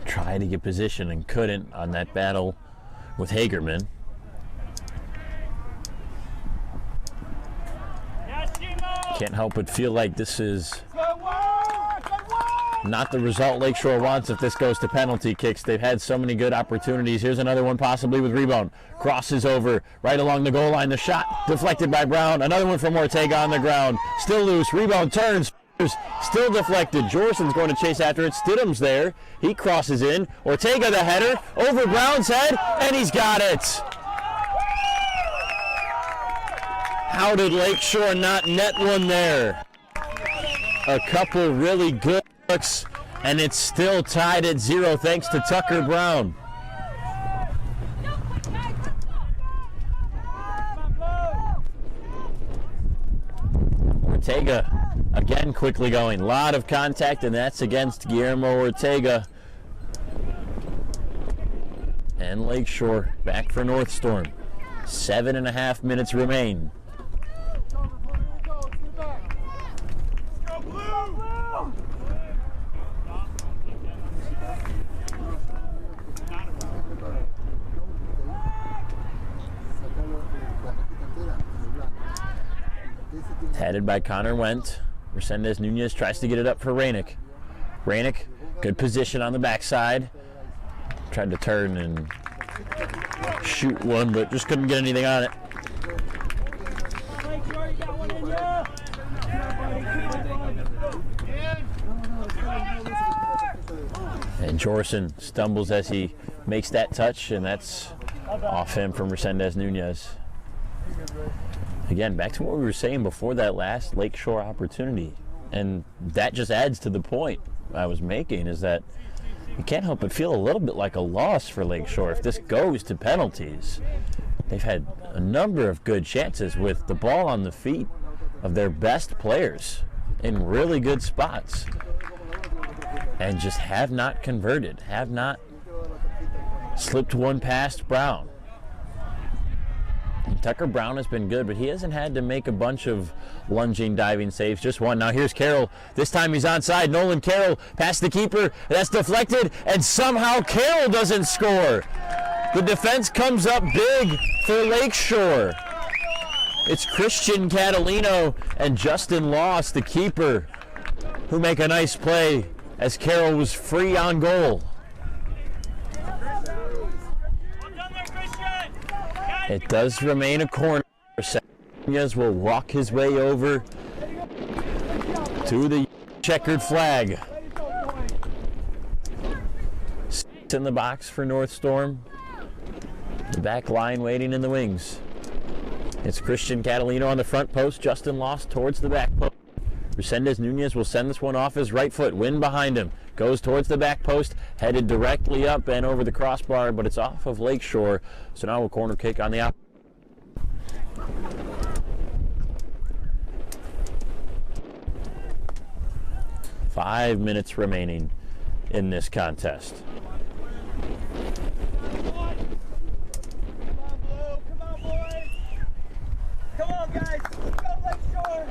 S2: Tried to get position and couldn't on that battle with Hagerman. Can't help but feel like this is not the result Lakeshore wants if this goes to penalty kicks. They've had so many good opportunities. Here's another one possibly with rebound. Crosses over right along the goal line. The shot deflected by Brown. Another one from Ortega on the ground. Still loose. Rebound turns. Still deflected. Jorson's going to chase after it. Stidham's there. He crosses in. Ortega the header over Brown's head, and he's got it. How did Lakeshore not net one there? A couple really good looks, and it's still tied at 0 thanks to Tucker Brown. Ortega again quickly going. A lot of contact, and that's against Guillermo Ortega. And Lakeshore back for North Storm. 7.5 minutes remain. Headed by Connor Wendt. Resendez Nunez tries to get it up for Rainick. Rainick, good position on the backside. Tried to turn and shoot one, but just couldn't get anything on it. And Jorson stumbles as he makes that touch, and that's off him from Resendez Nunez. Again, back to what we were saying before that last Lakeshore opportunity, and that just adds to the point I was making, is that you can't help but feel a little bit like a loss for Lakeshore if this goes to penalties. They've had a number of good chances with the ball on the feet of their best players in really good spots, and just have not converted, have not slipped one past Brown. And Tucker Brown has been good, but he hasn't had to make a bunch of lunging, diving saves, just one. Now here's Carroll. This time he's onside. Nolan Carroll past the keeper. That's deflected, and somehow Carroll doesn't score. The defense comes up big for Lakeshore. It's Christian Catalino and Justin Loss, the keeper, who make a nice play as Carroll was free on goal. It does remain a corner. Nunez will walk his way over to the checkered flag. Sits in the box for North Storm. The back line waiting in the wings. It's Christian Catalino on the front post. Justin Loss towards the back post. Resendez Nunez will send this one off his right foot. Wind behind him. Goes towards the back post. Headed directly up and over the crossbar, but it's off of Lakeshore. So now a corner kick on the opposite. 5 minutes remaining in this contest.
S6: Come on, boys! Come on, guys! Go Lakeshore!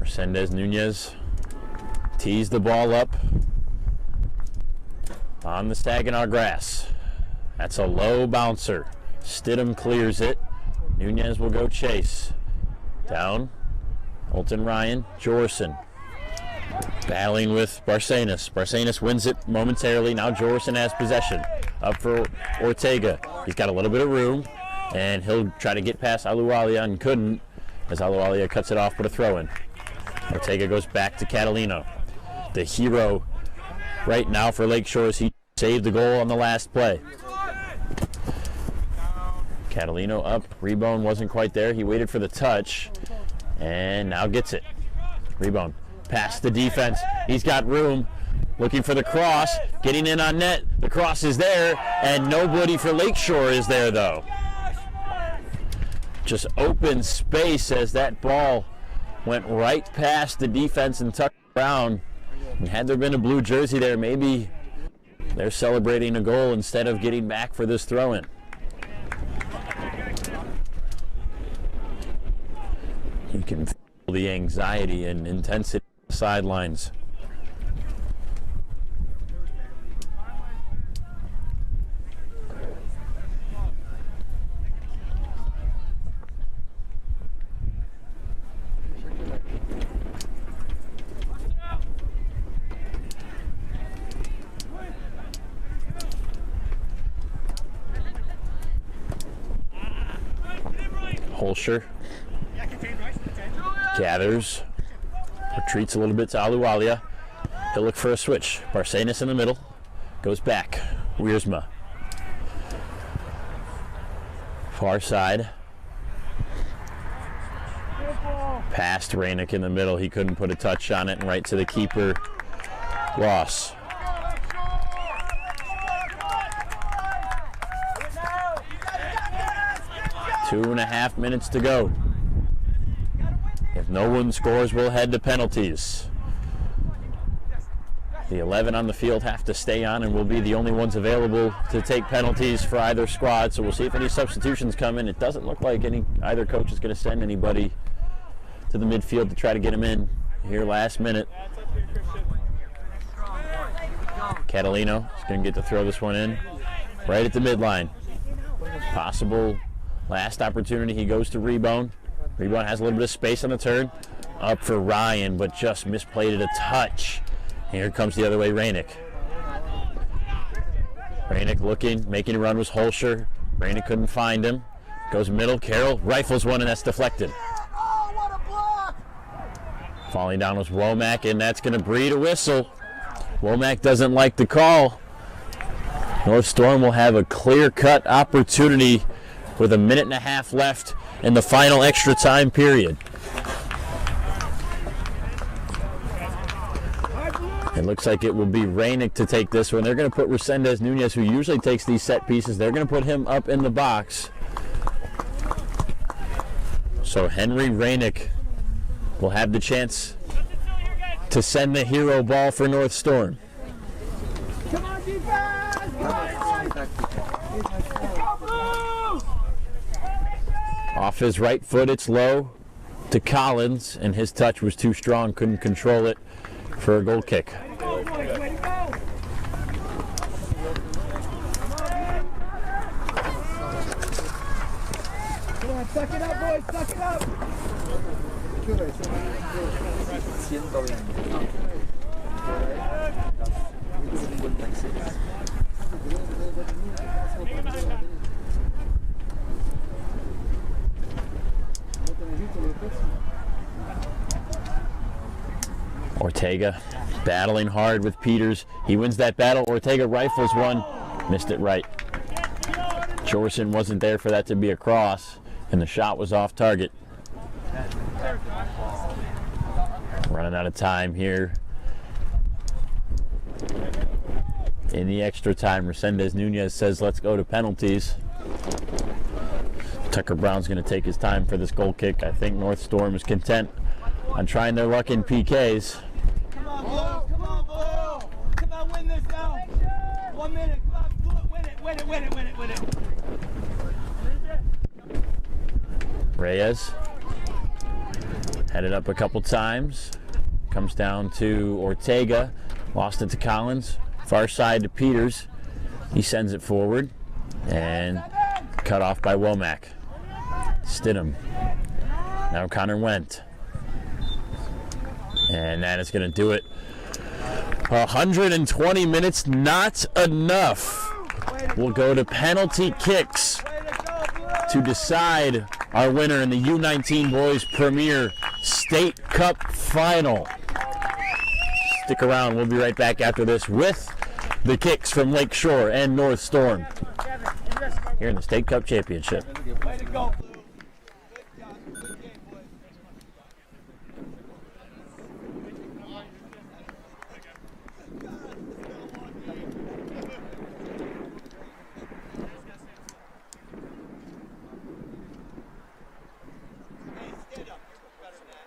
S2: Resendez Nunez tees the ball up on the Saginaw grass. That's a low bouncer. Stidham clears it. Nunez will go chase. Down. Holton Ryan. Jorson. Battling with Barcenas. Barcenas wins it momentarily. Now Jorson has possession. Up for Ortega. He's got a little bit of room, and he'll try to get past Aluwalia and couldn't, as Aluwalia cuts it off, but a throw-in. Ortega goes back to Catalino. The hero right now for Lakeshore as he saved the goal on the last play. Catalino up. Rebound wasn't quite there. He waited for the touch and now gets it. Rebound past the defense. He's got room. Looking for the cross. Getting in on net. The cross is there, and nobody for Lakeshore is there though. Just open space as that ball went right past the defense and Tucker Brown. And had there been a blue jersey there, maybe they're celebrating a goal instead of getting back for this throw-in. You can feel the anxiety and intensity on the sidelines. Holscher gathers, retreats a little bit to Aluwalia. He'll look for a switch. Barcenas in the middle, goes back. Wiersma. Far side. Past Rainick in the middle. He couldn't put a touch on it, and right to the keeper. Loss. Two and a half minutes to go. If no one scores, we'll head to penalties. The 11 on the field have to stay on, and will be the only ones available to take penalties for either squad. So we'll see if any substitutions come in. It doesn't look like either coach is going to send anybody to the midfield to try to get him in here last minute. Catalino is going to get to throw this one in right at the midline. Possible Last opportunity, he goes to Rebound. Rebound has a little bit of space on the turn. Up for Ryan, but just misplayed it a touch. Here comes the other way, Rainick. Rainick looking, making a run was Holscher. Rainick couldn't find him. Goes middle, Carroll rifles one, and that's deflected.
S5: Oh, what a block!
S2: Falling down was Womack, and that's going to breed a whistle. Womack doesn't like the call. North Storm will have a clear-cut opportunity with 1.5 minutes left in the final extra time period. It looks like it will be Rainick to take this one. They're going to put Resendez Nunez, who usually takes these set pieces, they're going to put him up in the box. So Henry Rainick will have the chance to send the hero ball for North Storm.
S6: Come on, defense!
S2: Off his right foot, it's low to Collins, and his touch was too strong, couldn't control it for a goal kick.
S6: Go, boys, way to go! Come on, suck it up, boys, suck it up!
S2: Ortega battling hard with Peters. He wins that battle. Ortega rifles one, missed it right. Jorson wasn't there for that to be a cross, and the shot was off target. Running out of time here. In the extra time, Resendez Nunez says, let's go to penalties. Tucker Brown's going to take his time for this goal kick. I think North Storm is content on trying their luck in PKs.
S6: Come on, Blue! Come on, Blue! Come on, win this now! 1 minute, come on, Blue! Win it, win it, win it, win it, win it!
S2: Reyes headed up a couple times. Comes down to Ortega. Lost it to Collins. Far side to Peters. He sends it forward. And cut off by Womack. Stidham. Now Connor Wendt. And that is going to do it. 120 minutes, not enough. We'll go to penalty kicks to decide our winner in the U19 Boys Premier State Cup Final. Stick around. We'll be right back after this with the kicks from Lakeshore and North Storm here in the State Cup Championship.
S6: Way to go, Blue! Good job, good game, boys. Hey, stand up. You're much better than that.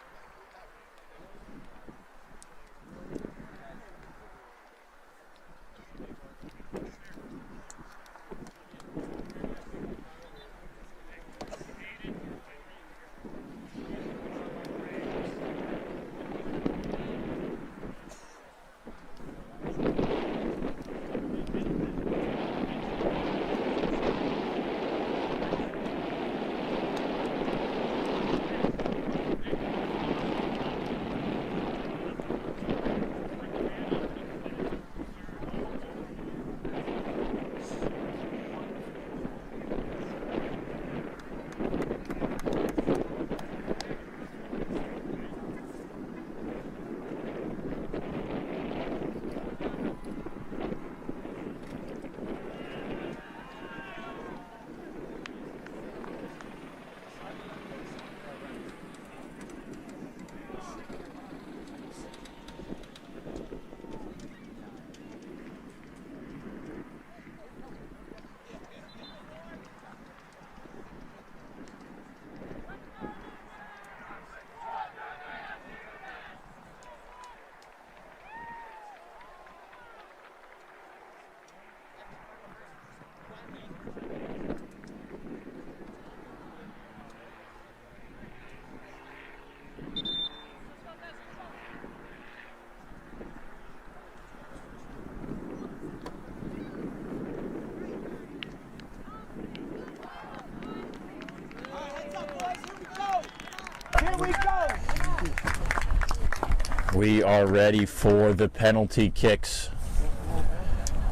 S2: We are ready for the penalty kicks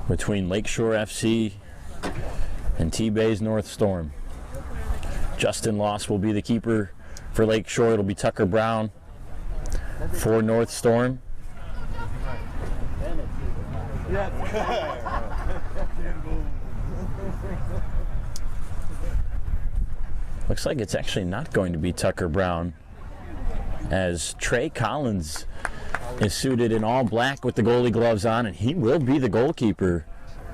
S2: between Lakeshore FC and TBAYS North Storm. Justin Loss will be the keeper for Lakeshore. It'll be Tucker Brown for North Storm. Looks like it's actually not going to be Tucker Brown, as Trey Collins is suited in all black with the goalie gloves on, and he will be the goalkeeper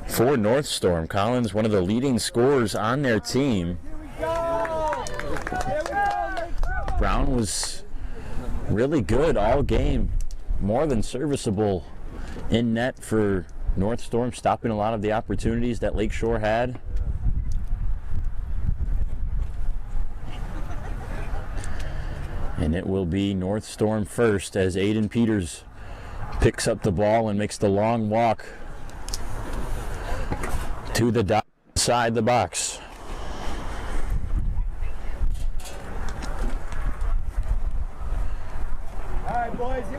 S2: for North Storm. Collins, one of the leading scorers on their team. Brown was really good all game, more than serviceable in net for North Storm, stopping a lot of the opportunities that Lakeshore had. And it will be North Storm first as Aiden Peters picks up the ball and makes the long walk to the side the box.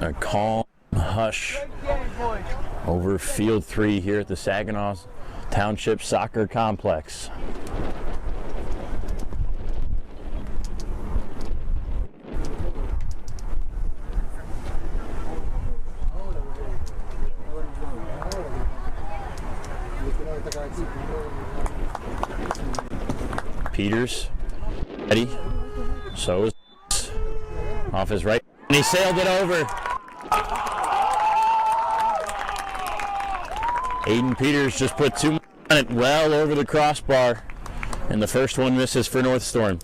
S2: A calm hush over Field 3 here at the Saginaw Township Soccer Complex. Peters, ready, so is off his right, and he sailed it over. Aiden Peters just put 2 on it, well over the crossbar, and the first one misses for North Storm.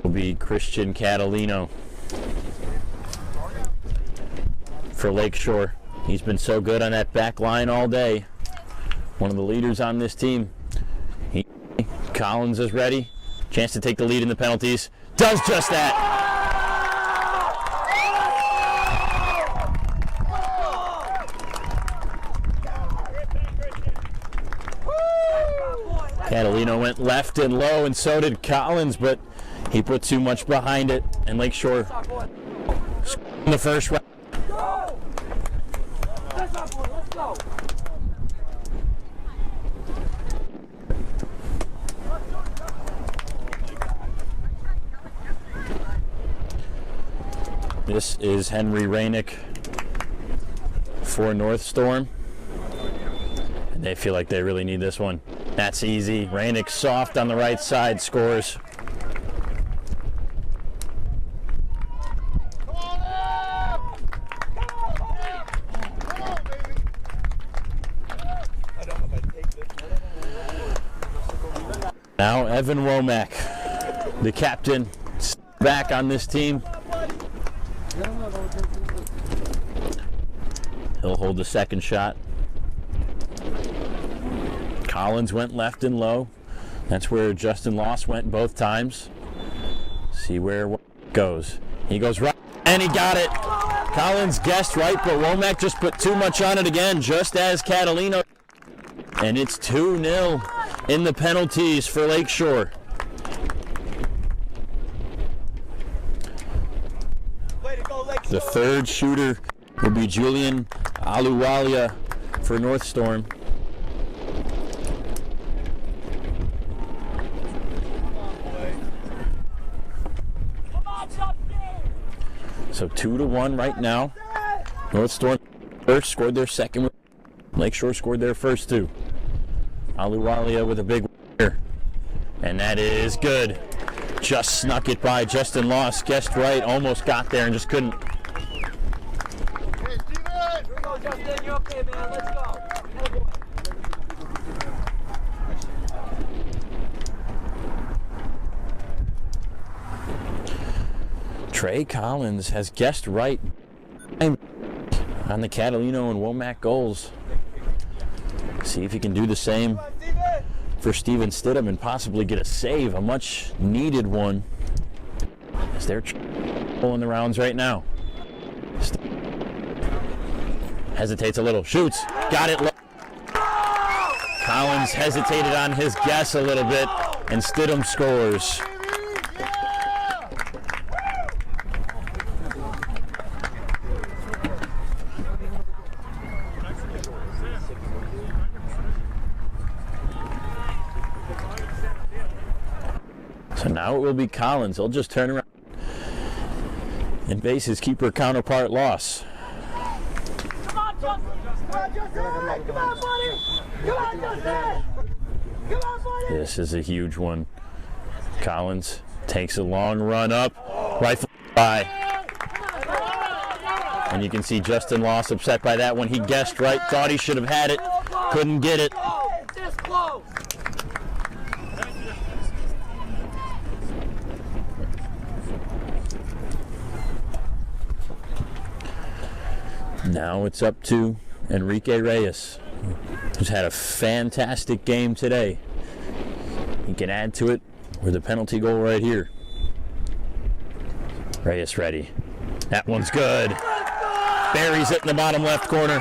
S2: Will be Christian Catalino for Lakeshore. He's been so good on that back line all day. One of the leaders on this team. Collins is ready. Chance to take the lead in the penalties. Does just that. Catalino went left and low, and so did Collins, but he put too much behind it, and Lakeshore in the first round. This is Henry Rainick for North Storm, and they feel like they really need this one. That's easy. Rainick soft on the right side, scores. Now Evan Womack, the captain, back on this team. He'll hold the second shot. Collins went left and low. That's where Justin Loss went both times. See where it goes. He goes right, and he got it. Collins guessed right, but Womack just put too much on it again, just as Catalino. And it's 2-0 in the penalties for Lakeshore. The third shooter will be Julian Aluwalia for North Storm. So 2-1 right now. North Storm first scored their second. Lakeshore scored their first two. Aluwalia with a big here. And that is good. Just snuck it by Justin Loss. Guessed right, almost got there and just couldn't.
S6: Justin, you're okay, man. Let's go.
S2: Trey Collins has guessed right on the Catalino and Womack goals. See if he can do the same for Steven Stidham and possibly get a save, a much needed one, as they're pulling the rounds right now. Hesitates a little, shoots, got it. Collins hesitated on his guess a little bit, and Stidham scores. So now it will be Collins. He'll just turn around and base his keeper counterpart loss.
S7: Come on, Justin! Come on, Justin! Come on, buddy! Come on, Justin! Come on, buddy!
S2: This is a huge one. Collins takes a long run up, rifle by. And you can see Justin Loss upset by that one. He guessed right, thought he should have had it, couldn't get it.
S7: This close!
S2: Now it's up to Enrique Reyes, who's had a fantastic game today. He can add to it with a penalty goal right here. Reyes ready. That one's good. Buries it in the bottom left corner.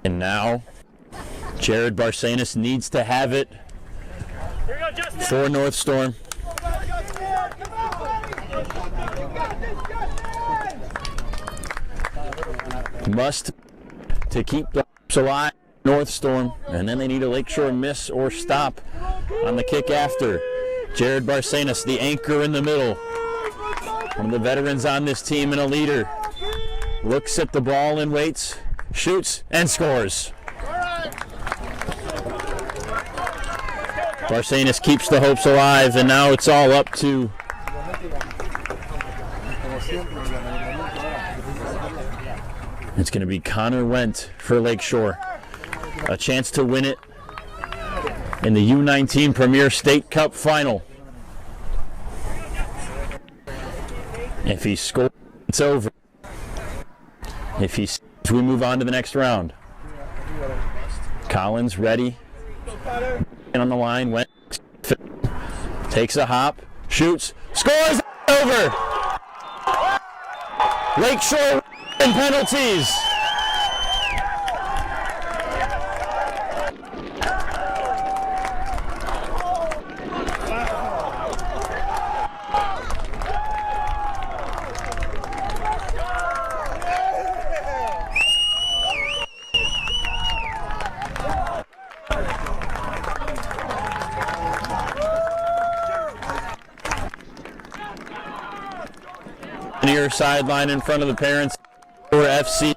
S2: And now Jared Barsanis needs to have it for North Storm. Must to keep the hopes alive, North Storm, and then they need a Lakeshore miss or stop on the kick after. Jared Barsanis, the anchor in the middle, one of the veterans on this team and a leader, looks at the ball and waits, shoots and scores. Barsanis keeps the hopes alive, and now it's all up to it's going to be Connor Wendt for Lakeshore. A chance to win it in the U19 Premier State Cup Final. If he scores, it's over. If he scores, we move on to the next round. Collins ready. On the line, Wendt takes a hop, shoots, scores, over. Lakeshore in penalties. Near sideline in front of the parents for FC,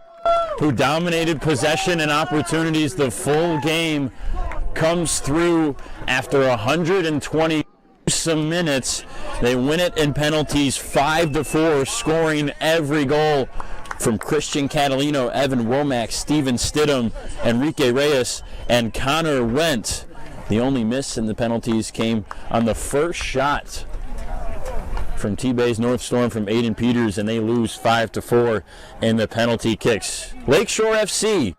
S2: who dominated possession and opportunities the full game, comes through after 120 some minutes. They win it in penalties 5-4, scoring every goal from Christian Catalino, Evan Womack, Steven Stidham, Enrique Reyes, and Connor Wendt. The only miss in the penalties came on the first shot from TBAYS North Storm from Aiden Peters, and they lose 5-4 in the penalty kicks. Lakeshore FC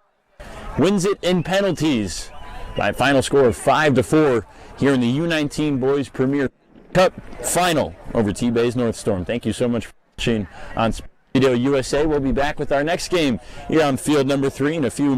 S2: wins it in penalties by a final score of 5-4 here in the U19 Boys Premier Cup Final over TBAYS North Storm. Thank you so much for watching on Video USA. We'll be back with our next game here on field number 3 in a few moments.